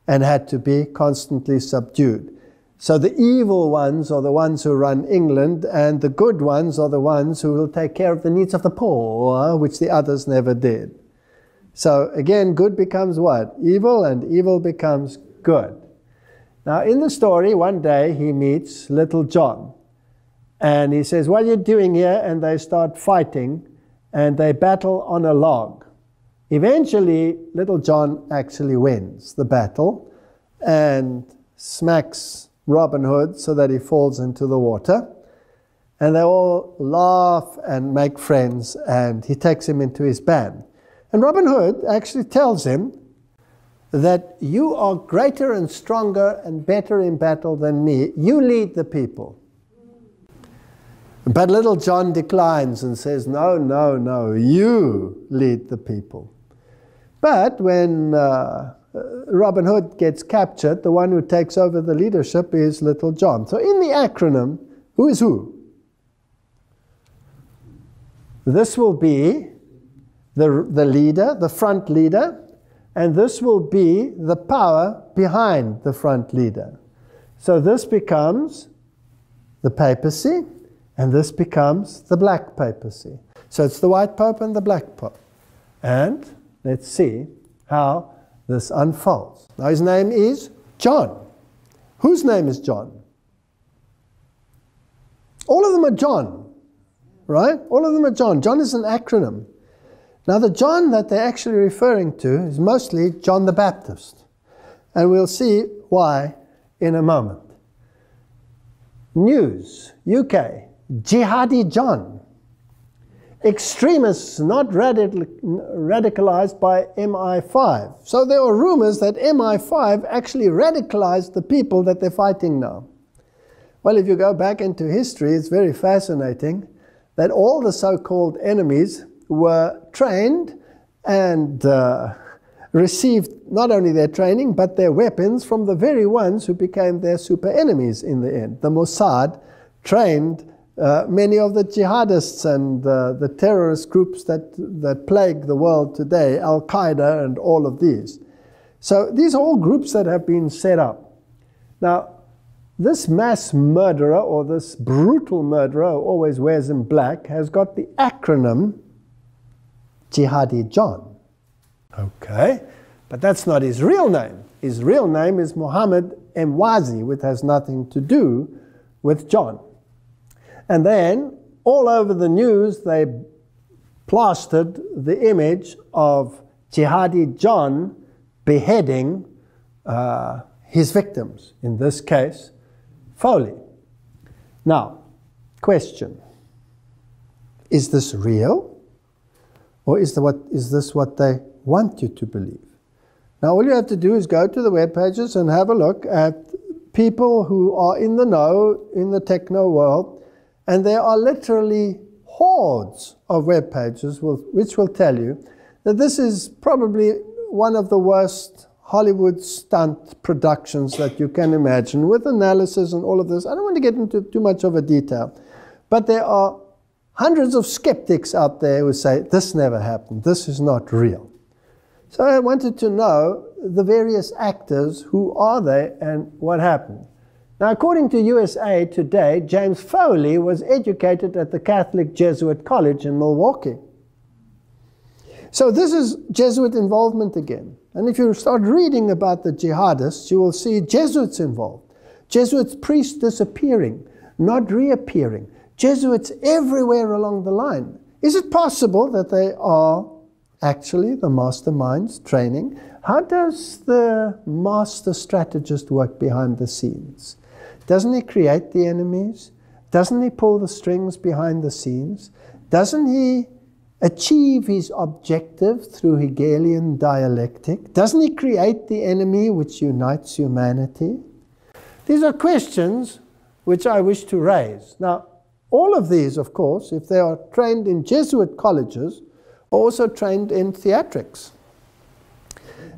and had to be constantly subdued. So the evil ones are the ones who run England, and the good ones are the ones who will take care of the needs of the poor, which the others never did. So again, good becomes what? Evil, and evil becomes good. Now, in the story, one day he meets Little John, and he says, "What are you doing here?" And they start fighting, and they battle on a log. Eventually, Little John actually wins the battle and smacks Robin Hood so that he falls into the water. And they all laugh and make friends, and he takes him into his band. And Robin Hood actually tells him that you are greater and stronger and better in battle than me. You lead the people. But Little John declines and says, no, no, no, you lead the people. But when Robin Hood gets captured, the one who takes over the leadership is Little John. So in the acronym, who is who? This will be the leader, the front leader, and this will be the power behind the front leader. So this becomes the papacy, and this becomes the black papacy. So it's the white pope and the black pope. And let's see how this unfolds. Now his name is John. Whose name is John? All of them are John, right? All of them are John. John is an acronym. Now the John that they're actually referring to is mostly John the Baptist. And we'll see why in a moment. News, UK, Jihadi John. Extremists not radicalized by MI5. So there are rumors that MI5 actually radicalized the people that they're fighting now. Well, if you go back into history, it's very fascinating that all the so-called enemies were trained and received not only their training, but their weapons from the very ones who became their super enemies in the end. The Mossad trained many of the jihadists and the terrorist groups that plague the world today, Al-Qaeda and all of these. So these are all groups that have been set up. Now, this mass murderer, or this brutal murderer who always wears in black, has got the acronym Jihadi John. Okay, but that's not his real name. His real name is Muhammad Mwazi, which has nothing to do with John. And then, all over the news, they plastered the image of Jihadi John beheading his victims, in this case, Foley. Now, question. Is this real? Or is this what they want you to believe? Now all you have to do is go to the web pages and have a look at people who are in the know, in the techno world, and there are literally hordes of web pages which will tell you that this is probably one of the worst Hollywood stunt productions that you can imagine, with analysis and all of this. I don't want to get into too much of a detail, but there are hundreds of skeptics out there who say, this never happened, this is not real. So I wanted to know the various actors, who are they and what happened. Now, according to USA Today, James Foley was educated at the Catholic Jesuit College in Milwaukee. So this is Jesuit involvement again. And if you start reading about the jihadists, you will see Jesuits involved. Jesuits priests disappearing, not reappearing. Jesuits everywhere along the line. Is it possible that they are actually the masterminds training? How does the master strategist work behind the scenes? Doesn't he create the enemies? Doesn't he pull the strings behind the scenes? Doesn't he achieve his objective through Hegelian dialectic? Doesn't he create the enemy which unites humanity? These are questions which I wish to raise. Now, all of these, of course, if they are trained in Jesuit colleges, are also trained in theatrics.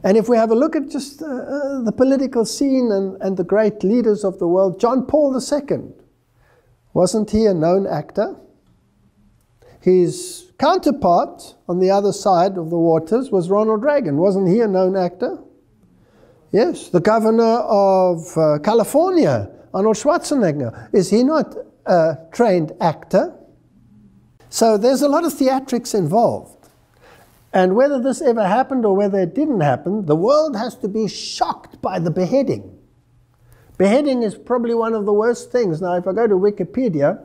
And if we have a look at just the political scene and the great leaders of the world, John Paul II, wasn't he a known actor? His counterpart on the other side of the waters was Ronald Reagan. Wasn't he a known actor? Yes. The governor of California, Arnold Schwarzenegger, is he not a trained actor? So there's a lot of theatrics involved. And whether this ever happened or whether it didn't happen, the world has to be shocked by the beheading. Beheading is probably one of the worst things. Now, if I go to Wikipedia,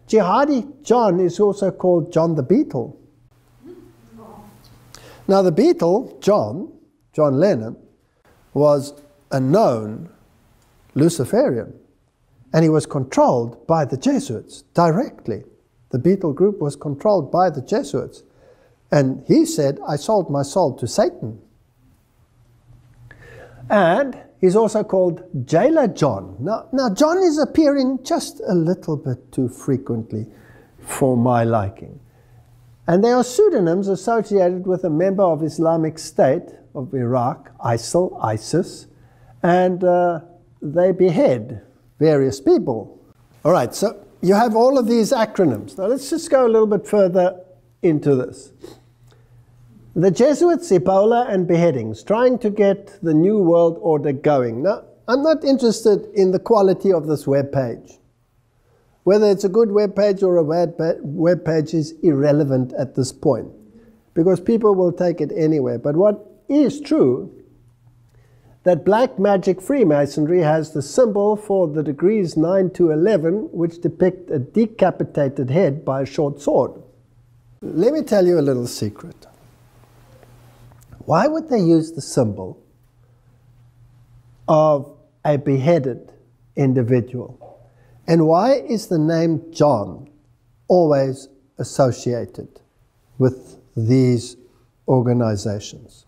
Jihadi John is also called John the Beetle. Now, the Beetle, John Lennon, was a known Luciferian, and he was controlled by the Jesuits directly. The Beetle group was controlled by the Jesuits. And he said, I sold my soul to Satan. And he's also called Jailer John. Now John is appearing just a little bit too frequently for my liking. And there are pseudonyms associated with a member of Islamic State of Iraq, ISIL, ISIS, and they behead various people. All right, so you have all of these acronyms. Now let's just go a little bit further into this. The Jesuits, Ebola, and beheadings, trying to get the New World Order going. Now, I'm not interested in the quality of this web page. Whether it's a good web page or a bad web page is irrelevant at this point, because people will take it anywhere. But what is true, that black magic Freemasonry has the symbol for the degrees 9 to 11, which depict a decapitated head by a short sword. Let me tell you a little secret. Why would they use the symbol of a beheaded individual? And why is the name John always associated with these organizations?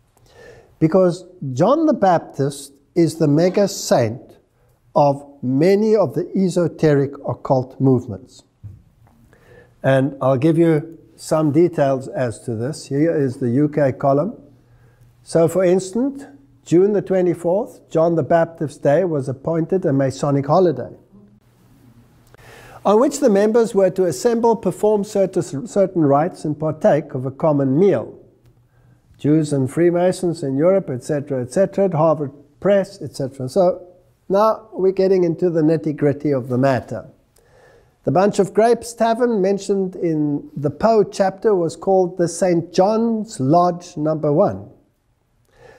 Because John the Baptist is the mega saint of many of the esoteric occult movements. And I'll give you some details as to this. Here is the UK column. So, for instance, June the 24th, John the Baptist's Day, was appointed a Masonic holiday, on which the members were to assemble, perform certain rites, and partake of a common meal. Jews and Freemasons in Europe, etc., etc., Harvard Press, etc. So, now we're getting into the nitty-gritty of the matter. The Bunch of Grapes Tavern, mentioned in the Poe chapter, was called the St. John's Lodge No. 1.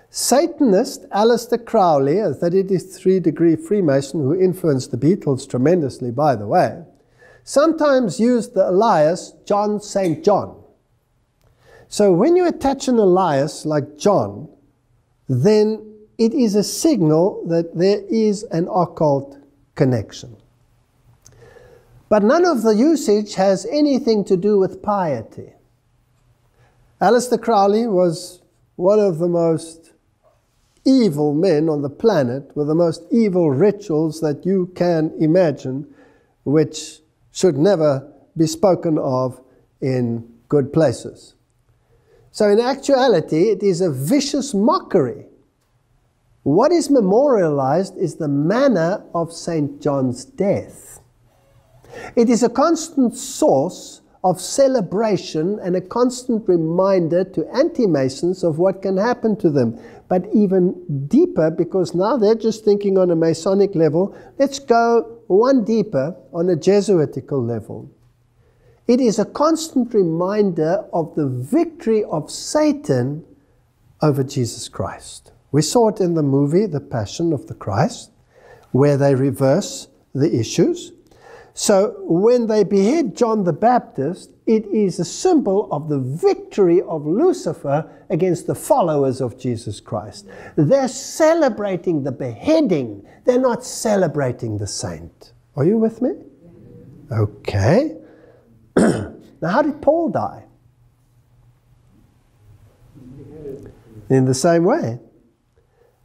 Satanist Aleister Crowley, a 33-degree Freemason who influenced the Beatles tremendously, by the way, sometimes used the alias John St. John. So when you attach an alias like John, then it is a signal that there is an occult connection. But none of the usage has anything to do with piety. Aleister Crowley was one of the most evil men on the planet, with the most evil rituals that you can imagine, which should never be spoken of in good places. So in actuality, it is a vicious mockery. What is memorialized is the manner of St. John's death. It is a constant source of celebration and a constant reminder to anti-Masons of what can happen to them. But even deeper, because now they're just thinking on a Masonic level, let's go one deeper on a Jesuitical level. It is a constant reminder of the victory of Satan over Jesus Christ. We saw it in the movie, The Passion of the Christ, where they reverse the issues. So when they behead John the Baptist, it is a symbol of the victory of Lucifer against the followers of Jesus Christ. They're celebrating the beheading. They're not celebrating the saint. Are you with me? Okay. Now, how did Paul die? In the same way.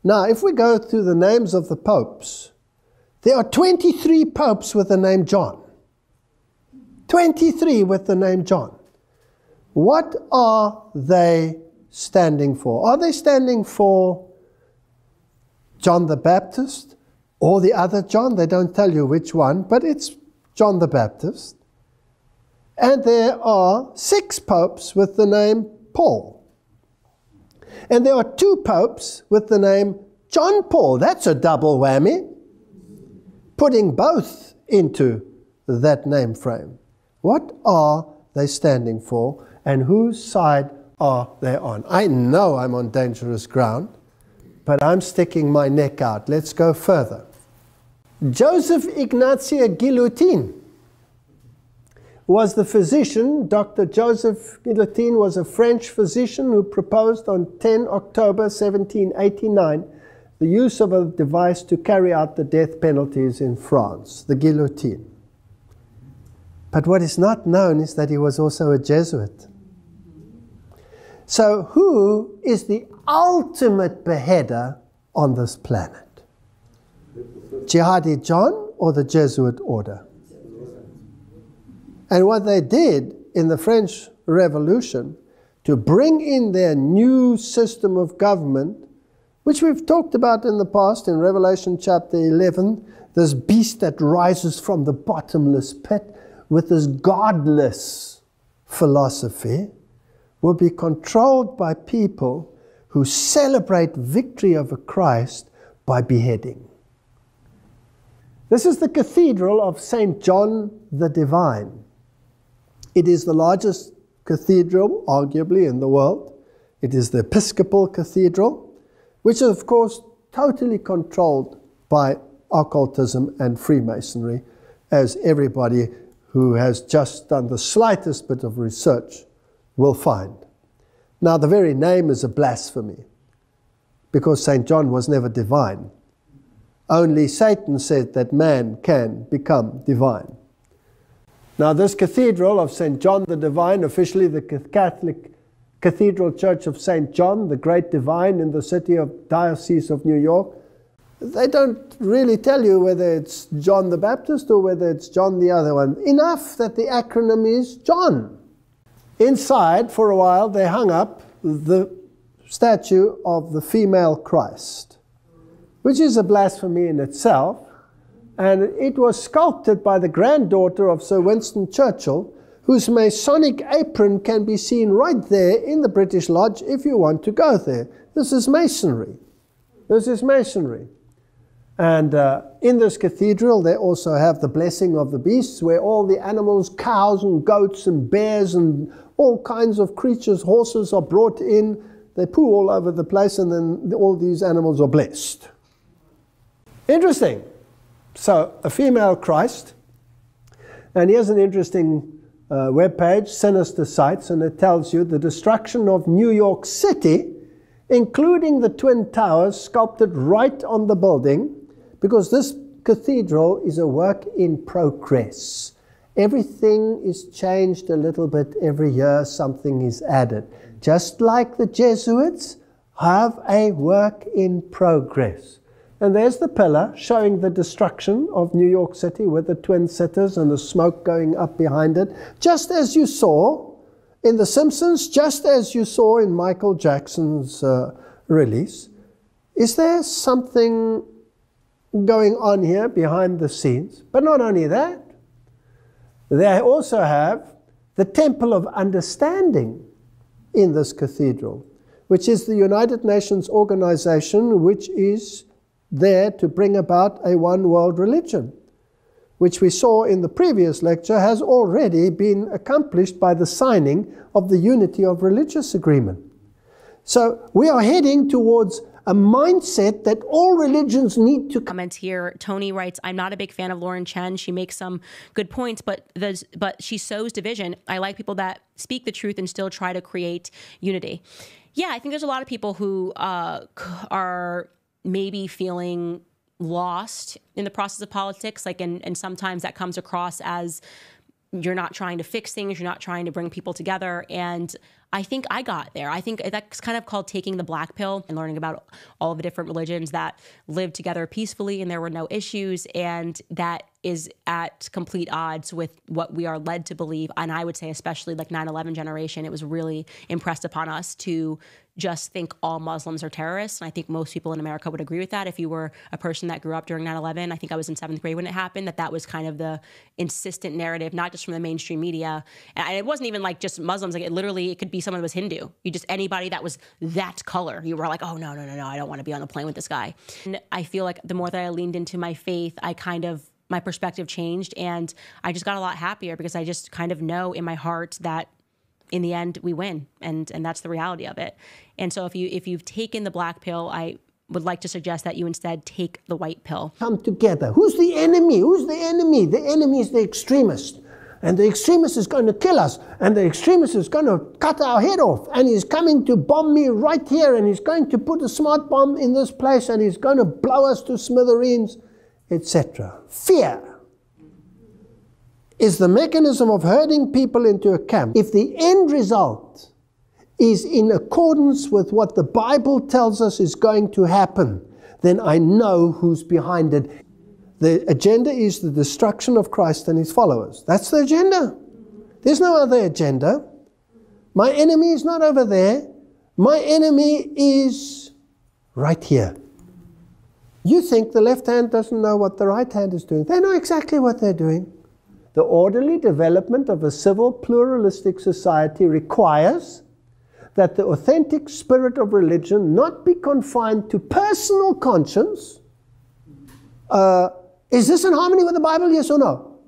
Now, if we go through the names of the popes, there are 23 popes with the name John. 23 with the name John. What are they standing for? Are they standing for John the Baptist or the other John? They don't tell you which one, but it's John the Baptist. And there are 6 popes with the name Paul. And there are 2 popes with the name John Paul. That's a double whammy. Putting both into that name frame. What are they standing for, and whose side are they on? I know I'm on dangerous ground, but I'm sticking my neck out. Let's go further. Joseph Ignatia Guillotin was the physician. Dr. Joseph Guillotin was a French physician who proposed on 10 October 1789 the use of a device to carry out the death penalties in France, the guillotine. But what is not known is that he was also a Jesuit. So who is the ultimate beheader on this planet? Jihadi John or the Jesuit order? And what they did in the French Revolution to bring in their new system of government, which we've talked about in the past in Revelation chapter 11, this beast that rises from the bottomless pit with this godless philosophy, will be controlled by people who celebrate victory over Christ by beheading. This is the Cathedral of St. John the Divine. It is the largest cathedral, arguably, in the world. It is the Episcopal Cathedral, which is, of course, totally controlled by occultism and Freemasonry, as everybody who has just done the slightest bit of research will find. Now, the very name is a blasphemy, because St. John was never divine. Only Satan said that man can become divine. Now, this cathedral of St. John the Divine, officially the Catholic Cathedral Church of St. John, the Great Divine in the city of Diocese of New York, they don't really tell you whether it's John the Baptist or whether it's John the other one. Enough that the acronym is John. Inside, for a while, they hung up the statue of the female Christ, which is a blasphemy in itself. And it was sculpted by the granddaughter of Sir Winston Churchill, whose Masonic apron can be seen right there in the British Lodge if you want to go there. This is Masonry. This is Masonry. And in this cathedral, they also have the blessing of the beasts, where all the animals, cows and goats and bears and all kinds of creatures, horses are brought in. They poo all over the place, and then all these animals are blessed. Interesting. So, a female Christ. And here's an interesting webpage, Sinister Sites, and it tells you the destruction of New York City, including the Twin Towers, sculpted right on the building, because this cathedral is a work in progress. Everything is changed a little bit every year, something is added. Just like the Jesuits have a work in progress. And there's the pillar showing the destruction of New York City with the twin cities and the smoke going up behind it. Just as you saw in The Simpsons, just as you saw in Michael Jackson's release. Is there something going on here behind the scenes? But not only that, they also have the Temple of Understanding in this cathedral, which is the United Nations organization which is there to bring about a one world religion, which we saw in the previous lecture has already been accomplished by the signing of the Unity of Religious Agreement. So we are heading towards a mindset that all religions need to comment here. Tony writes, I'm not a big fan of Lauren Chen. She makes some good points, but she sows division. I like people that speak the truth and still try to create unity. Yeah, I think there's a lot of people who are maybe feeling lost in the process of politics, like, and sometimes that comes across as you're not trying to fix things, you're not trying to bring people together. And I think I got there. I think that's kind of called taking the black pill and learning about all of the different religions that live together peacefully and there were no issues. And that is at complete odds with what we are led to believe. And I would say, especially like 9/11 generation, it was really impressed upon us to just think all Muslims are terrorists. And I think most people in America would agree with that. If you were a person that grew up during 9/11, I think I was in 7th grade when it happened, that was kind of the insistent narrative, not just from the mainstream media. And it wasn't even like just Muslims. Like it could be someone who was Hindu. Anybody that was that color, you were like, oh, no, I don't want to be on a plane with this guy. And I feel like the more that I leaned into my faith, my perspective changed, and I just got a lot happier because I just kind of know in my heart that in the end we win, and that's the reality of it. And so if you've taken the black pill, I would like to suggest that you instead take the white pill. Come together. Who's the enemy? Who's the enemy? The enemy is the extremist. And the extremist is going to kill us. And the extremist is going to cut our head off. And he's coming to bomb me right here. And he's going to put a smart bomb in this place. And he's going to blow us to smithereens, etc. Fear is the mechanism of herding people into a camp. If the end result is in accordance with what the Bible tells us is going to happen, then I know who's behind it. The agenda is the destruction of Christ and his followers. That's the agenda. There's no other agenda. My enemy is not over there. My enemy is right here. You think the left hand doesn't know what the right hand is doing. They know exactly what they're doing. The orderly development of a civil, pluralistic society requires that the authentic spirit of religion not be confined to personal conscience. Is this in harmony with the Bible, yes or no?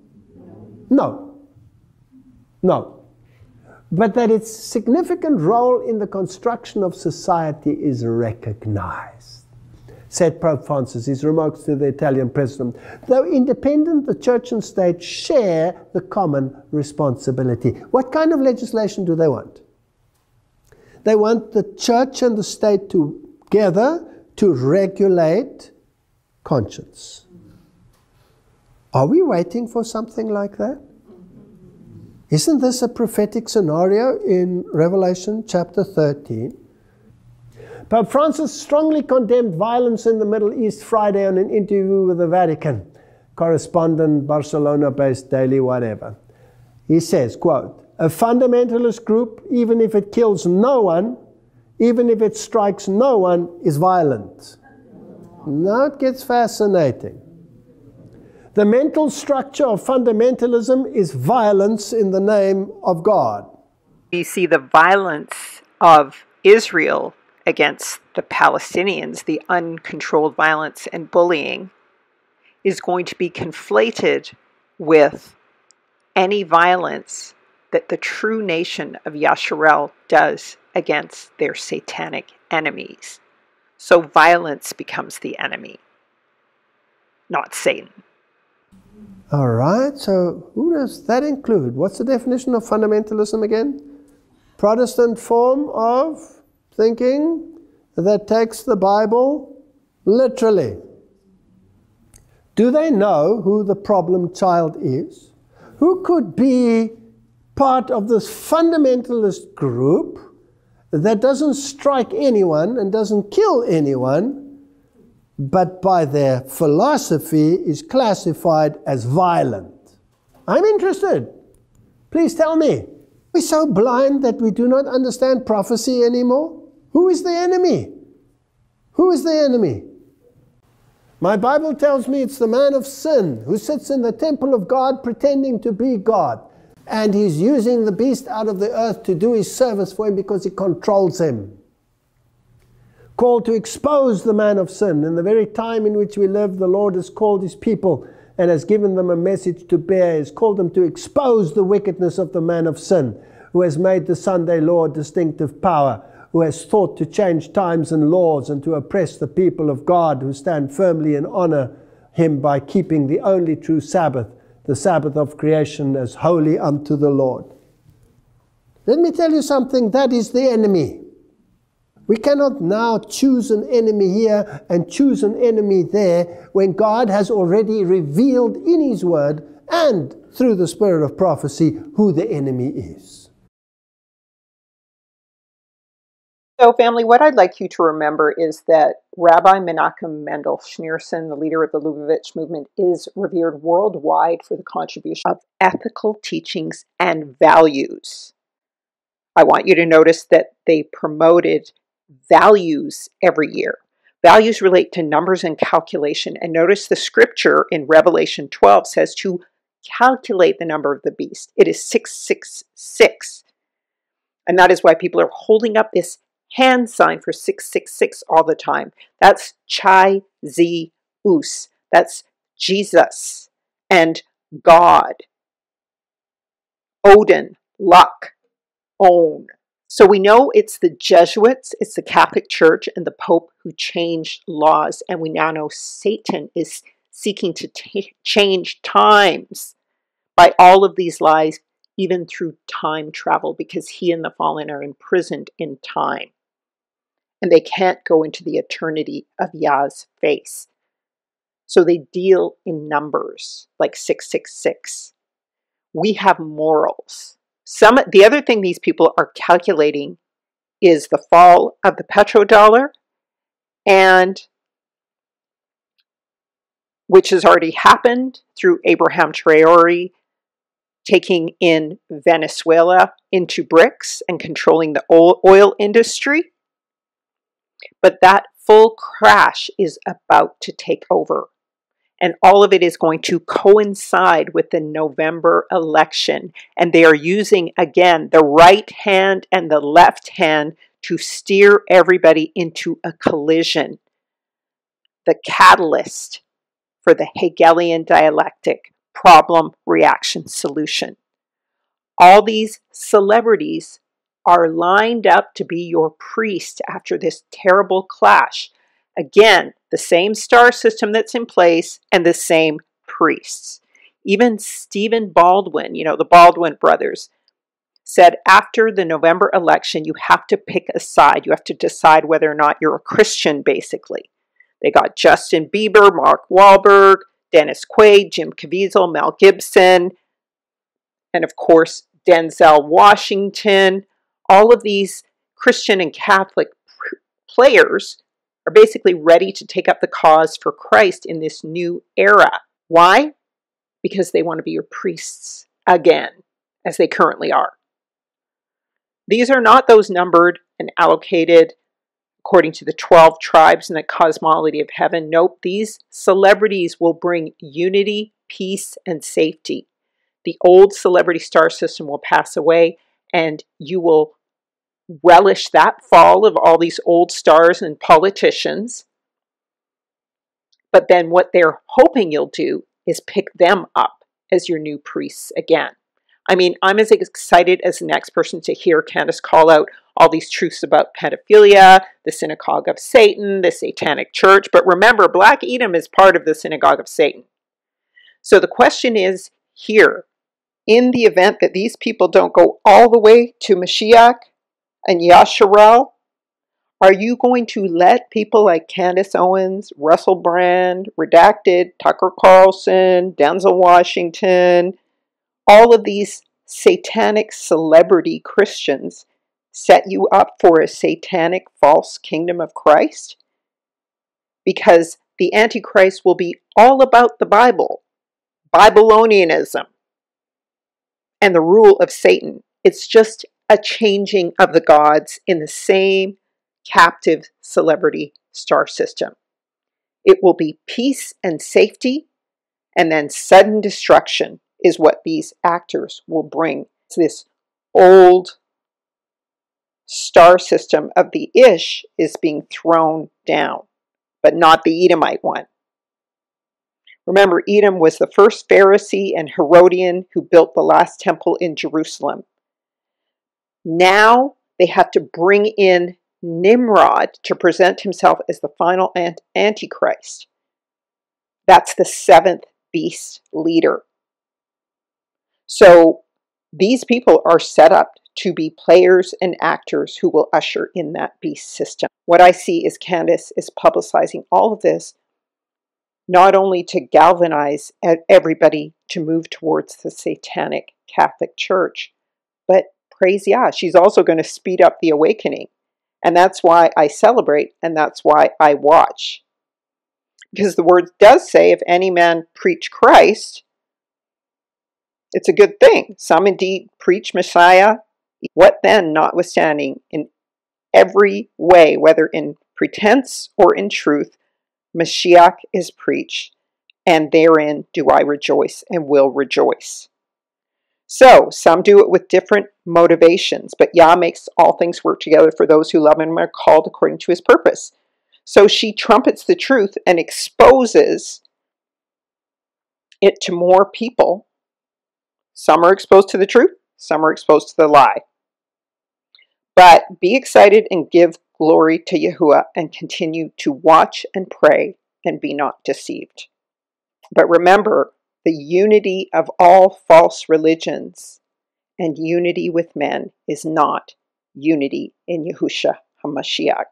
No. No. But that its significant role in the construction of society is recognized, said Pope Francis, his remarks to the Italian president. Though independent, the church and state share the common responsibility. What kind of legislation do they want? They want the church and the state together to regulate conscience. Are we waiting for something like that? Isn't this a prophetic scenario in Revelation chapter 13? Pope Francis strongly condemned violence in the Middle East Friday on an interview with the Vatican correspondent, Barcelona-based daily whatever. He says, quote, a fundamentalist group, even if it kills no one, even if it strikes no one, is violent. Now it gets fascinating. The mental structure of fundamentalism is violence in the name of God. You see the violence of Israel against the Palestinians, the uncontrolled violence and bullying, is going to be conflated with any violence that the true nation of Yasharel does against their satanic enemies. So violence becomes the enemy, not Satan. All right, so who does that include? What's the definition of fundamentalism again? Protestant form of thinking that takes the Bible literally. Do they know who the problem child is? who could be part of this fundamentalist group that doesn't strike anyone and doesn't kill anyone, but by their philosophy is classified as violent? I'm interested. Please tell me. We're so blind that we do not understand prophecy anymore? Who is the enemy? Who is the enemy? My Bible tells me it's the man of sin who sits in the temple of God pretending to be God. And he's using the beast out of the earth to do his service for him because he controls him. Called to expose the man of sin. In the very time in which we live, the Lord has called his people and has given them a message to bear. He has called them to expose the wickedness of the man of sin, who has made the Sunday law a distinctive power, who has thought to change times and laws and to oppress the people of God who stand firmly and honor him by keeping the only true Sabbath, the Sabbath of creation, as holy unto the Lord. Let me tell you something, that is the enemy. We cannot now choose an enemy here and choose an enemy there when God has already revealed in his word and through the spirit of prophecy who the enemy is. So, family, what I'd like you to remember is that Rabbi Menachem Mendel Schneerson, the leader of the Lubavitch movement, is revered worldwide for the contribution of ethical teachings and values. I want you to notice that they promoted values every year. Values relate to numbers and calculation. And notice the scripture in Revelation 12 says to calculate the number of the beast. It is 666. And that is why people are holding up this hand sign for 666 all the time. That's Chai Zi Us. That's Jesus and God. Odin, luck, own. So we know it's the Jesuits, it's the Catholic Church, and the Pope who changed laws. And we now know Satan is seeking to change times by all of these lies, even through time travel, because he and the fallen are imprisoned in time. And they can't go into the eternity of Yah's face. So they deal in numbers, like 666. We have morals. The other thing these people are calculating is the fall of the petrodollar, and which has already happened through Abraham Traore taking in Venezuela into BRICS and controlling the oil industry. But that full crash is about to take over. And all of it is going to coincide with the November election. And they are using, again, the right hand and the left hand to steer everybody into a collision. The catalyst for the Hegelian dialectic, problem, reaction, solution. All these celebrities are lined up to be your priest after this terrible clash. Again, the same star system that's in place and the same priests. Even Stephen Baldwin, the Baldwin brothers, said after the November election, you have to pick a side. You have to decide whether or not you're a Christian, basically. They got Justin Bieber, Mark Wahlberg, Dennis Quaid, Jim Caviezel, Mel Gibson, and of course, Denzel Washington. All of these Christian and Catholic players are basically ready to take up the cause for Christ in this new era. Why? Because they want to be your priests again, as they currently are. These are not those numbered and allocated according to the 12 tribes in the cosmology of heaven. Nope, these celebrities will bring unity, peace, and safety. The old celebrity star system will pass away, and you will relish that fall of all these old stars and politicians. But then what they're hoping you'll do is pick them up as your new priests again. I mean, I'm as excited as the next person to hear Candace call out all these truths about pedophilia, the synagogue of Satan, the satanic church. But remember, Black Edom is part of the synagogue of Satan. So the question is here, in the event that these people don't go all the way to Mashiach and Yasharel, are you going to let people like Candace Owens, Russell Brand, Redacted, Tucker Carlson, Denzel Washington, all of these satanic celebrity Christians set you up for a satanic false kingdom of Christ? Because the Antichrist will be all about the Bible, Babylonianism, and the rule of Satan. It's just a changing of the gods in the same captive celebrity star system. It will be peace and safety, and then sudden destruction is what these actors will bring to this old star system of the Ish is being thrown down, but not the Edomite one. Remember, Edom was the first Pharisee and Herodian who built the last temple in Jerusalem. Now they have to bring in Nimrod to present himself as the final Antichrist. That's the seventh beast leader. So these people are set up to be players and actors who will usher in that beast system. What I see is Candace is publicizing all of this, not only to galvanize everybody to move towards the satanic Catholic Church, but praise Yah, she's also going to speed up the awakening. And that's why I celebrate, and that's why I watch. Because the word does say, if any man preach Christ, it's a good thing. Some indeed preach Messiah. What then, notwithstanding, in every way, whether in pretense or in truth, Mashiach is preached, and therein do I rejoice and will rejoice. So, some do it with different motivations, but Yah makes all things work together for those who love him and are called according to his purpose. So she trumpets the truth and exposes it to more people. Some are exposed to the truth, some are exposed to the lie. But be excited and give glory to Yahuwah and continue to watch and pray and be not deceived. But remember, the unity of all false religions and unity with men is not unity in Yahushua HaMashiach,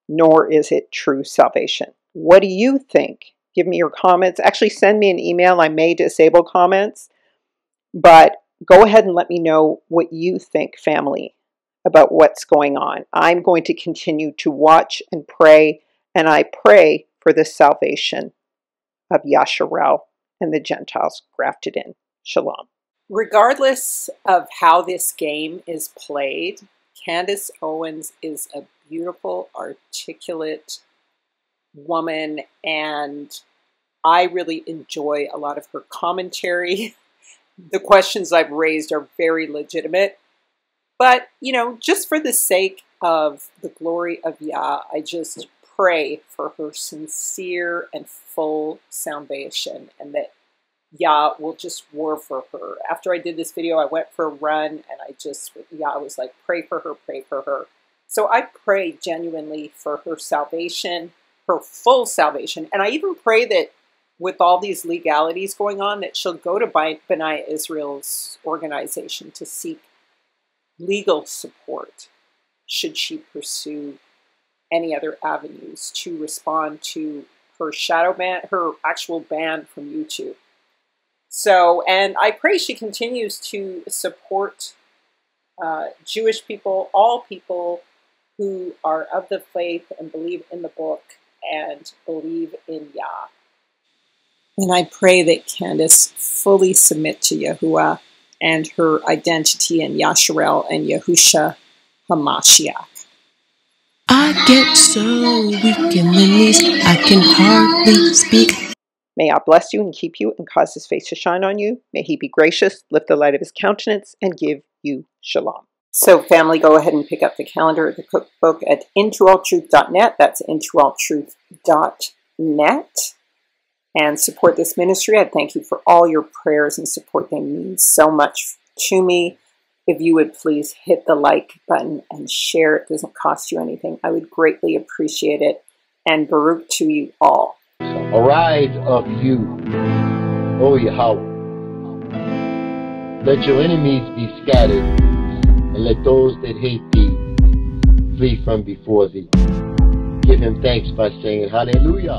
nor is it true salvation. What do you think? Give me your comments. Actually, send me an email. I may disable comments, but go ahead and let me know what you think, family, about what's going on. I'm going to continue to watch and pray, and I pray for the salvation of Yasharel and the Gentiles grafted in. Shalom. Regardless of how this game is played, Candace Owens is a beautiful, articulate woman, and I really enjoy a lot of her commentary. The questions I've raised are very legitimate, but, you know, just for the sake of the glory of Yah, I just pray for her sincere and full salvation, and that Yah will just war for her. After I did this video, I went for a run, and Yah was like, pray for her, pray for her. So I pray genuinely for her salvation, her full salvation, and I even pray that with all these legalities going on, that she'll go to B'nai Israel's organization to seek legal support should she pursue any other avenues to respond to her shadow ban, her actual ban from YouTube. So, and I pray she continues to support Jewish people, all people who are of the faith and believe in the book and believe in Yah. And I pray that Candace fully submit to Yahuwah and her identity in Yasharel and Yahushua HaMashiach. I get so weak in the knees, I can hardly speak. May God bless you and keep you and cause his face to shine on you. May he be gracious, lift the light of his countenance, and give you shalom. So family, go ahead and pick up the calendar of the cookbook at intoalltruth.net. That's intoalltruth.net. And support this ministry. I thank you for all your prayers and support. They mean so much to me. If you would please hit the like button and share. It doesn't cost you anything. I would greatly appreciate it. And Baruch to you all. Arise of you, O Yahweh. Let your enemies be scattered, and let those that hate thee flee from before thee. Give him thanks by saying hallelujah.